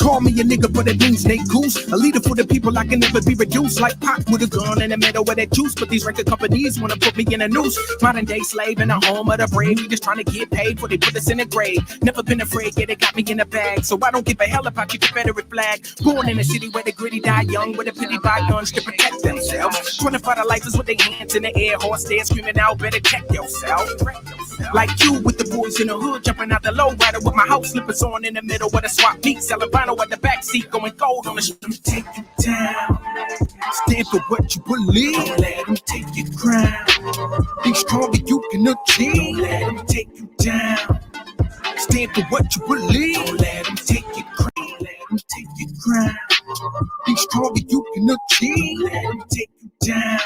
Call me a nigga, but it means Nate Goose. A leader for the people, I can never be reduced. Like Pac with a gun in the middle of that juice. But these record companies wanna put me in a noose. Modern day slave in the home of the brave. We just trying to get paid for they put us in the grave. Never been afraid, yeah, they got me in the bag. So I don't give a hell about your Confederate flag. Born in a city where the gritty die young, with a pity by guns to protect themselves. 25 lifers with their hands in the air, horse there screaming out, better check yourself. Like you with the boys in the hood, jumping out the low rider with my house slippers on in the middle of the swap meet, selling vinyl at the backseat, going gold on the street. Let me take you down. Stand for what you believe. Don't let them take your crown. Be stronger, you can achieve. Don't let them take you down. Stand for what you believe. Don't let them take your crown. Let them take your crown. Be stronger, you can achieve. Let them take you down.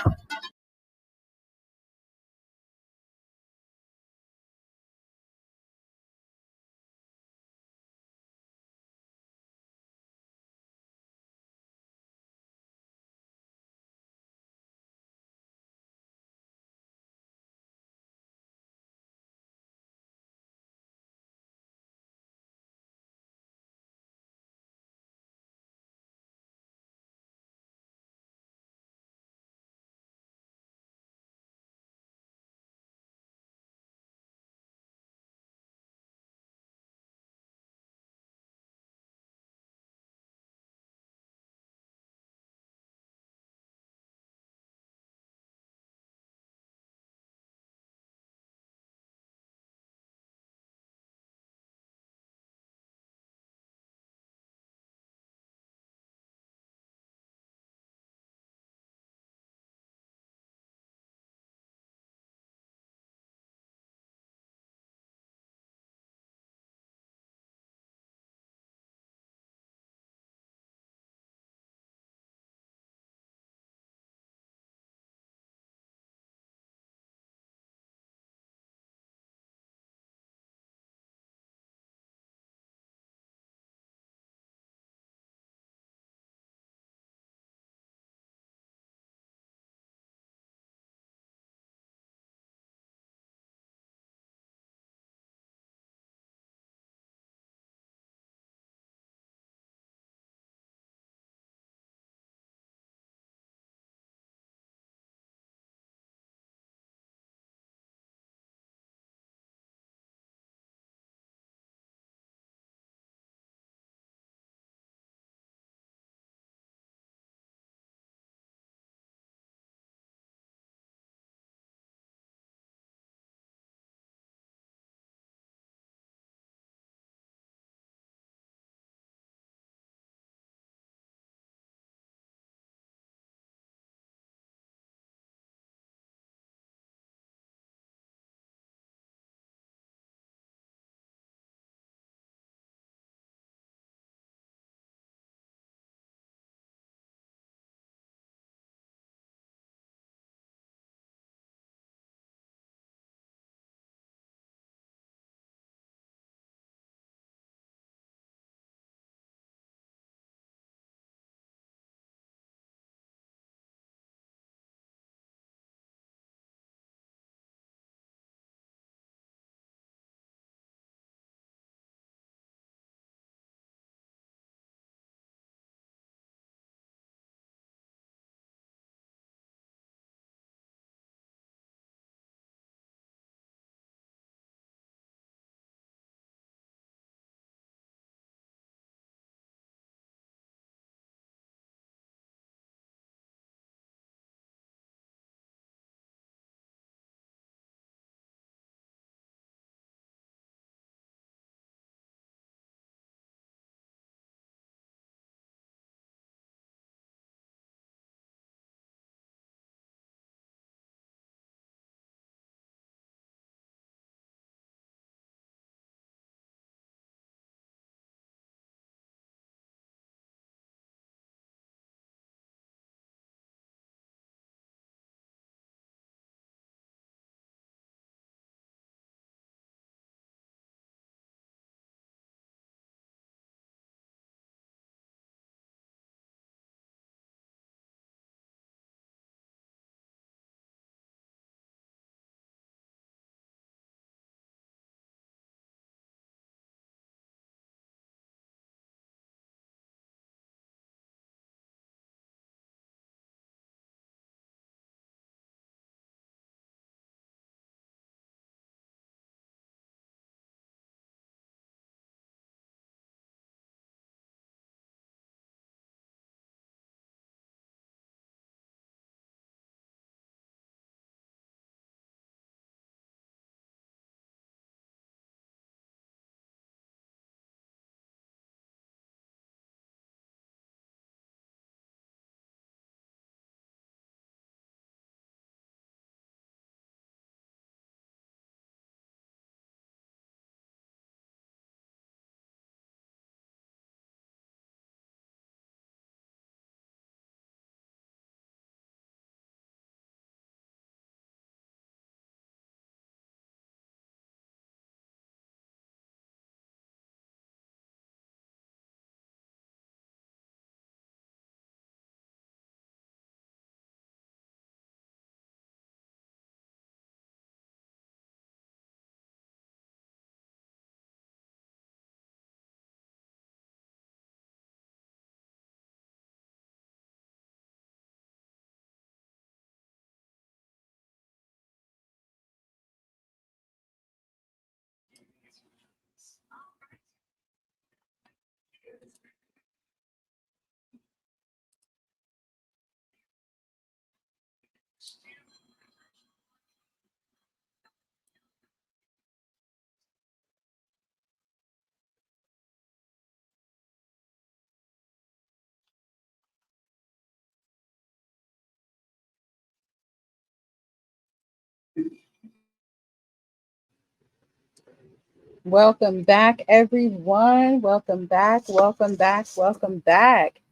Welcome back, everyone. Welcome back. Welcome back. Welcome back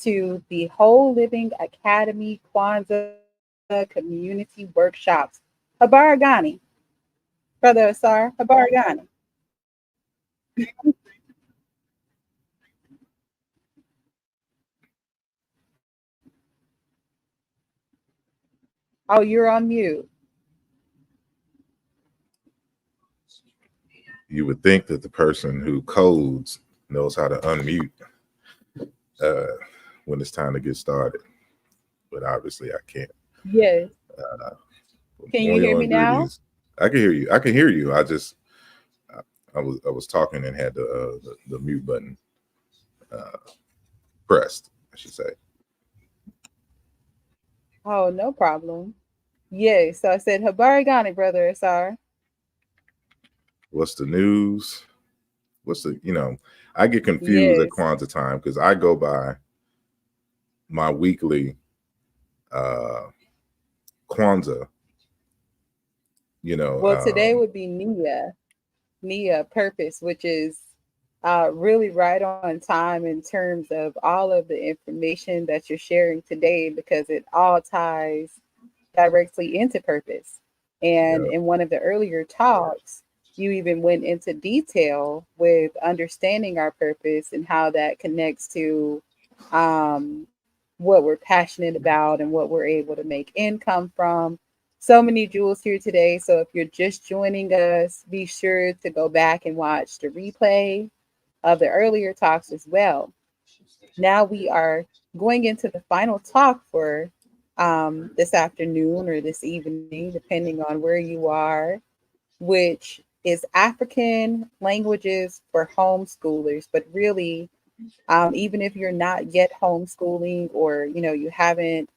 to the Whole Living Academy Kwanzaa Community Workshops. Habaragani, Brother Asar, Habaragani. Oh, you're on mute. You would think that the person who codes knows how to unmute uh, when it's time to get started, but obviously I can't. Yes. Can you hear Morning me now? I can hear you. I can hear you. I was talking and had the mute button pressed, I should say. Oh, no problem. Yes. So I said Habaragani, Brother Asar. What's the news? What's the, I get confused at Yes. Kwanzaa time because I go by my weekly Kwanzaa, Well, today would be Nia purpose, which is really right on time in terms of all of the information that you're sharing today, because it all ties directly into purpose. And in one of the earlier talks, you even went into detail with understanding our purpose and how that connects to um, what we're passionate about and what we're able to make income from. So many jewels here today. So if you're just joining us, be sure to go back and watch the replay of the earlier talks as well. Now we are going into the final talk for this afternoon or this evening, depending on where you are, which is African languages for homeschoolers. But really, even if you're not yet homeschooling, or you haven't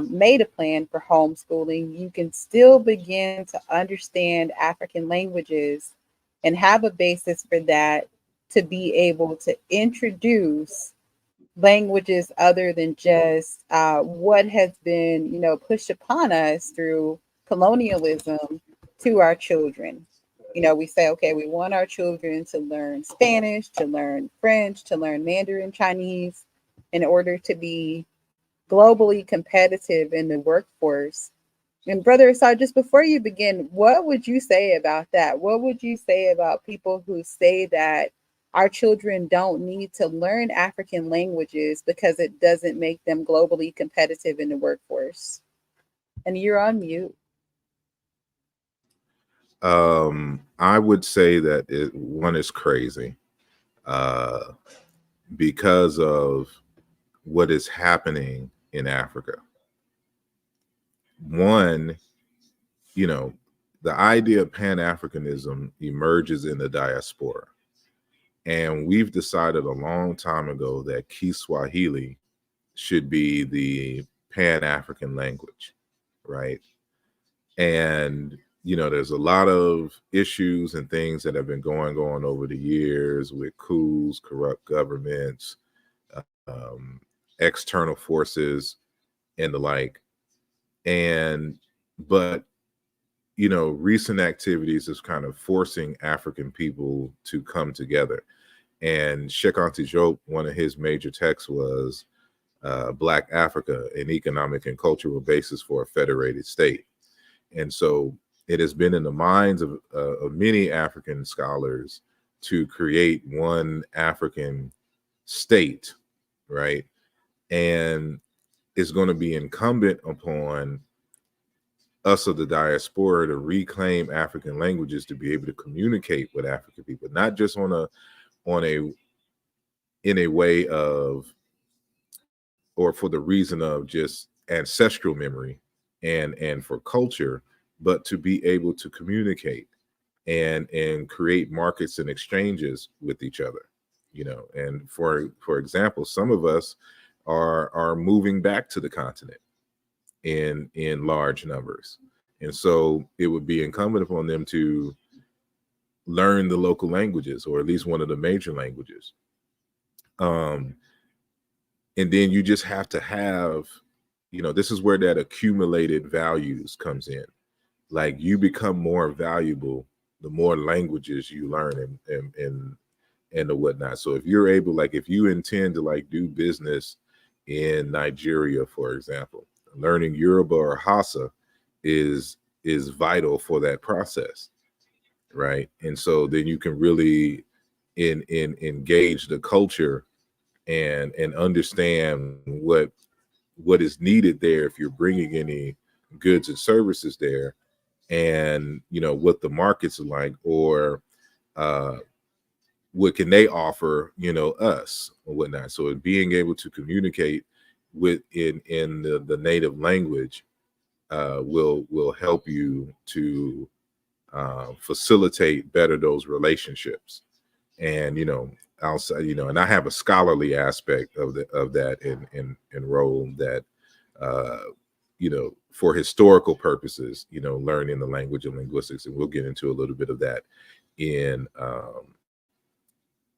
made a plan for homeschooling, you can still begin to understand African languages and have a basis for that, to be able to introduce languages other than just what has been, pushed upon us through colonialism to our children. We say, okay, we want our children to learn Spanish, to learn French, to learn Mandarin Chinese in order to be globally competitive in the workforce. And Brother Asad, just before you begin, what would you say about that? What would you say about people who say that our children don't need to learn African languages because it doesn't make them globally competitive in the workforce? And you're on mute. I would say that one is crazy because of what is happening in Africa. One, the idea of Pan-Africanism emerges in the diaspora. And we've decided a long time ago that Kiswahili should be the Pan-African language, right? And, there's a lot of issues and things that have been going on over the years with coups, corrupt governments, external forces, and the like. But recent activities is kind of forcing African people to come together. And Sheikh Anta Diop, one of his major texts was Black Africa, an economic and cultural basis for a federated state. And so it has been in the minds of many African scholars to create one African state, right? And it's going to be incumbent upon us of the diaspora to reclaim African languages to be able to communicate with African people, not just in a way of, or for the reason of just ancestral memory and for culture, but to be able to communicate and create markets and exchanges with each other. you know. And for example, some of us are moving back to the continent in large numbers, and so it would be incumbent upon them to learn the local languages, or at least one of the major languages. And then you just have to have, you know, this is where that accumulated values comes in. Like, you become more valuable the more languages you learn and the whatnot. So if you're able, like, if you intend to like do business in Nigeria, for example, learning Yoruba or Hausa is vital for that process, right? And so then you can really engage the culture and understand what is needed there if you're bringing any goods and services there, and you know what the markets are like, or what can they offer, you know, us or whatnot. So being able to communicate with in the native language will help you to facilitate better those relationships. And you know, outside, you know, and I have a scholarly aspect of that in role that you know, for historical purposes, you know, learning the language and linguistics, and we'll get into a little bit of that in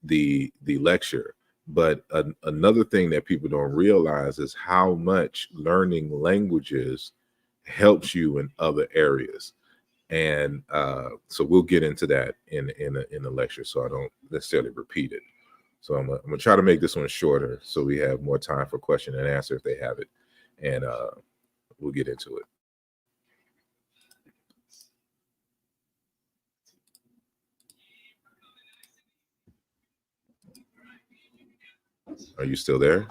the lecture. But another thing that people don't realize is how much learning languages helps you in other areas. And so we'll get into that in the lecture, so I don't necessarily repeat it. So I'm gonna try to make this one shorter so we have more time for question and answer if they have it, and we'll get into it. Are you still there?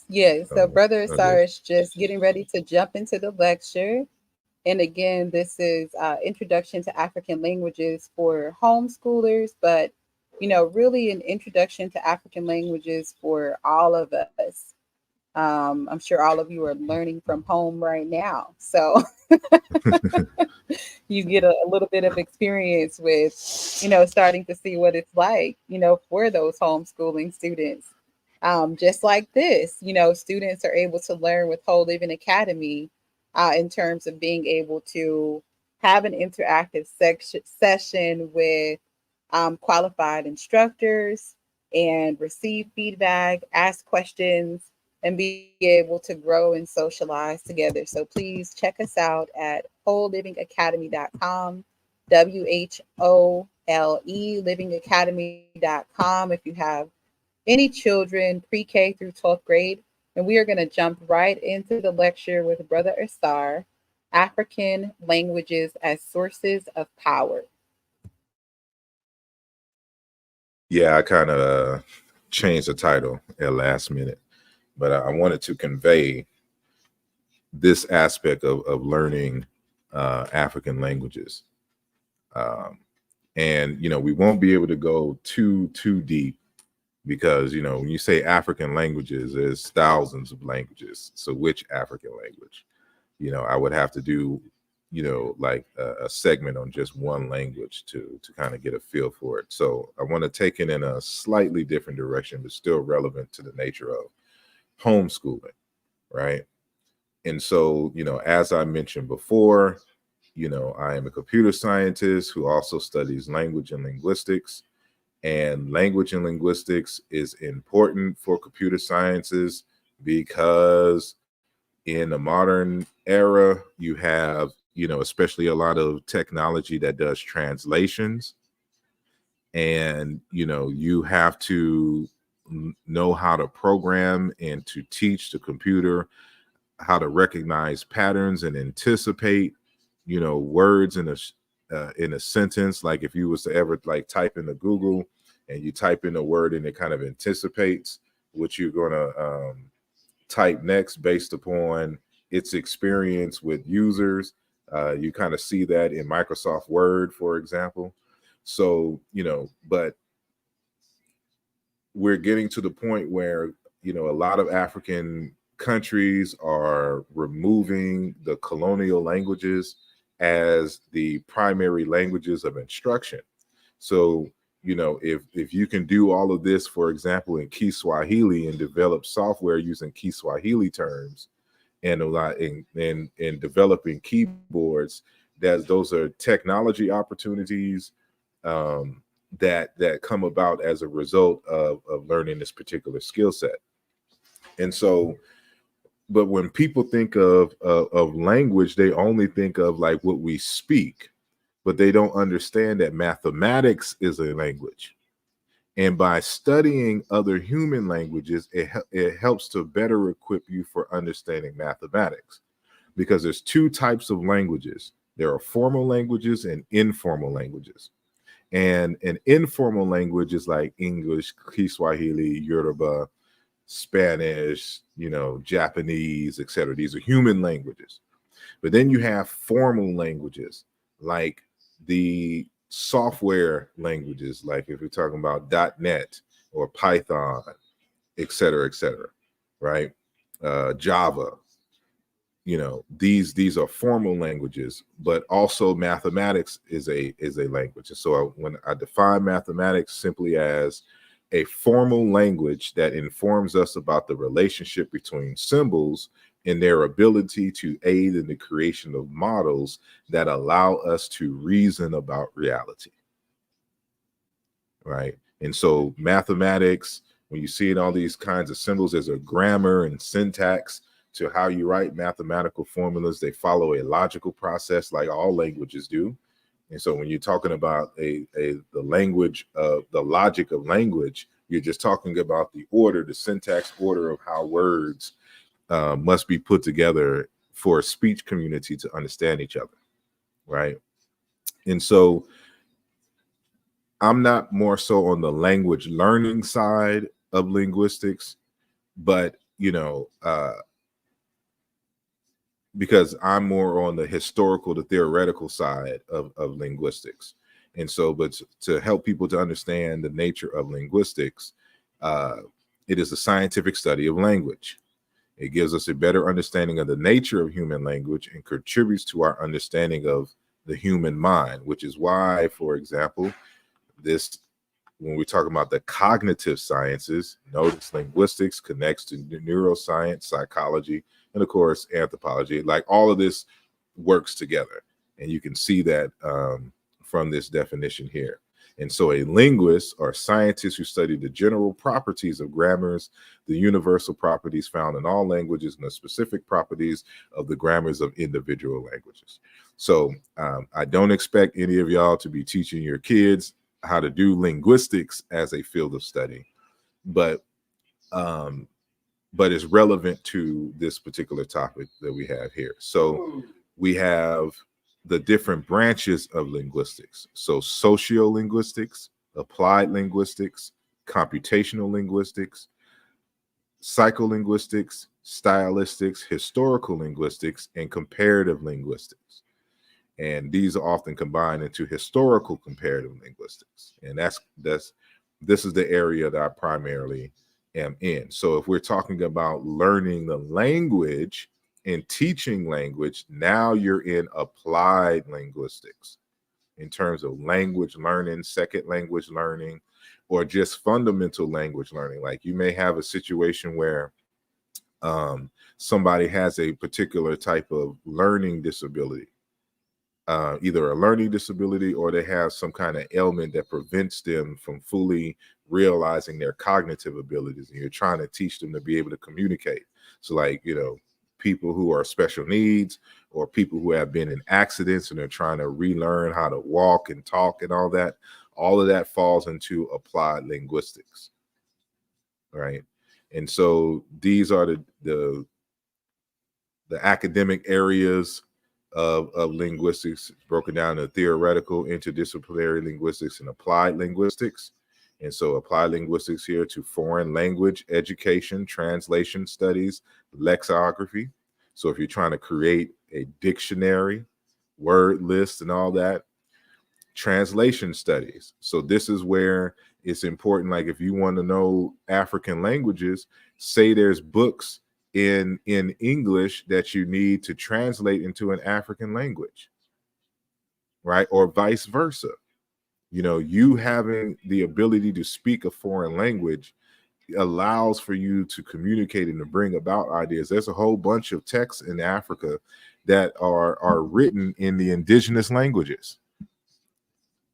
Yeah, so Brother Okay. Asar is just getting ready to jump into the lecture. And again, this is Introduction to African Languages for Homeschoolers, but, you know, really an introduction to African languages for all of us. I'm sure all of you are learning from home right now. So you get a little bit of experience with, you know, starting to see what it's like, you know, for those homeschooling students. Just like this, you know, students are able to learn with Whole Living Academy in terms of being able to have an interactive session with qualified instructors and receive feedback, ask questions, and be able to grow and socialize together. So please check us out at wholelivingacademy.com, WHOLE, livingacademy.com, if you have any children pre-K through 12th grade. And we are going to jump right into the lecture with Brother Asar, African Languages as Sources of Power. Yeah, I kind of changed the title at last minute, but I wanted to convey this aspect of learning African languages. And, you know, we won't be able to go too deep because, you know, when you say African languages, there's thousands of languages. So which African language? You know, I would have to do, you know, like a segment on just one language to kind of get a feel for it. So I want to take it in a slightly different direction, but still relevant to the nature of homeschooling, right? And so, you know, as I mentioned before, you know, I am a computer scientist who also studies language and linguistics. And language and linguistics is important for computer sciences because in the modern era, you have, you know, especially a lot of technology that does translations. And, you know, you have to know how to program and to teach the computer how to recognize patterns and anticipate, you know, words in a sentence. Like if you was to ever like type into Google and you type in a word and it kind of anticipates what you're going to type next based upon its experience with users. You kind of see that in Microsoft Word, for example. So, you know, but we're getting to the point where, you know, a lot of African countries are removing the colonial languages as the primary languages of instruction. So you know, if you can do all of this, for example, in Kiswahili and develop software using Kiswahili terms and a lot in developing keyboards, those are technology opportunities that come about as a result of learning this particular skill set. And so, but when people think of language, they only think of like what we speak, but they don't understand that mathematics is a language. And by studying other human languages, it helps to better equip you for understanding mathematics, because there's two types of languages. There are formal languages and informal languages. And an informal language is like English, Kiswahili, Yoruba, Spanish, you know, Japanese, etc. These are human languages. But then you have formal languages like the software languages, like if you're talking about .NET or Python, etc., right? Java, you know, these are formal languages, but also mathematics is a language. And so when I define mathematics simply as a formal language that informs us about the relationship between symbols and their ability to aid in the creation of models that allow us to reason about reality, right? And so mathematics, when you see in all these kinds of symbols, there's a grammar and syntax to how you write mathematical formulas. They follow a logical process like all languages do. And so when you're talking about the language of the logic of language, you're just talking about the order, the syntax order of how words must be put together for a speech community to understand each other, right? And so I'm not more so on the language learning side of linguistics, but, you know, because I'm more on the historical, the theoretical side of linguistics. And so, but to help people to understand the nature of linguistics, it is a scientific study of language. It gives us a better understanding of the nature of human language and contributes to our understanding of the human mind, which is why, for example, when we talk about the cognitive sciences, notice linguistics connects to neuroscience, psychology, and of course, anthropology. Like all of this works together. And you can see that from this definition here. And so a linguist are scientists who study the general properties of grammars, the universal properties found in all languages, and the specific properties of the grammars of individual languages. So I don't expect any of y'all to be teaching your kids how to do linguistics as a field of study, but it's relevant to this particular topic that we have here. So we have the different branches of linguistics. So sociolinguistics, applied linguistics, computational linguistics, psycholinguistics, stylistics, historical linguistics, and comparative linguistics. And these are often combined into historical comparative linguistics. And this is the area that I primarily am in. So if we're talking about learning the language and teaching language, now you're in applied linguistics in terms of language learning, second language learning, or just fundamental language learning. Like you may have a situation where somebody has a particular type of learning disability, either a learning disability or they have some kind of ailment that prevents them from fully realizing their cognitive abilities. And you're trying to teach them to be able to communicate. So like, you know, people who are special needs or people who have been in accidents and they're trying to relearn how to walk and talk and all of that falls into applied linguistics, right? And so these are the academic areas of linguistics broken down into theoretical, interdisciplinary linguistics, and applied linguistics. And so applied linguistics here to foreign language education, translation studies, lexicography. So if you're trying to create a dictionary, word list, and all that, translation studies. So this is where it's important. Like if you want to know African languages, say there's books in English that you need to translate into an African language, right? Or vice versa. You know, you having the ability to speak a foreign language allows for you to communicate and to bring about ideas. There's a whole bunch of texts in Africa that are written in the indigenous languages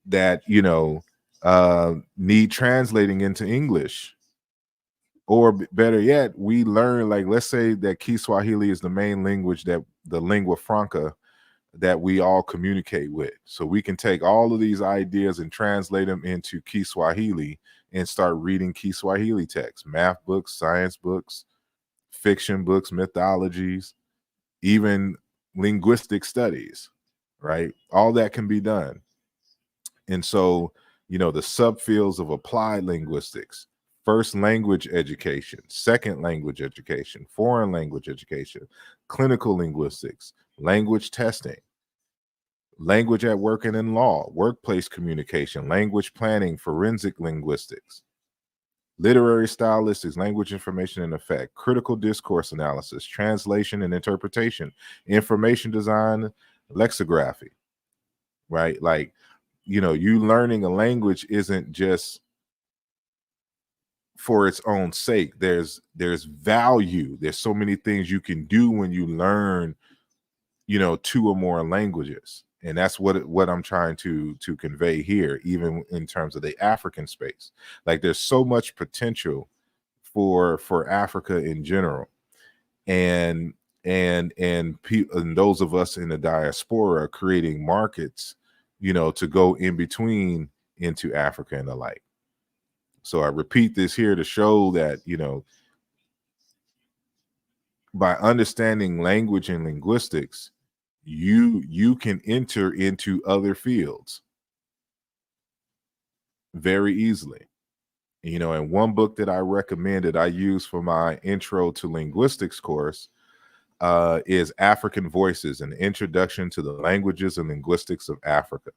that, you know, need translating into English. Or better yet, we learn, like, let's say that Kiswahili is the main language, that the lingua franca that we all communicate with. So we can take all of these ideas and translate them into Kiswahili and start reading Kiswahili texts, math books, science books, fiction books, mythologies, even linguistic studies, right? All that can be done. And so, you know, the subfields of applied linguistics, first language education, second language education, foreign language education, clinical linguistics, language testing, language at work and in law, workplace communication, language planning, forensic linguistics, literary stylistics, language information and effect, critical discourse analysis, translation and interpretation, information design, lexicography, right? Like, you know, you learning a language isn't just for its own sake. There's value. There's so many things you can do when you learn, you know, 2 or more languages. And that's what I'm trying to convey here, even in terms of the African space. Like, there's so much potential for Africa in general, and those of us in the diaspora are creating markets, you know, to go in between into Africa and the like. So I repeat this here to show that, you know, by understanding language and linguistics, you can enter into other fields very easily. You know, and one book that I recommended, I use for my Intro to Linguistics course, is African Voices, an Introduction to the Languages and Linguistics of Africa.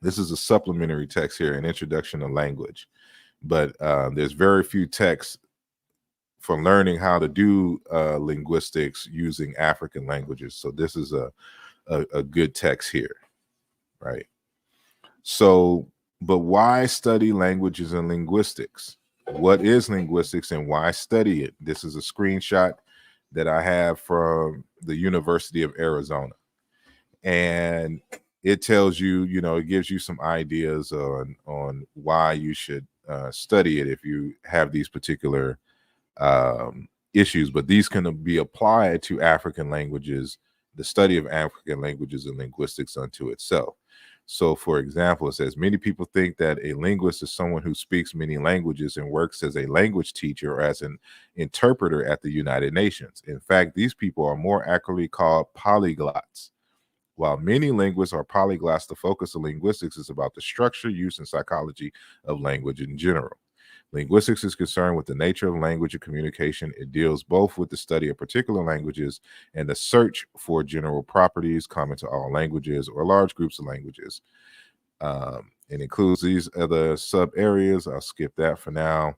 This is a supplementary text here, an introduction to language. But there's very few texts for learning how to do linguistics using African languages. So this is a good text here, right? So, but why study languages and linguistics? What is linguistics and why study it? This is a screenshot that I have from the University of Arizona. And it tells you, you know, it gives you some ideas on why you should study it if you have these particular issues. But these can be applied to African languages, the study of African languages and linguistics unto itself. So, for example, it says, many people think that a linguist is someone who speaks many languages and works as a language teacher or as an interpreter at the United Nations. In fact, these people are more accurately called polyglots. While many linguists are polyglots, the focus of linguistics is about the structure, use, and psychology of language in general. Linguistics is concerned with the nature of language and communication. It deals both with the study of particular languages and the search for general properties common to all languages or large groups of languages. It includes these other sub areas. I'll skip that for now.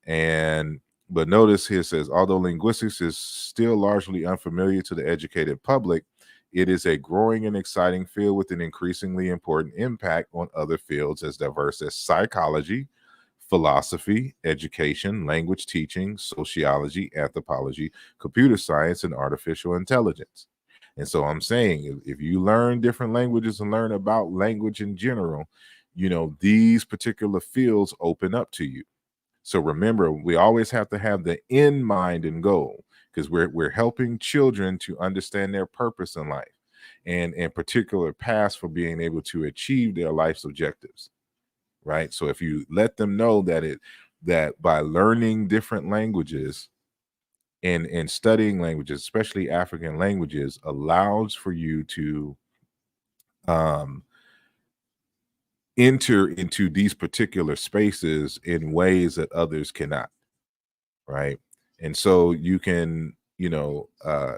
But notice here it says, although linguistics is still largely unfamiliar to the educated public, it is a growing and exciting field with an increasingly important impact on other fields as diverse as psychology, philosophy, education, language teaching, sociology, anthropology, computer science, and artificial intelligence. And so I'm saying, if you learn different languages and learn about language in general, you know, these particular fields open up to you. So remember, we always have to have the end mind and goal, because we're helping children to understand their purpose in life and particular paths for being able to achieve their life's objectives. Right. So if you let them know that by learning different languages and studying languages, especially African languages, allows for you to enter into these particular spaces in ways that others cannot. Right. And so you can, you know,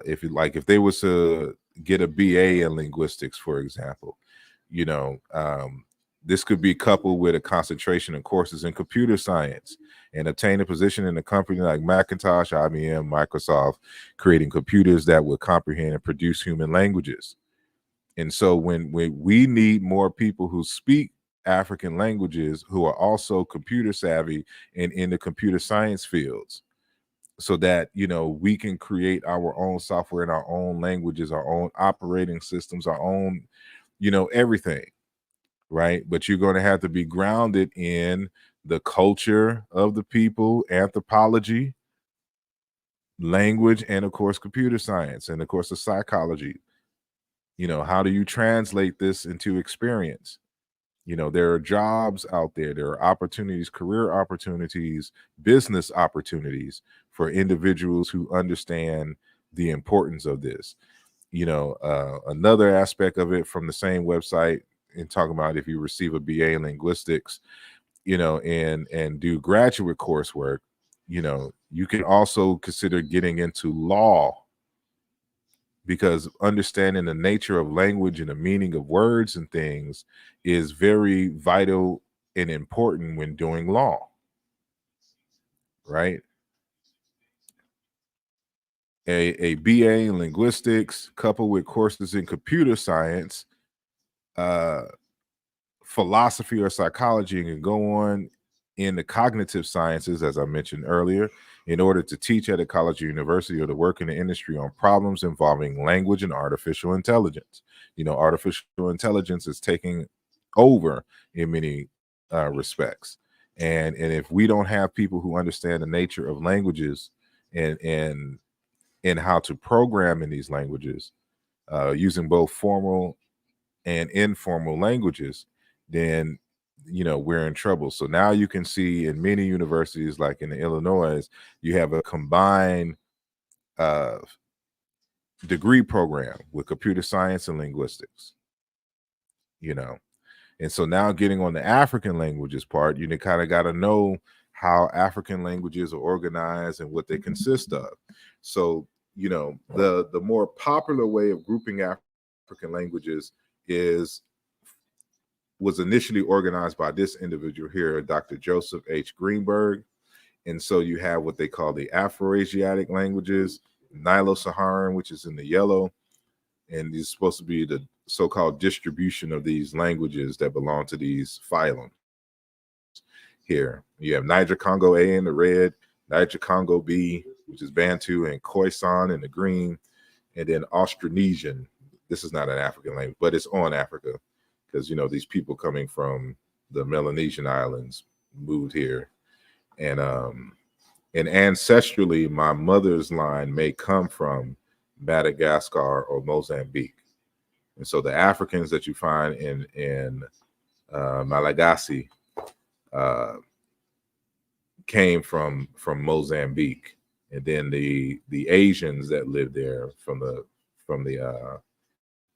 if they was to get a BA in linguistics, for example, you know, this could be coupled with a concentration in courses in computer science and obtain a position in a company like Macintosh, IBM, Microsoft, creating computers that would comprehend and produce human languages. And so when we need more people who speak African languages who are also computer savvy and in the computer science fields, so that, you know, we can create our own software in our own languages, our own operating systems, our own, you know, everything, right? But you're going to have to be grounded in the culture of the people, anthropology, language, and of course computer science, and of course the psychology. You know, how do you translate this into experience? You know, there are jobs out there, there are opportunities, career opportunities, business opportunities for individuals who understand the importance of this. You know, another aspect of it from the same website, in talking about if you receive a BA in linguistics, you know, and do graduate coursework, you know, you can also consider getting into law, because understanding the nature of language and the meaning of words and things is very vital and important when doing law, right? A BA in linguistics coupled with courses in computer science, philosophy or psychology, and can go on in the cognitive sciences, as I mentioned earlier, in order to teach at a college or university or to work in the industry on problems involving language and artificial intelligence. You know, artificial intelligence is taking over in many respects. And if we don't have people who understand the nature of languages and how to program in these languages, using both formal and informal languages, then, you know, we're in trouble. So now you can see in many universities, like in Illinois, you have a combined degree program with computer science and linguistics, you know. And so now getting on the African languages part, you kind of got to know how African languages are organized and what they consist of. So, you know, the more popular way of grouping African languages was initially organized by this individual here, Dr. Joseph H. Greenberg. And so you have what they call the Afro-Asiatic languages, Nilo-Saharan, which is in the yellow, and is supposed to be the so-called distribution of these languages that belong to these phylums. Here, you have Niger-Congo A in the red, Niger-Congo B, which is Bantu, and Khoisan in the green, and then Austronesian. This is not an African language, but it's on Africa, because, you know, these people coming from the Melanesian islands moved here. And ancestrally, my mother's line may come from Madagascar or Mozambique. And so the Africans that you find in Malagasy came from Mozambique. And then the Asians that live there from the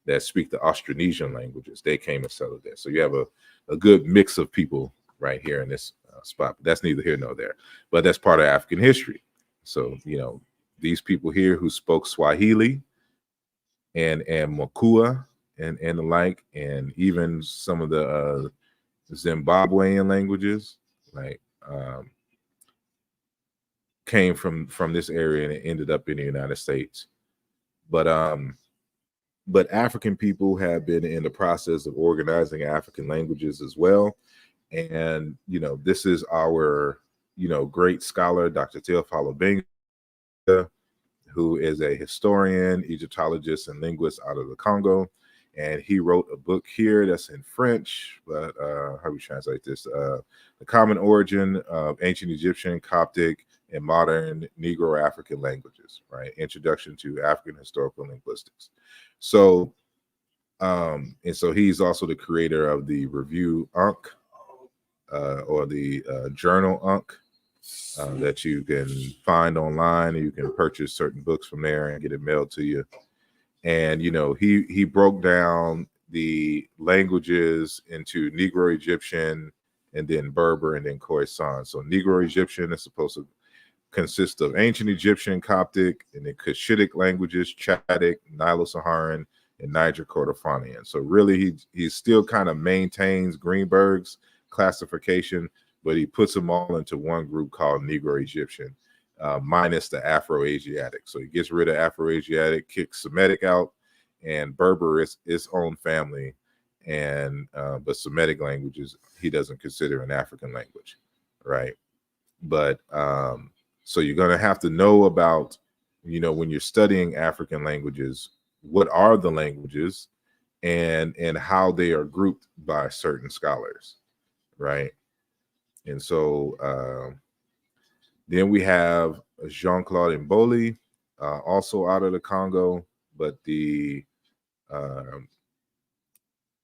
that speak the Austronesian languages, they came and settled there. So you have a good mix of people right here in this spot. But that's neither here nor there. But that's part of African history. So, you know, these people here who spoke Swahili and Makua and the like, and even some of the Zimbabwean languages, like came from this area, and it ended up in the United States. But African people have been in the process of organizing African languages as well. And, you know, this is our, you know, great scholar, Dr. Theophilo Benga, who is a historian, Egyptologist, and linguist out of the Congo. And he wrote a book here that's in French, but how do we translate this? The Common Origin of Ancient Egyptian, Coptic, and Modern Negro African Languages, right? Introduction to African Historical Linguistics. So, and so he's also the creator of the Review Unc, or the Journal Unc, that you can find online. You can purchase certain books from there and get it mailed to you. And, you know, he broke down the languages into Negro Egyptian, and then Berber, and then Khoisan. So Negro Egyptian is supposed to consist of Ancient Egyptian, Coptic, and the Cushitic languages, Chadic, Nilo-Saharan, and Niger-Kordofanian. So really, he still kind of maintains Greenberg's classification, but he puts them all into one group called Negro Egyptian, minus the Afro-Asiatic. So he gets rid of Afro-Asiatic, kicks Semitic out, and Berber is its own family, and but Semitic languages he doesn't consider an African language, right? But so you're going to have to know about, when you're studying African languages, what are the languages and how they are grouped by certain scholars, right? And so then we have Jean-Claude Mboli, also out of the Congo, but the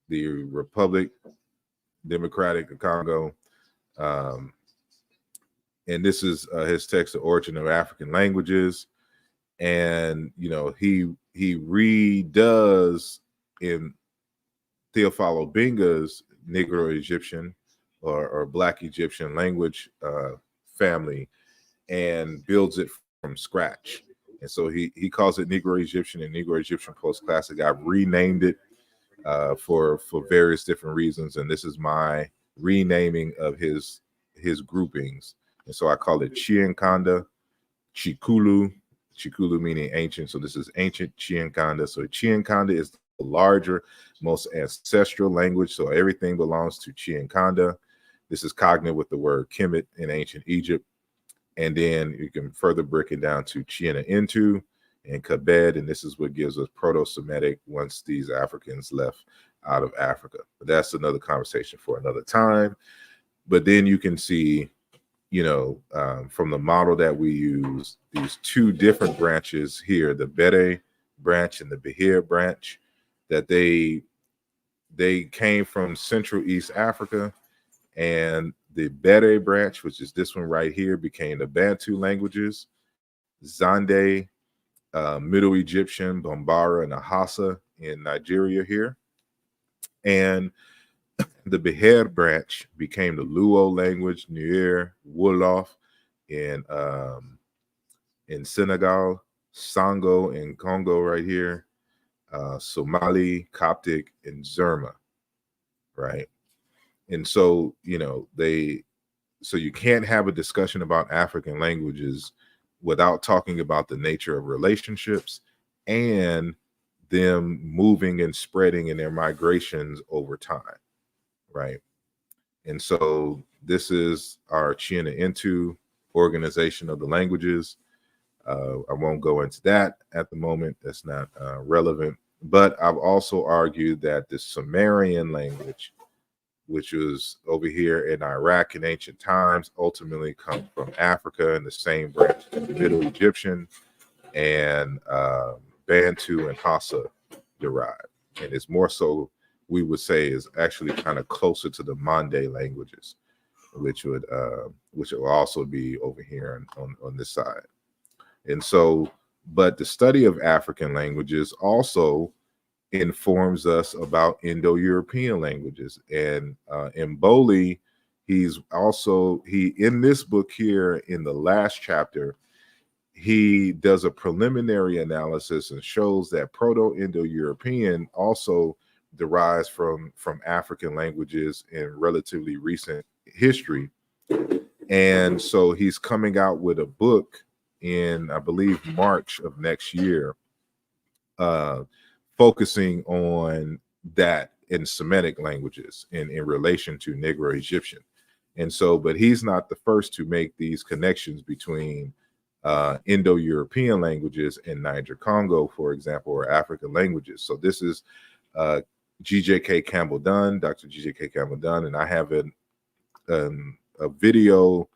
Republic Democratic of Congo. And this is his text, The Origin of African Languages. And, he redoes in Theophilo Benga's Negro Egyptian or Black Egyptian language family and builds it from scratch. And so he calls it Negro Egyptian and Negro Egyptian Post-Classic. I've renamed it for various different reasons. And this is my renaming of his groupings. And so I call it Chiankanda, Chikulu meaning ancient. So this is ancient Chiankanda. So Chiankanda is the larger, most ancestral language. So everything belongs to Chiankanda. This is cognate with the word Kemet in ancient Egypt. And then you can further break it down to Chiena Intu and Kabed. And this is what gives us Proto-Semitic once these Africans left out of Africa. But that's another conversation for another time. But then you can see, from the model that we use, these two different branches here, the Bere branch and the Behir branch, that they came from Central East Africa, and the Bere branch, which is this one right here, became the Bantu languages, Zande, Middle Egyptian, Bambara, and Ahasa in Nigeria here. And the Beher branch became the Luo language, Nuer, Wolof in Senegal, Sango in Congo right here, Somali, Coptic, and Zerma, right? And so, so you can't have a discussion about African languages without talking about the nature of relationships and them moving and spreading in their migrations over time, right? And so this is our Chiena Intu organization of the languages. I won't go into that at the moment. That's not relevant. But I've also argued that the Sumerian language, which was over here in Iraq in ancient times, ultimately come from Africa in the same branch as the Middle Egyptian, and Bantu and Hausa derived. And it's more so, we would say, is actually kind of closer to the Mande languages, which will also be over here on this side. And so, but the study of African languages also informs us about Indo-European languages. And Mboli, he in this book here, in the last chapter, he does a preliminary analysis and shows that Proto-Indo-European also derives from African languages in relatively recent history. And so he's coming out with a book in, I believe, March of next year, focusing on that in Semitic languages in relation to Negro Egyptian. And so, but he's not the first to make these connections between Indo-European languages and Niger-Congo, for example, or African languages. So this is GJK Campbell-Dunn, Dr. GJK Campbell-Dunn, and I have a video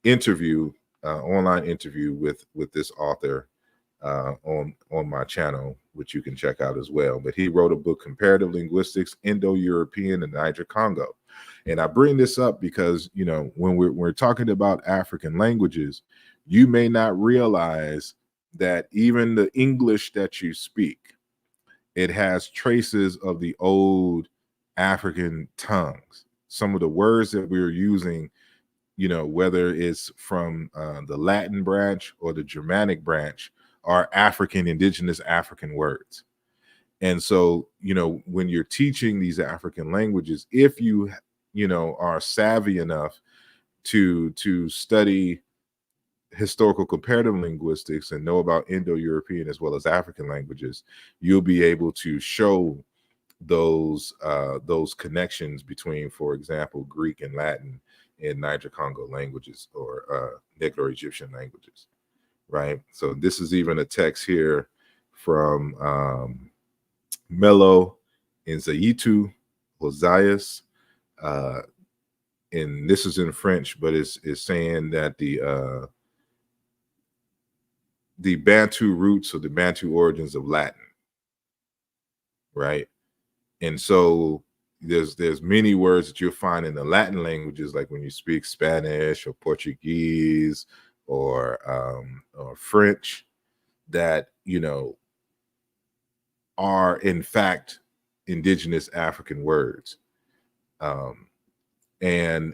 interview, online interview with this author on my channel, which you can check out as well. But he wrote a book, Comparative Linguistics, Indo-European and Niger-Congo. And I bring this up because, when we're talking about African languages, you may not realize that even the English that you speak, it has traces of the old African tongues. Some of the words that we're using, whether it's from the Latin branch or the Germanic branch, are indigenous African words. And so, when you're teaching these African languages, if you are savvy enough to study historical comparative linguistics and know about Indo-European as well as African languages, you'll be able to show those connections between, for example, Greek and Latin and Niger-Congo languages, or Negro-Egyptian languages, right? So this is even a text here from Melo and Zaitu Hosias, and this is in French, but it's saying that the Bantu roots or the Bantu origins of Latin, right? And so there's many words that you'll find in the Latin languages, like when you speak Spanish or Portuguese or French, that, you know, are in fact indigenous African words. And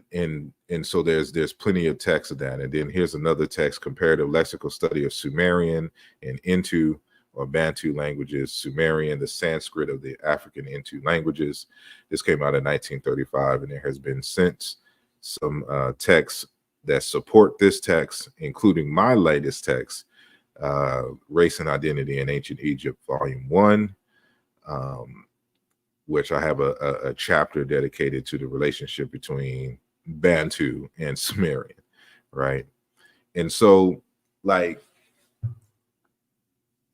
so there's plenty of text of that. And then here's another text, Comparative Lexical Study of Sumerian and Intu or Bantu languages, Sumerian, the Sanskrit of the African Intu languages. This came out in 1935, and there has been since some texts that support this text, including my latest text, Race and Identity in Ancient Egypt, Volume 1, which I have a chapter dedicated to the relationship between Bantu and Sumerian, right? And so, like,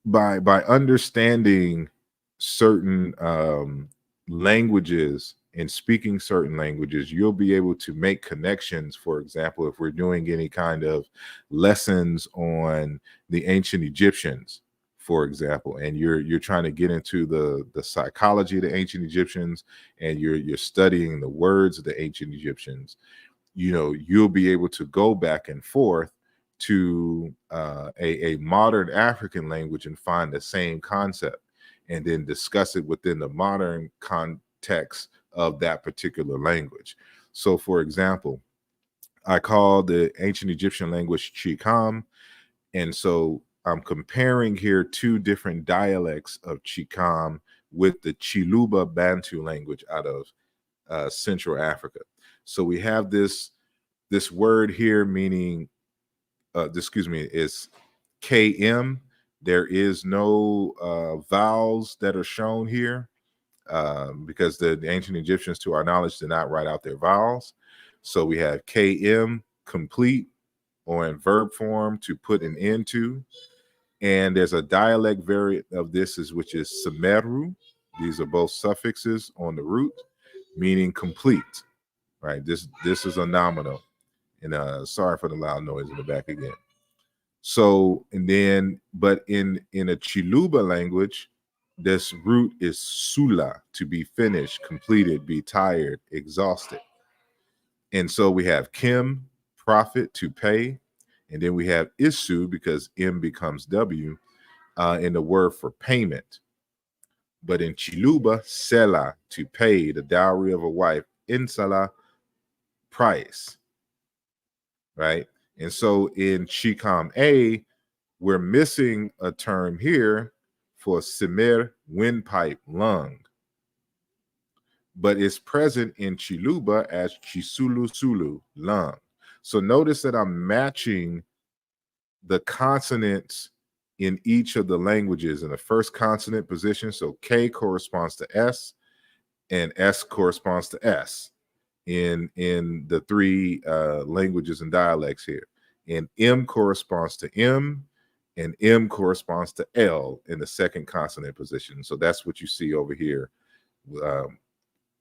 by understanding certain languages and speaking certain languages, you'll be able to make connections. For example, if we're doing any kind of lessons on the ancient Egyptians, for example, and you're trying to get into the psychology of the ancient Egyptians, and you're studying the words of the ancient Egyptians, you know, you'll be able to go back and forth to a modern African language and find the same concept, and then discuss it within the modern context of that particular language. So, for example, I call the ancient Egyptian language Chikam, and so I'm comparing here two different dialects of Chikam with the Chiluba Bantu language out of Central Africa. So we have this word here meaning, is KM. There is no vowels that are shown here because the ancient Egyptians, to our knowledge, did not write out their vowels. So we have KM, complete, or in verb form, to put an end to. And there's a dialect variant of this, which is Semeru. These are both suffixes on the root, meaning complete, right? This is a nominal. And sorry for the loud noise in the back again. So, and then, but in a Chiluba language, this root is Sula, to be finished, completed, be tired, exhausted. And so we have Kim, profit, to pay. And then we have Isu, because M becomes W, in the word for payment. But in Chiluba, Sela, to pay, the dowry of a wife, Insala, price, right? And so in Chikam A, we're missing a term here for Semer, windpipe, lung. But it's present in Chiluba as Chisulu Sulu, lung. So notice that I'm matching the consonants in each of the languages in the first consonant position. So K corresponds to S, and S corresponds to S in the three languages and dialects here. And M corresponds to M, and M corresponds to L in the second consonant position. So that's what you see over here.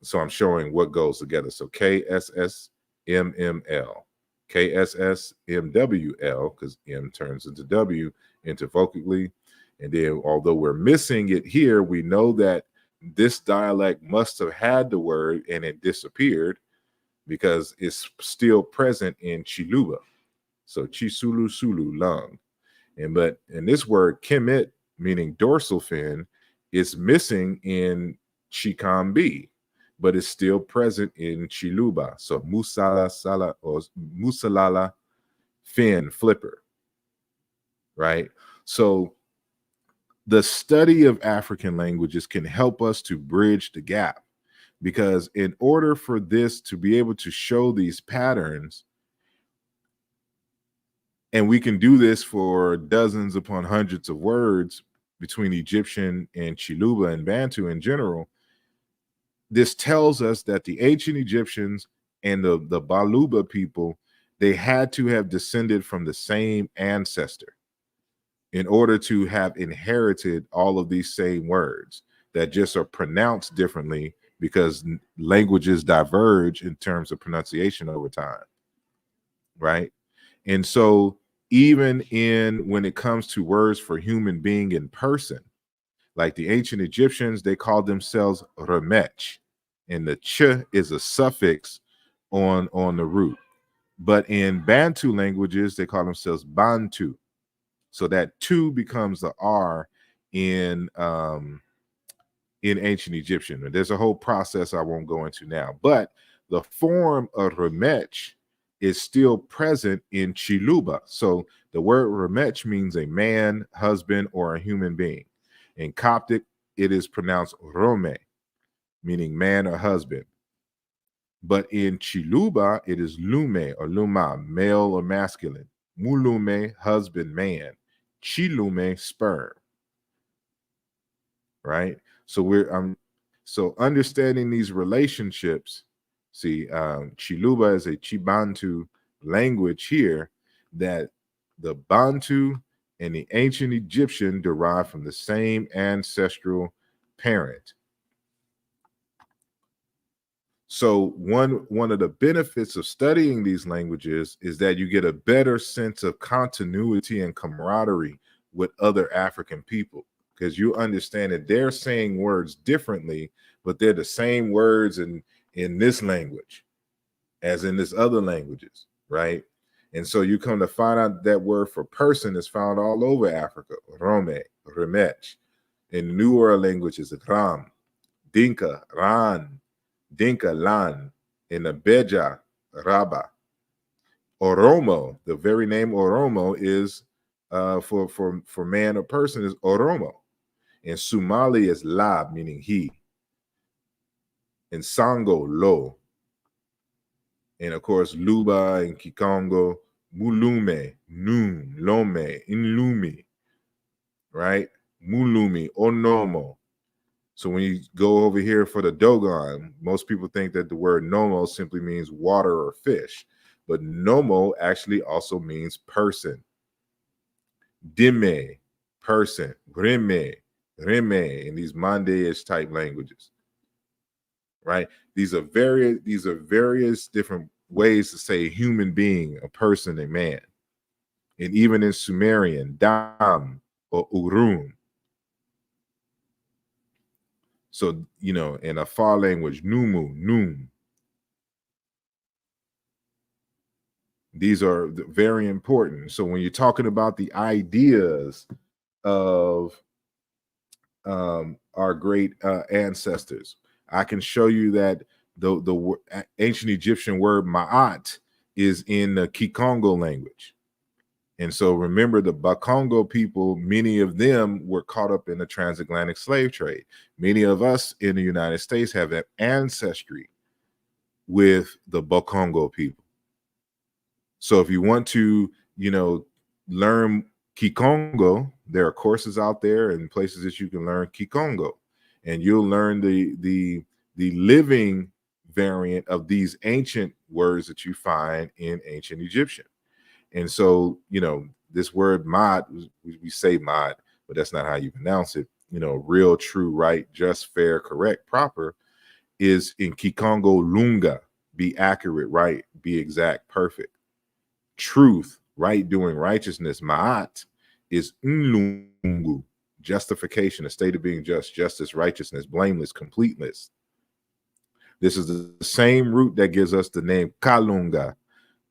So I'm showing what goes together. So KSS, MML. KSS, MWL, because M turns into W intervocally. And then, although we're missing it here, we know that this dialect must have had the word and it disappeared because it's still present in Chiluba. So Chisulu Sulu, lung. And this word Kemet, meaning dorsal fin, is missing in Chikam B, but it's still present in Chiluba. So Musala Sala or Musalala, fin, flipper, right? So the study of African languages can help us to bridge the gap, because in order for this to be able to show these patterns, And we can do this for dozens upon hundreds of words between Egyptian and Chiluba and Bantu in general. This tells us that the ancient Egyptians and the Baluba people, they had to have descended from the same ancestor in order to have inherited all of these same words that just are pronounced differently because languages diverge in terms of pronunciation over time, right? And so even when it comes to words for human being in person, like the ancient Egyptians, they called themselves remech, and the ch is a suffix on the root. But in Bantu languages, they call themselves Bantu. So that tu becomes the R in ancient Egyptian. And there's a whole process I won't go into now. But the form of remech is still present in Chiluba. So the word remech means a man, husband, or a human being. In Coptic, it is pronounced Rome, meaning man or husband. But in Chiluba, it is Lume or Luma, male or masculine. Mulume, husband, man. Chilume, sperm. Right? So so understanding these relationships, see, Chiluba is a Chibantu language here that the Bantu and the ancient Egyptian derive from the same ancestral parent. So one of the benefits of studying these languages is that you get a better sense of continuity and camaraderie with other African people, because you understand that they're saying words differently, but they're the same words in this language as in this other languages, right? And so you come to find out that word for person is found all over Africa. Rome, remech. In newer languages, Ram, Dinka, Ran, Dinka, Lan. In the Beja, Raba. Oromo, the very name Oromo is for man or person is Oromo. In Somali is Lab, meaning he. In Sango, Lo. And of course, Luba and Kikongo, Mulume, Noon, Lome, Inlumi, right? Mulumi, Onomo. So when you go over here for the Dogon, most people think that the word Nomo simply means water or fish, but Nomo actually also means person. Dime, person. Rime, Rime, in these Mandaish type languages. Right? These are various different ways to say human being, a person, a man. And even in Sumerian, Dam or Urun. So, in a far language, Numu, Num. These are very important. So when you're talking about the ideas of our great ancestors, I can show you that the ancient Egyptian word ma'at is in the Kikongo language. And so remember, the Bakongo people, many of them were caught up in the transatlantic slave trade. Many of us in the United States have an ancestry with the Bakongo people. So if you want to, learn Kikongo, there are courses out there and places that you can learn Kikongo, and you'll learn the living variant of these ancient words that you find in ancient Egyptian. And so, this word mod, we say mod, but that's not how you pronounce it. Real, true, right, just, fair, correct, proper is in Kikongo lunga, be accurate, right, be exact, perfect. Truth, right, doing righteousness, ma'at, is nlungu, justification, a state of being just, justice, righteousness, blameless, completeness. This is the same root that gives us the name Kalunga,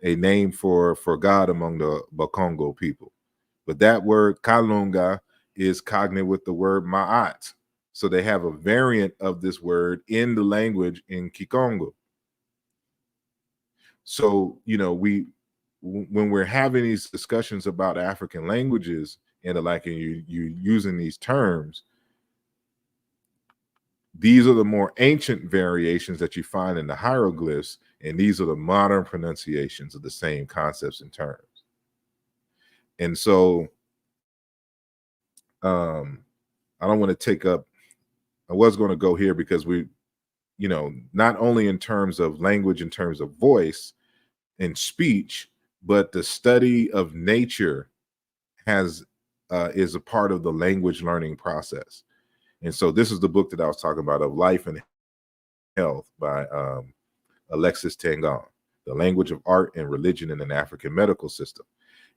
a name for God among the Bakongo people. But that word Kalunga is cognate with the word Ma'at. So they have a variant of this word in the language in Kikongo. So, when we're having these discussions about African languages and the like, and you using these terms, these are the more ancient variations that you find in the hieroglyphs, and these are the modern pronunciations of the same concepts and terms. And so I don't want to take up, I was going to go here because we, you know, not only in terms of language, in terms of voice and speech, but the study of nature is a part of the language learning process. And so this is the book that I was talking about, of Life and Health by Alexis Tangon, The Language of Art and Religion in an African Medical System.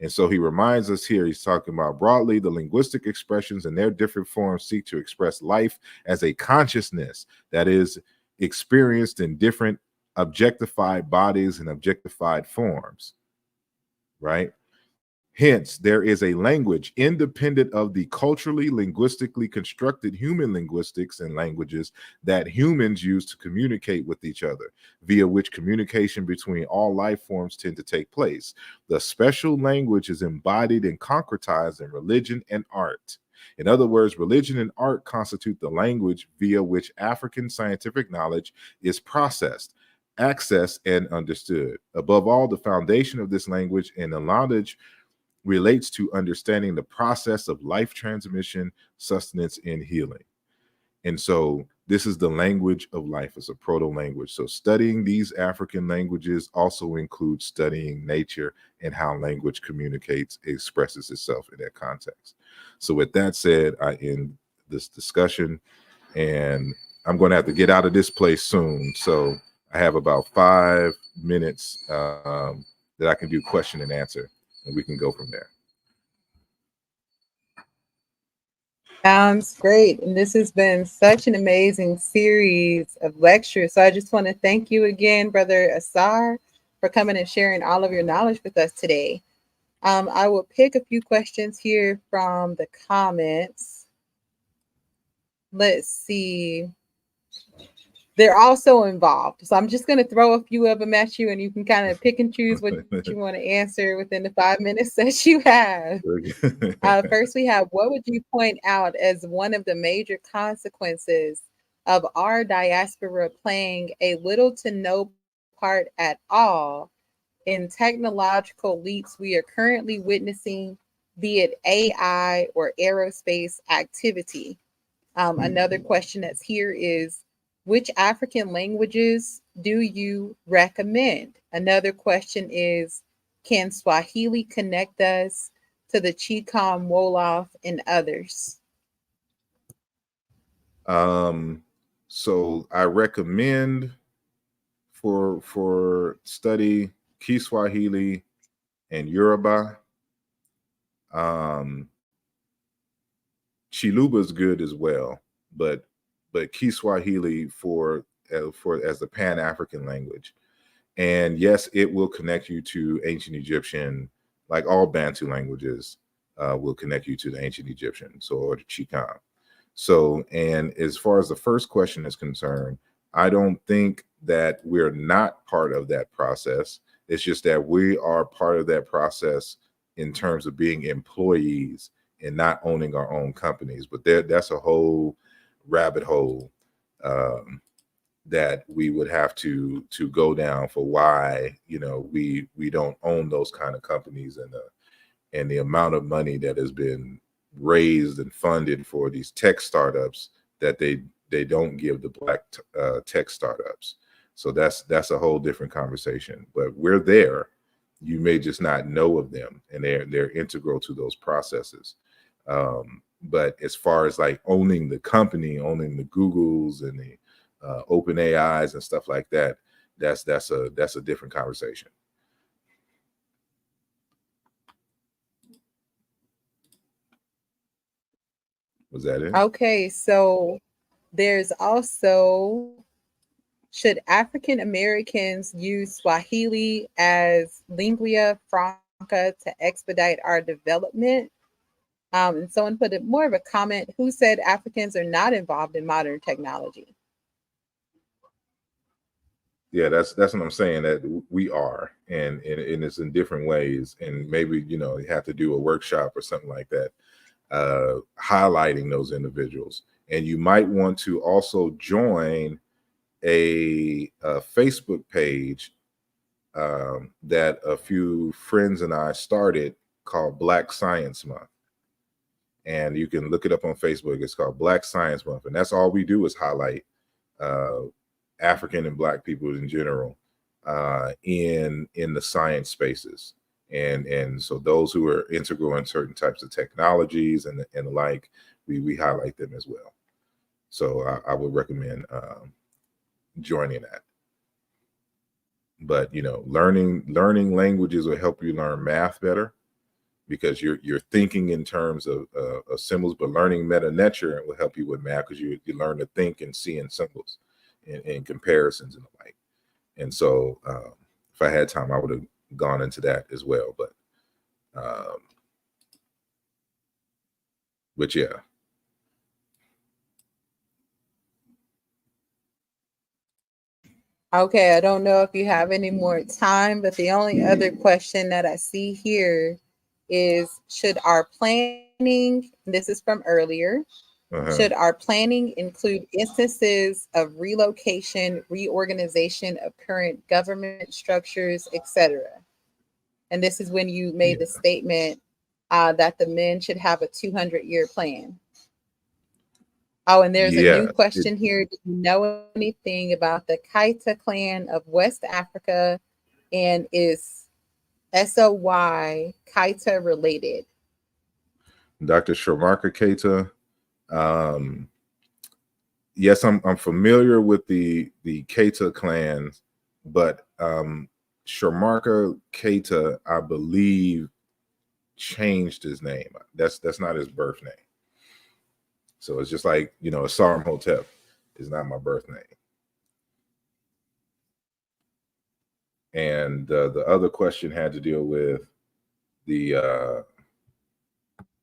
And so he reminds us here, he's talking about broadly the linguistic expressions and their different forms seek to express life as a consciousness that is experienced in different objectified bodies and objectified forms, right? Hence, there is a language independent of the culturally, linguistically constructed human linguistics and languages that humans use to communicate with each other, via which communication between all life forms tend to take place. The special language is embodied and concretized in religion and art. In other words, religion and art constitute the language via which African scientific knowledge is processed, accessed, and understood. Above all, the foundation of this language and the knowledge relates to understanding the process of life transmission, sustenance, and healing. And so this is the language of life. It's a proto-language. So studying these African languages also includes studying nature and how language communicates, expresses itself in that context. So with that said, I end this discussion, and I'm going to have to get out of this place soon. So I have about 5 minutes that I can do question and answer, and we can go from there. Sounds great. And this has been such an amazing series of lectures. So I just want to thank you again, Brother Asar, for coming and sharing all of your knowledge with us today. I will pick a few questions here from the comments. Let's see. They're also involved. So I'm just going to throw a few of them at you, and you can kind of pick and choose what you want to answer within the 5 minutes that you have. First, we have, what would you point out as one of the major consequences of our diaspora playing a little to no part at all in technological leaps we are currently witnessing, be it AI or aerospace activity? Another question that's here is, which African languages do you recommend? Another question is, can Swahili connect us to the Chicom, Wolof, and others? So I recommend for study Kiswahili and Yoruba. Chiluba is good as well, but Kiswahili for as the Pan-African language. And yes, it will connect you to ancient Egyptian, like all Bantu languages will connect you to the ancient Egyptian, so, or the Chicam. So, and as far as the first question is concerned, I don't think that we're not part of that process. It's just that we are part of that process in terms of being employees and not owning our own companies. But that's a whole rabbit hole that we would have to go down for why, you know, we don't own those kind of companies, and the amount of money that has been raised and funded for these tech startups that they don't give the Black tech startups. So that's a whole different conversation. But we're there. You may just not know of them, and they're integral to those processes. But as far as like owning the company, owning the Googles and the open AIs and stuff like that, that's a different conversation. Was that it? Okay, so there's also, should African Americans use Swahili as lingua franca to expedite our development? And someone put more of a comment, who said Africans are not involved in modern technology? Yeah, that's what I'm saying, that we are, and it's in different ways, and maybe, you know, you have to do a workshop or something like that, highlighting those individuals. And you might want to also join a Facebook page that a few friends and I started called Black Science Month. And you can look it up on Facebook. It's called Black Science Month. And that's all we do is highlight African and Black people in general in the science spaces. And so those who are integral in certain types of technologies and the like, we highlight them as well. So I would recommend joining that. But learning languages will help you learn math better, because you're thinking in terms of symbols. But learning meta nature will help you with math, because you learn to think and see in symbols and comparisons and the like. And so if I had time, I would have gone into that as well. But yeah. Okay, I don't know if you have any more time, but the only other question that I see here is, should our planning, this is from earlier, should our planning include instances of relocation, reorganization of current government structures, etc.? And this is when you made the statement that the men should have a 200-year plan. Oh, and there's a new question here. Do you know anything about the Kaita clan of West Africa, and is SOY Kaita related? Dr. Shamarka Keita. Yes, I'm familiar with the Keita clans, but Shamarka Keita, I believe, changed his name. That's not his birth name. So it's just like, Asar Imhotep is not my birth name. And the other question had to deal with the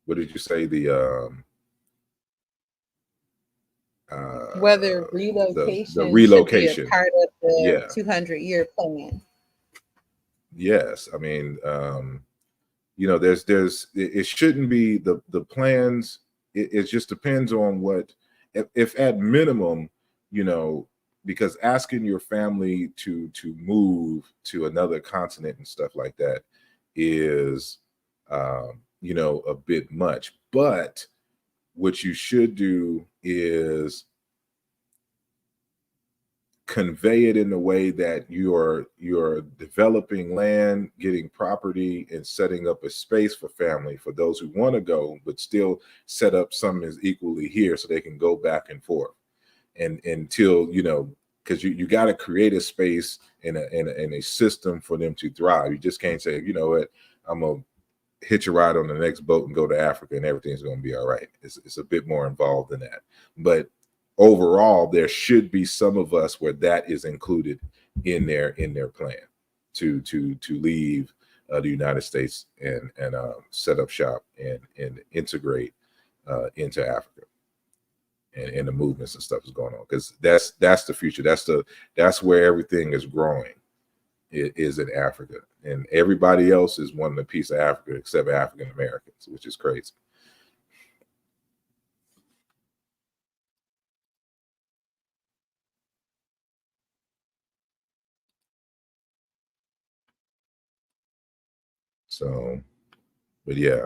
what did you say? The whether relocation, the relocation should be a part of the 200-year plan. Yes, I mean, there's it shouldn't be the plans. It just depends on what, if at minimum, because asking your family to move to another continent and stuff like that is, a bit much. But what you should do is convey it in a way that you're developing land, getting property, and setting up a space for family for those who want to go, but still set up something as equally here so they can go back and forth. And until, because you got to create a space and a system for them to thrive. You just can't say, what, I'm gonna hitch a ride on the next boat and go to Africa and everything's going to be all right. It's a bit more involved than that. But overall, there should be some of us where that is included in their plan to leave the United States and set up shop and integrate into Africa, and the movements and stuff is going on, because that's the future. That's where everything is growing. It is in Africa, and everybody else is wanting a piece of Africa except African Americans, which is crazy. So, but yeah.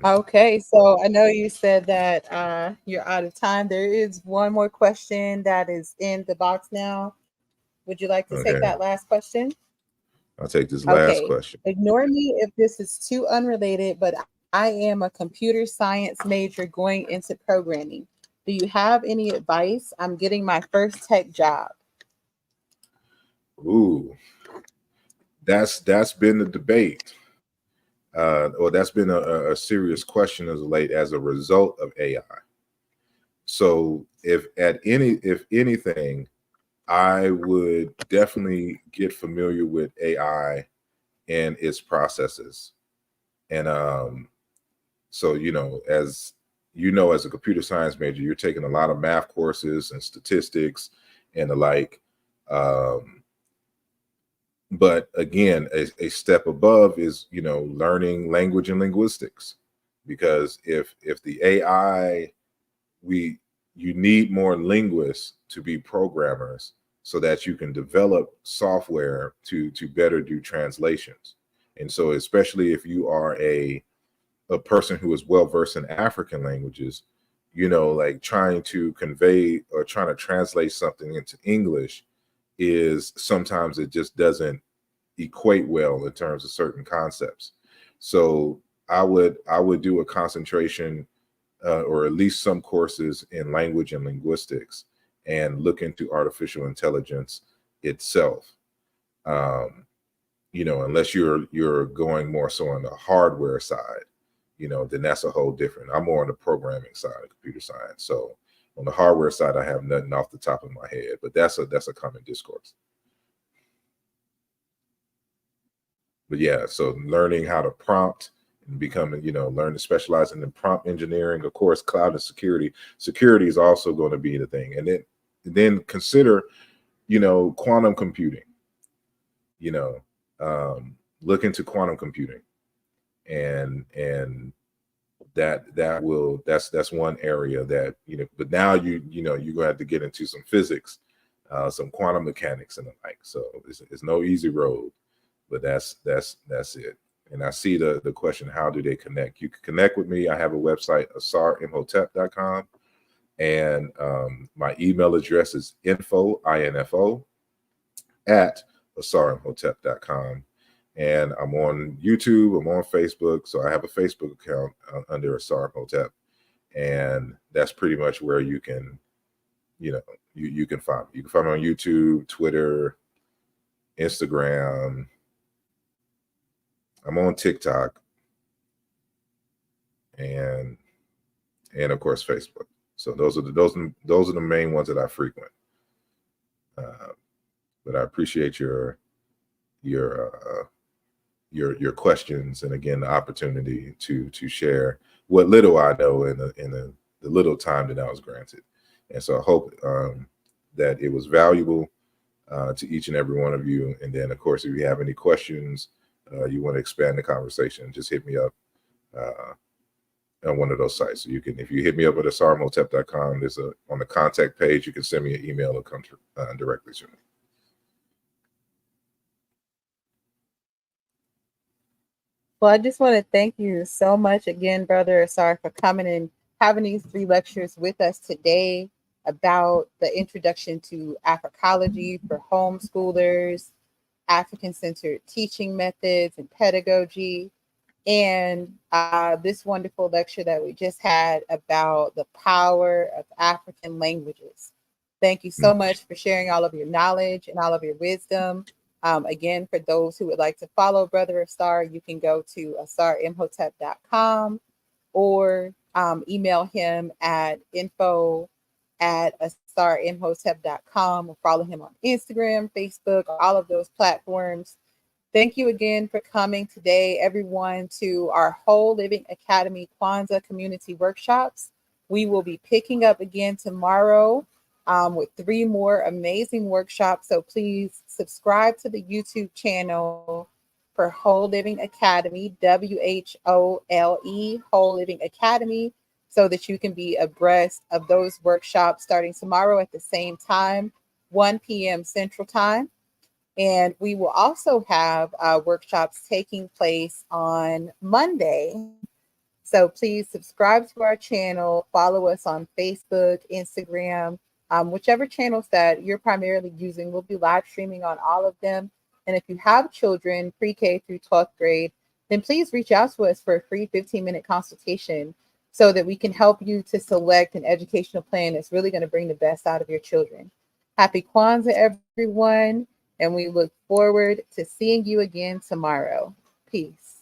Okay, so I know you said that you're out of time. There is one more question that is in the box now. Would you like to take that last question? I'll take this last question. Ignore me if this is too unrelated, but I am a computer science major going into programming. Do you have any advice? I'm getting my first tech job. Ooh, that's been the debate. Or that's been a serious question as late as a result of AI. So if anything, I would definitely get familiar with AI and its processes. And so as a computer science major, you're taking a lot of math courses and statistics and the like. But again, a step above is, learning language and linguistics, because if the AI, you need more linguists to be programmers so that you can develop software to better do translations. And so especially if you are a a person who is well versed in African languages, you know, like trying to convey or trying to translate something into English is sometimes it just doesn't equate well in terms of certain concepts. So I would do a concentration or at least some courses in language and linguistics and look into artificial intelligence itself. You know, unless you're going more so on the hardware side, you know, then that's a whole different. I'm more on the programming side of computer science. So on the hardware side, I have nothing off the top of my head, but that's a common discourse. But yeah, so learning how to prompt and becoming, you know, learn to specialize in the prompt engineering, of course, cloud and security. Security is also going to be the thing. And then consider, you know, quantum computing, you know, look into quantum computing and that's one area that, you know, but now you're going to have to get into some physics, some quantum mechanics and the like. So it's no easy road, but that's it. And I see the question, how do they connect? You can connect with me. I have a website, asar.imhotep.com. And my email address is info at asarimhotep.com. And I'm on YouTube, I'm on Facebook. So I have a Facebook account under Asar Imhotep. And that's pretty much where you can, you know, you can find me. You can find me on YouTube, Twitter, Instagram. I'm on TikTok. And of course Facebook. So those are the main ones that I frequent. But I appreciate your questions, and again the opportunity to share what little I know in the little time that I was granted. And so I hope that it was valuable to each and every one of you. And then of course, if you have any questions, you want to expand the conversation, just hit me up on one of those sites. So you can, if you hit me up at asarimhotep.com, there's on the contact page, you can send me an email or come directly to me. Well, I just want to thank you so much again, Brother Asar, for coming and having these 3 lectures with us today about the introduction to Africology for homeschoolers, African-centered teaching methods and pedagogy, and this wonderful lecture that we just had about the power of African languages. Thank you so much for sharing all of your knowledge and all of your wisdom. Again, for those who would like to follow Brother Asar, you can go to asarimhotep.com or email him at info@asarimhotep.com, or follow him on Instagram, Facebook, all of those platforms. Thank you again for coming today, everyone, to our Whole Living Academy Kwanzaa community workshops. We will be picking up again tomorrow with 3 more amazing workshops. So please subscribe to the YouTube channel for Whole Living Academy, WHOLE, Whole Living Academy, so that you can be abreast of those workshops starting tomorrow at the same time, 1 p.m. Central Time. And we will also have workshops taking place on Monday. So please subscribe to our channel, follow us on Facebook, Instagram, whichever channels that you're primarily using. We'll be live streaming on all of them. And if you have children pre-K through 12th grade, then please reach out to us for a free 15-minute consultation so that we can help you to select an educational plan that's really going to bring the best out of your children. Happy Kwanzaa, everyone. And we look forward to seeing you again tomorrow. Peace.